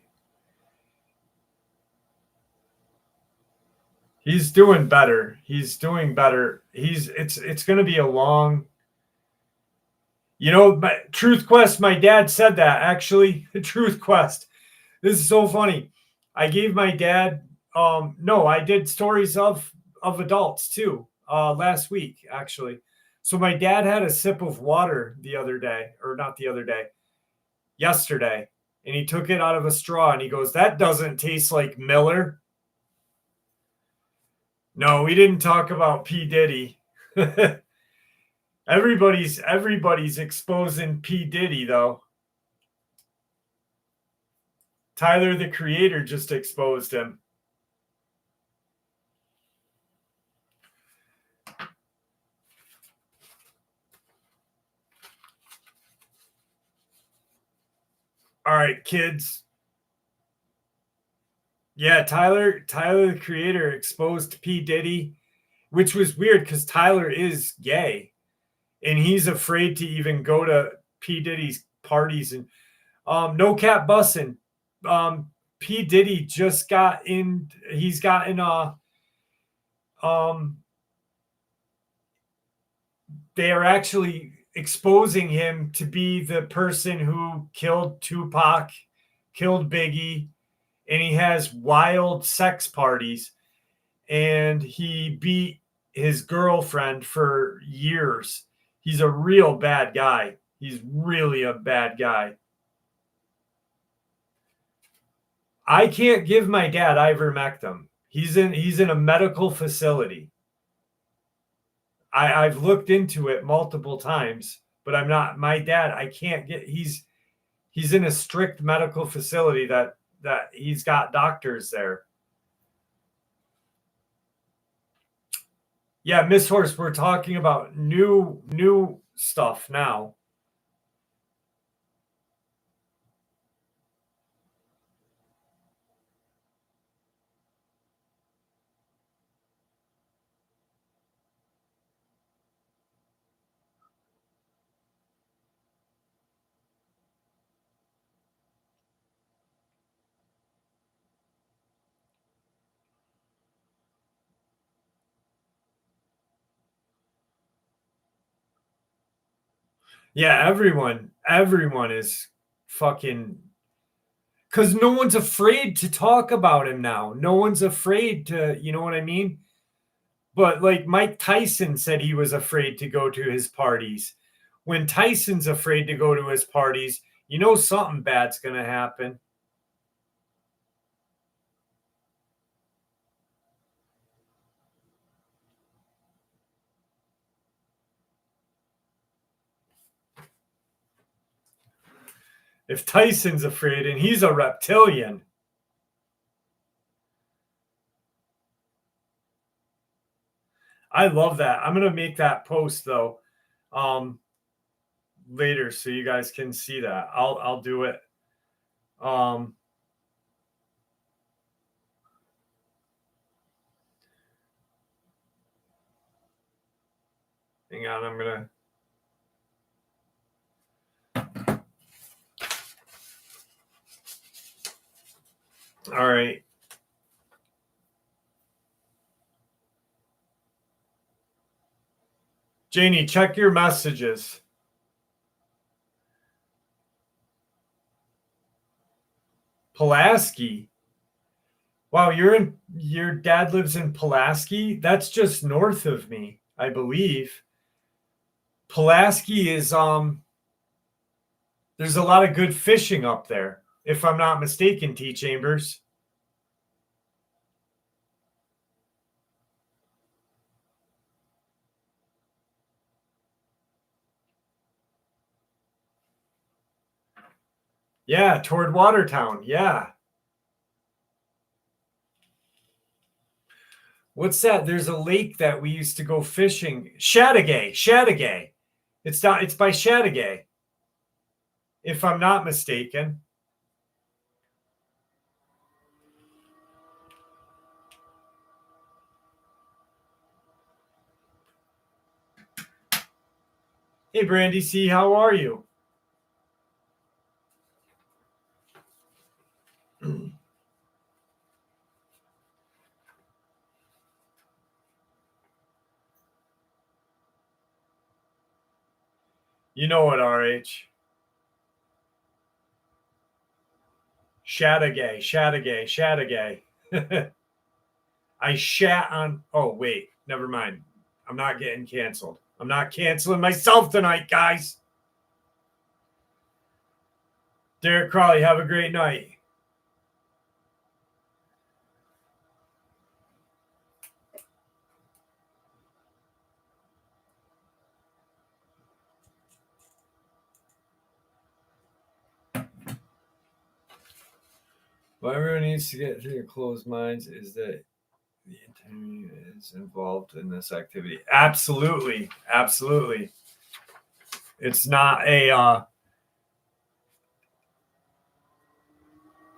he's doing better. He's doing better. It's going to be a long. My Truth Quest. My dad said that actually. Truth Quest. This is so funny. I gave my dad. No, I did stories of adults too. Last week actually. So my dad had a sip of water the other day, or not the other day, yesterday, and he took it out of a straw and he goes, "That doesn't taste like Miller." No, we didn't talk about P. Diddy. everybody's exposing P. Diddy though. Tyler the Creator just exposed him. All right, kids. Yeah, Tyler the Creator exposed P. Diddy, which was weird because Tyler is gay, and he's afraid to even go to P. Diddy's parties. And no cap bussin'. P. Diddy just got in. He's gotten they are actually exposing him to be the person who killed Tupac, killed Biggie, and he has wild sex parties, and he beat his girlfriend for years. He's a real bad guy. He's really a bad guy. I can't give my dad ivermectin. He's in a medical facility. I've looked into it multiple times, but I'm not my dad. I can't get. He's in a strict medical facility that he's got doctors there. Yeah, Miss Horse, we're talking about new stuff now. Yeah, everyone is fucking because no one's afraid to talk about him now. No one's afraid to, you know what I mean? But like Mike Tyson said he was afraid to go to his parties. When Tyson's afraid to go to his parties, you know something bad's going to happen. If Tyson's afraid and he's a reptilian. I love that. I'm going to make that post though later so you guys can see that. I'll do it. Hang on, I'm going to All right. Janie, check your messages. Pulaski. Wow, your dad lives in Pulaski? That's just north of me, I believe. Pulaski is there's a lot of good fishing up there, if I'm not mistaken, T Chambers. Yeah, toward Watertown. Yeah. What's that? There's a lake that we used to go fishing. Chateaugay. It's not. It's by Chateaugay, if I'm not mistaken. Hey, Brandy C, how are you? You know it, RH. Chateaugay. I shat on. Oh, wait. Never mind. I'm not getting canceled. I'm not canceling myself tonight, guys. Derek Crawley, have a great night. What everyone needs to get through your closed minds is that the intent is involved in this activity. Absolutely. Absolutely. It's not a.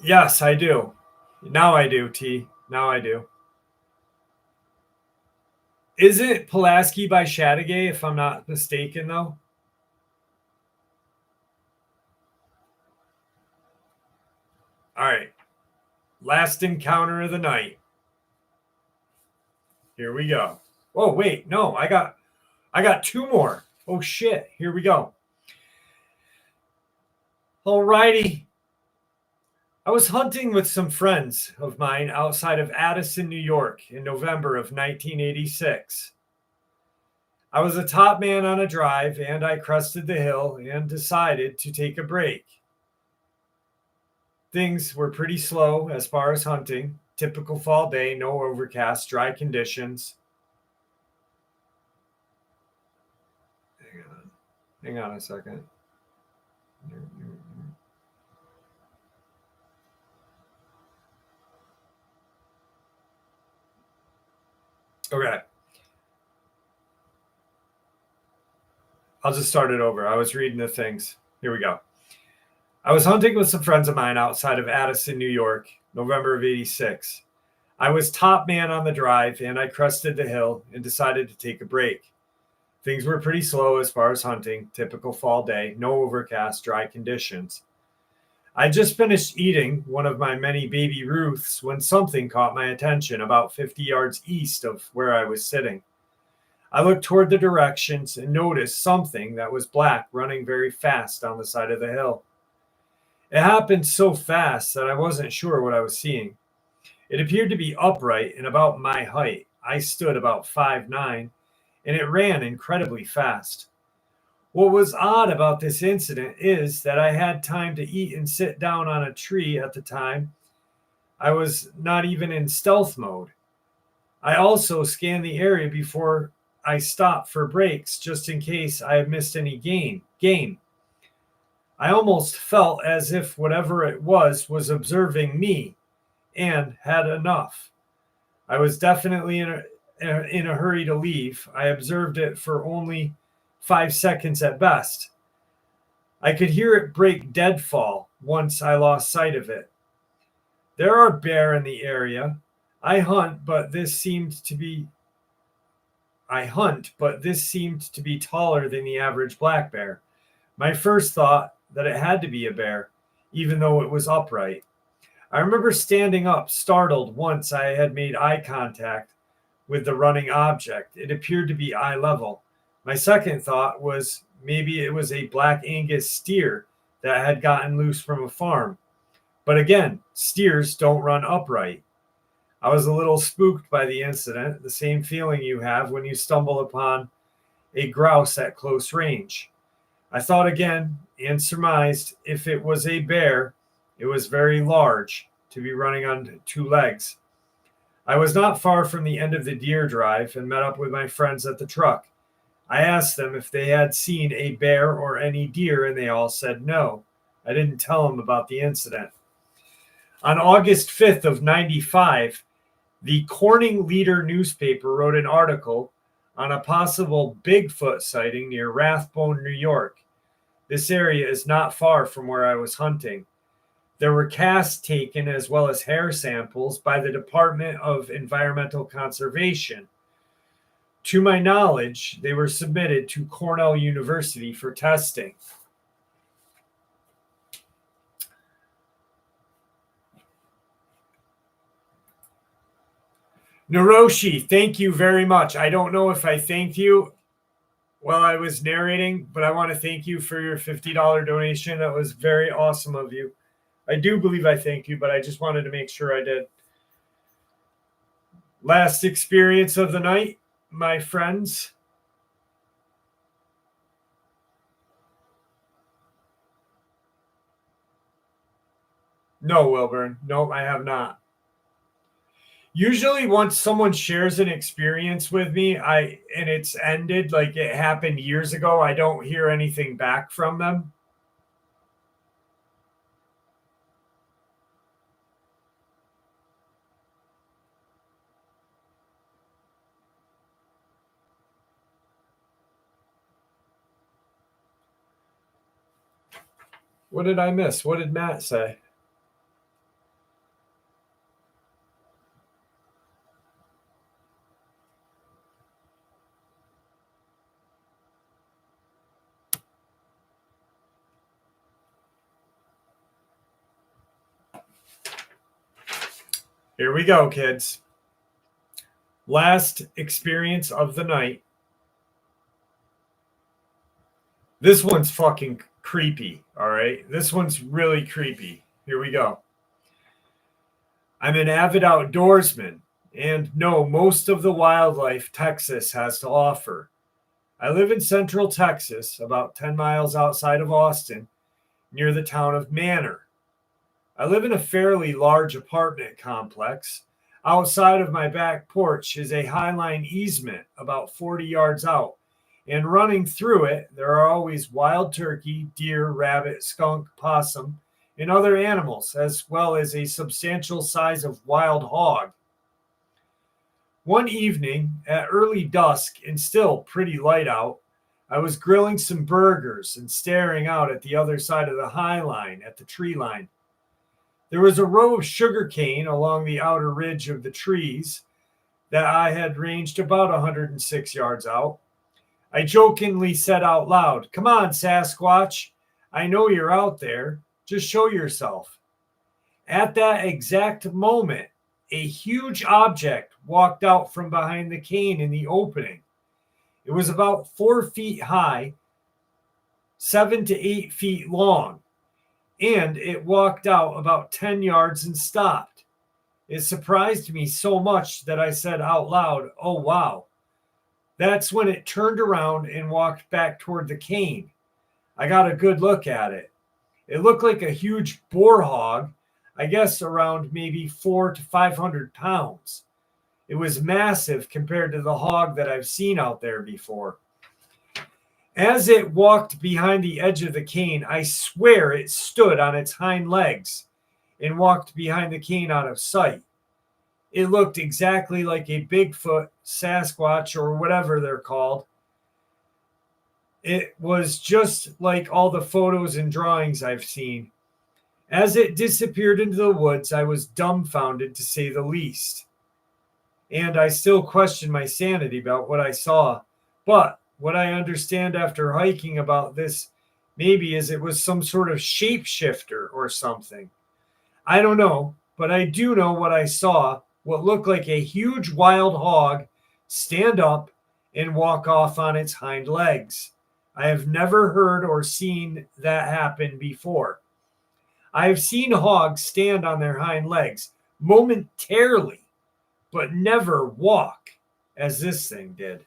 Yes, I do. Now I do, T. Now I do. Is it Pulaski by Chateaugay, if I'm not mistaken, though? All right. Last encounter of the night. Here we go. Oh, wait. No, I got two more. Oh, shit. Here we go. All righty. I was hunting with some friends of mine outside of Addison, New York in November of 1986. I was a top man on a drive and I crested the hill and decided to take a break. Things were pretty slow as far as hunting. Typical fall day, no overcast, dry conditions. Hang on a second. Okay. I'll just start it over. I was reading the things. Here we go. I was hunting with some friends of mine outside of Addison, New York, November of 86. I was top man on the drive and I crested the hill and decided to take a break. Things were pretty slow as far as hunting. Typical fall day, no overcast, dry conditions. I just finished eating one of my many baby Ruths when something caught my attention about 50 yards east of where I was sitting. I looked toward the directions and noticed something that was black running very fast down the side of the hill. It happened so fast that I wasn't sure what I was seeing. It appeared to be upright and about my height. I stood about 5'9", and it ran incredibly fast. What was odd about this incident is that I had time to eat and sit down on a tree at the time. I was not even in stealth mode. I also scanned the area before I stopped for breaks just in case I had missed any game. I almost felt as if whatever it was observing me and had enough. I was definitely in a hurry to leave. I observed it for only 5 seconds at best. I could hear it break deadfall once I lost sight of it. There are bear in the area. I hunt, but this seemed to be taller than the average black bear. My first thought that it had to be a bear, even though it was upright. I remember standing up, startled, once I had made eye contact with the running object. It appeared to be eye level. My second thought was maybe it was a black Angus steer that had gotten loose from a farm. But again, steers don't run upright. I was a little spooked by the incident, the same feeling you have when you stumble upon a grouse at close range. I thought again and surmised if it was a bear, it was very large to be running on two legs. I was not far from the end of the deer drive and met up with my friends at the truck. I asked them if they had seen a bear or any deer, and they all said no. I didn't tell him about the incident. On August 5th of 95, the Corning Leader newspaper wrote an article on a possible Bigfoot sighting near Rathbone, New York. This area is not far from where I was hunting. There were casts taken as well as hair samples by the Department of Environmental Conservation. To my knowledge, they were submitted to Cornell University for testing. Naroshi, thank you very much. I don't know if I thanked you while I was narrating, but I want to thank you for your $50 donation. That was very awesome of you. I do believe I thanked you, but I just wanted to make sure I did. Last experience of the night, my friends. No, Wilburn. No, I have not. Usually once someone shares an experience with me, and it's ended, like it happened years ago, I don't hear anything back from them. What did I miss? What did Matt say? Here we go, kids. Last experience of the night. This one's fucking creepy, all right? This one's really creepy. Here we go. I'm an avid outdoorsman and know most of the wildlife Texas has to offer. I live in central Texas, about 10 miles outside of Austin, near the town of Manor. I live in a fairly large apartment complex. Outside of my back porch is a highline easement about 40 yards out, and running through it, there are always wild turkey, deer, rabbit, skunk, possum, and other animals, as well as a substantial size of wild hog. One evening, at early dusk and still pretty light out, I was grilling some burgers and staring out at the other side of the high line at the tree line. There was a row of sugarcane along the outer ridge of the trees that I had ranged about 106 yards out. I jokingly said out loud, "Come on, Sasquatch. I know you're out there. Just show yourself." At that exact moment, a huge object walked out from behind the cane in the opening. It was about 4 feet high, 7 to 8 feet long, and it walked out about 10 yards and stopped. It surprised me so much that I said out loud, "Oh, wow." That's when it turned around and walked back toward the cane. I got a good look at it. It looked like a huge boar hog, I guess around maybe 400 to 500 pounds. It was massive compared to the hog that I've seen out there before. As it walked behind the edge of the cane, I swear it stood on its hind legs and walked behind the cane out of sight. It looked exactly like a Bigfoot, Sasquatch, or whatever they're called. It was just like all the photos and drawings I've seen. As it disappeared into the woods, I was dumbfounded to say the least. And I still question my sanity about what I saw. But what I understand after hiking about this maybe is it was some sort of shapeshifter or something. I don't know, but I do know what I saw, what looked like a huge wild hog stand up and walk off on its hind legs. I have never heard or seen that happen before. I have seen hogs stand on their hind legs momentarily, but never walk as this thing did.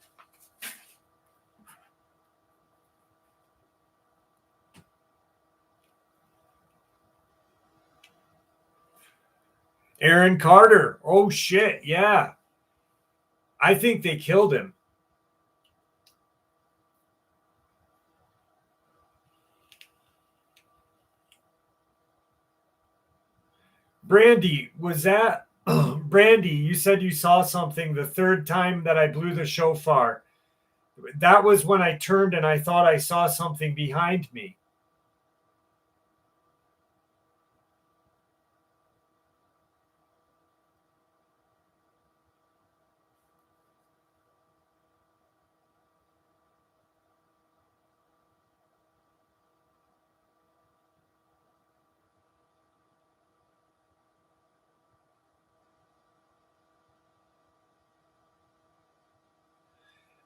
Aaron Carter. Oh, shit. Yeah. I think they killed him. Brandy, was that Brandy? You said you saw something the third time that I blew the shofar. That was when I turned and I thought I saw something behind me.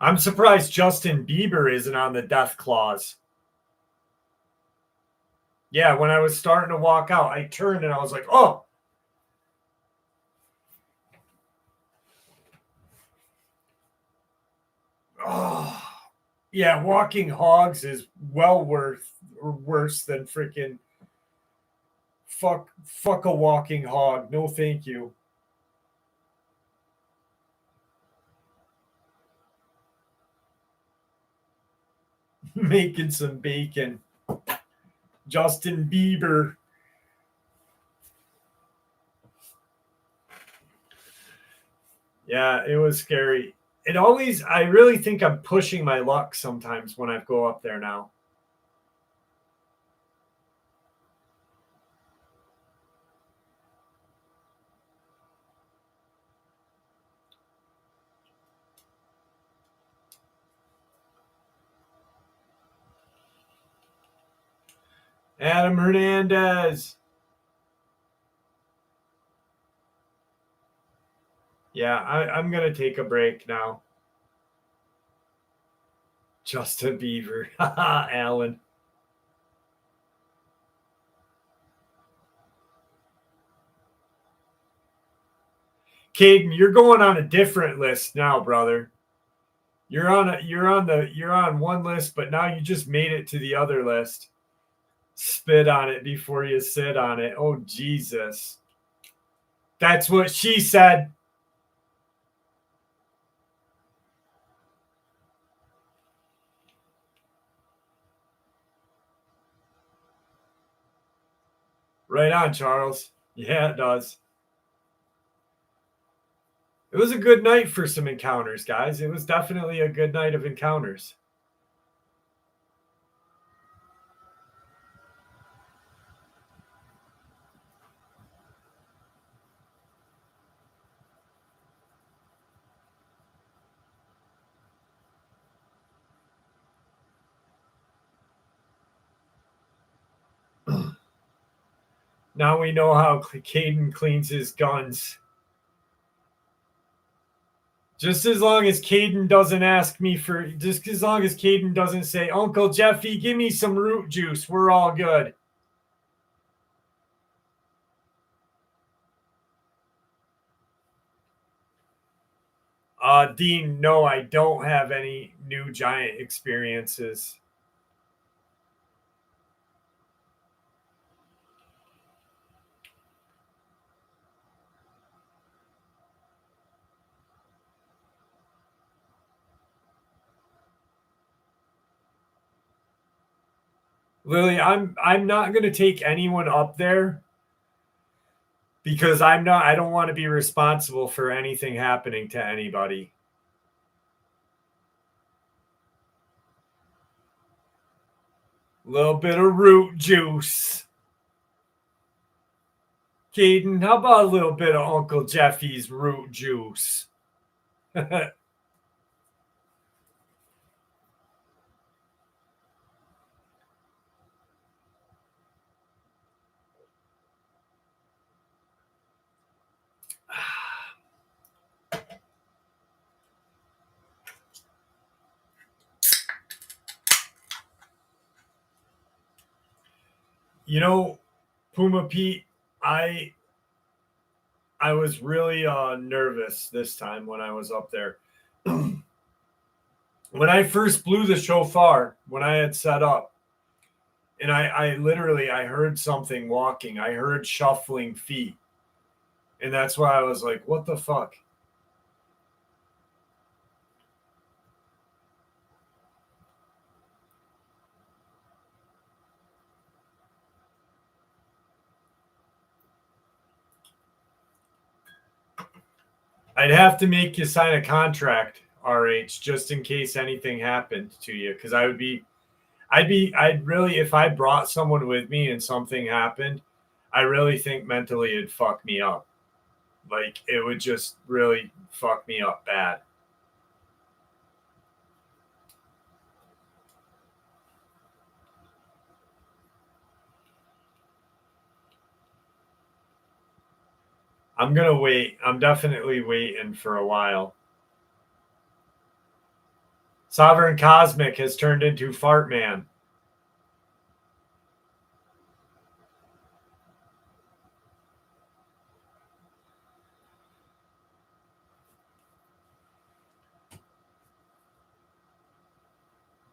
I'm surprised Justin Bieber isn't on the death clause. Yeah, when I was starting to walk out, I turned and I was like, oh. Oh. Yeah, walking hogs is well worse than freaking fuck a walking hog. No, thank you. Making some bacon. Justin Bieber. Yeah, it was scary. I really think I'm pushing my luck sometimes when I go up there now. Adam Hernandez. Yeah, I'm going to take a break now. Justin Bieber. Alan. Caden, you're going on a different list now, brother. You're on one list, but now you just made it to the other list. Spit on it before you sit on it. Oh, Jesus. That's what she said. Right on, Charles. Yeah, it does. It was a good night for some encounters, guys. It was definitely a good night of encounters. Now we know how Caden cleans his guns. Just as long as Caden doesn't just as long as Caden doesn't say, Uncle Jeffy, give me some root juice, we're all good. Dean, no, I don't have any new giant experiences. Lily, I'm not going to take anyone up there because I don't want to be responsible for anything happening to anybody. A little bit of root juice. Caden, how about a little bit of Uncle Jeffy's root juice? You know, Puma Pete, I was really nervous this time when I was up there. When I first blew the shofar, when I had set up, and I literally I heard something walking. I heard shuffling feet. And that's why I was like, what the fuck? I'd have to make you sign a contract, RH, just in case anything happened to you, because I'd really, if I brought someone with me and something happened, I really think mentally it'd fuck me up. Like, it would just really fuck me up bad. I'm gonna wait. I'm definitely waiting for a while. Sovereign Cosmic has turned into Fart Man.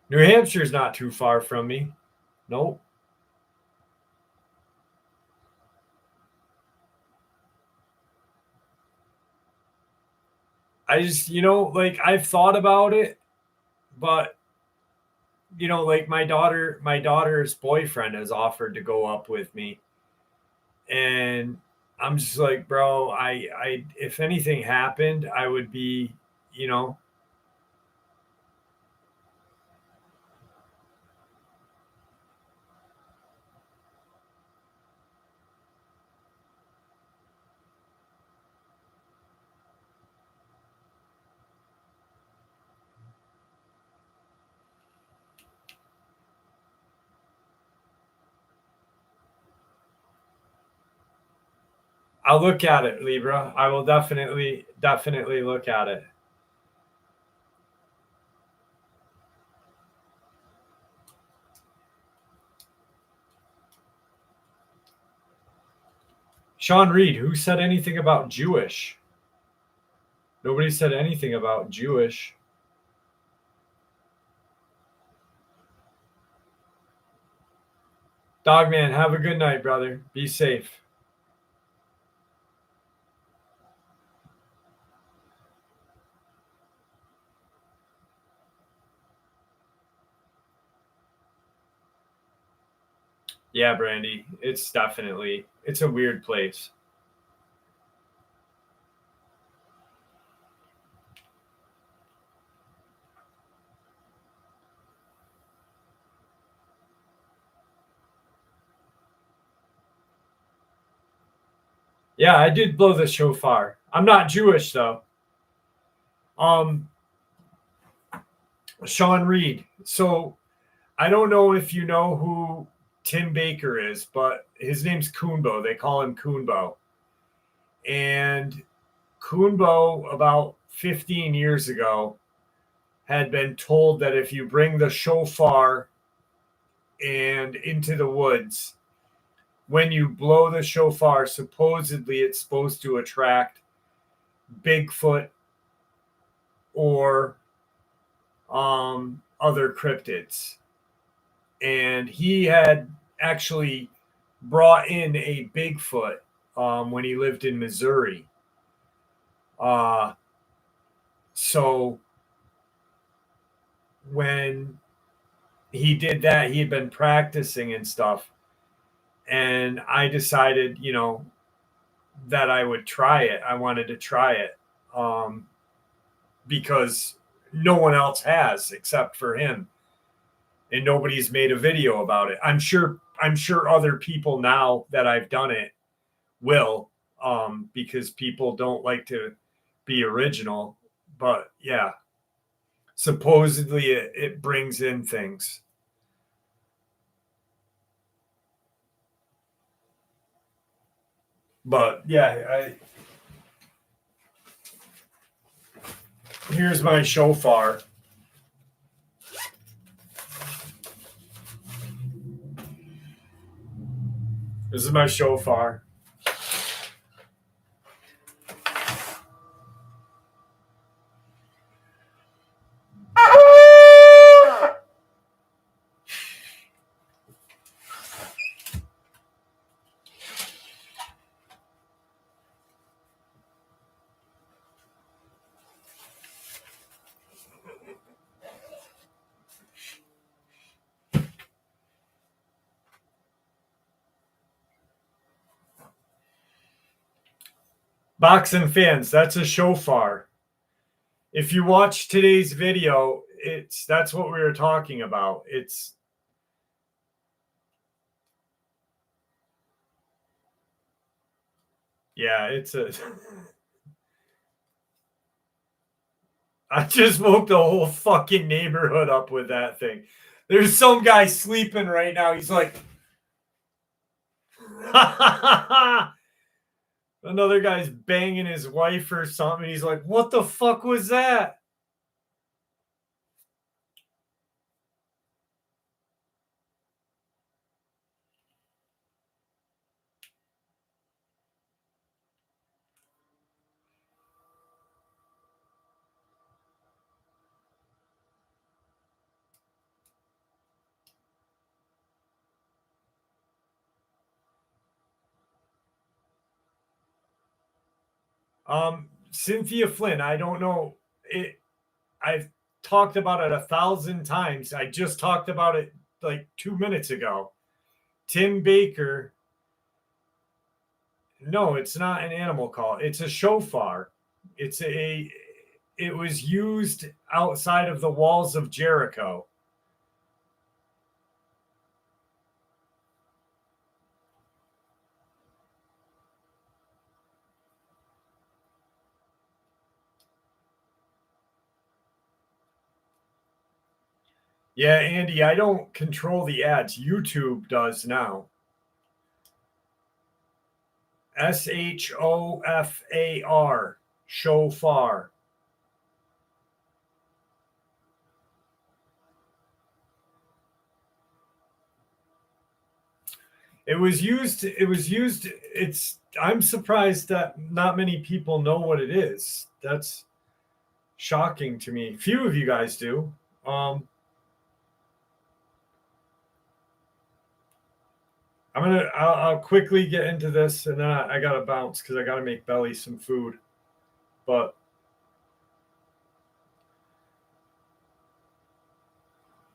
New Hampshire's not too far from me. Nope. I just, like, I've thought about it, but like, my daughter's boyfriend has offered to go up with me, and I'm just like, bro, I if anything happened, I would be, you know, I'll look at it, Libra. I will definitely look at it. Sean Reed, who said anything about Jewish? Nobody said anything about Jewish. Dogman, have a good night, brother. Be safe. Yeah, Brandy, it's a weird place. Yeah, I did blow the shofar. I'm not Jewish though. Um, Sean Reed. So I don't know if you know who Tim Baker is, but his name's Kuhnbo. They call him Kuhnbo. And Kuhnbo, about 15 years ago, had been told that if you bring the shofar and into the woods, when you blow the shofar, supposedly it's supposed to attract Bigfoot or other cryptids. And he had actually brought in a Bigfoot when he lived in Missouri. So when he did that, he had been practicing and stuff. And I decided, that I would try it. I wanted to try it because no one else has except for him. And nobody's made a video about it. I'm sure other people now that I've done it will, because people don't like to be original. But yeah, supposedly it brings in things. But yeah, here's my shofar. This is my shofar. Boxing fans, that's a shofar. If you watch today's video, that's what we were talking about. It's a I just woke the whole fucking neighborhood up with that thing. There's some guy sleeping right now. He's like, another guy's banging his wife or something. He's like, what the fuck was that? Cynthia Flynn, I don't know. I've talked about it 1,000 times. I just talked about it like 2 minutes ago. Tim Baker. No, it's not an animal call. It's a shofar. It was used outside of the walls of Jericho. Yeah, Andy, I don't control the ads. YouTube does now. SHOFAR, shofar. It was used. I'm surprised that not many people know what it is. That's shocking to me. Few of you guys do. I'll quickly get into this, and then I gotta bounce because I gotta make Belly some food. But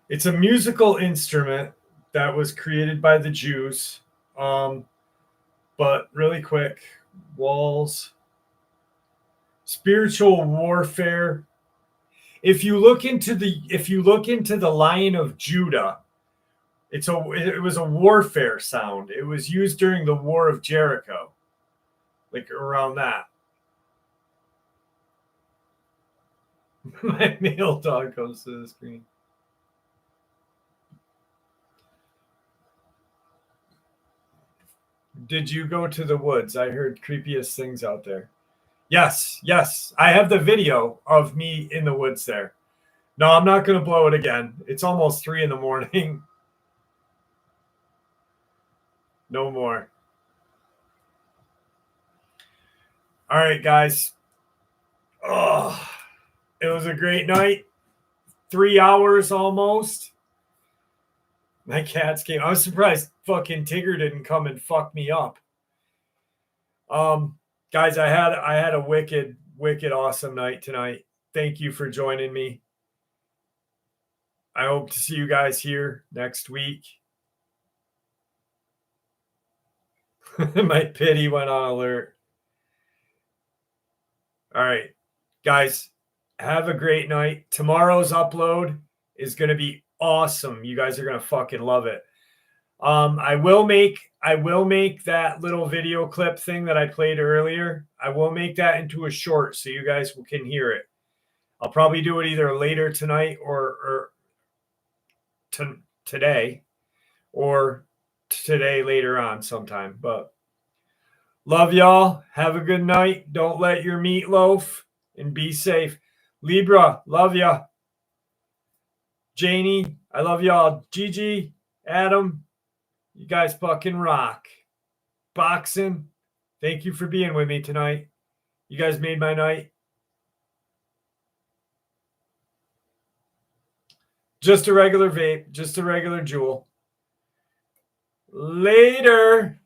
it's a musical instrument that was created by the Jews. But really quick, walls, spiritual warfare. If you look into the Lion of Judah, it was a warfare sound. It was used during the War of Jericho, like around that. My male dog comes to the screen. Did you go to the woods? I heard creepiest things out there. Yes. I have the video of me in the woods there. No, I'm not going to blow it again. It's almost 3 a.m. No more. All right, guys. Oh, it was a great night. 3 hours almost. My cats came. I was surprised fucking Tigger didn't come and fuck me up. Guys, I had a wicked awesome night tonight. Thank you for joining me. I hope to see you guys here next week. My pity went on alert. All right, guys, have a great night. Tomorrow's upload is going to be awesome. You guys are going to fucking love it. I will make that little video clip thing that I played earlier. I will make that into a short so you guys can hear it. I'll probably do it either later tonight or today, or today later on sometime. But love y'all. Have a good night. Don't let your meat loaf, and be safe. Libra, love ya. Janie, I love y'all. Gigi, Adam, you guys fucking rock. Boxing, thank you for being with me tonight. You guys made my night. Just a regular vape, just a regular Juul. Later.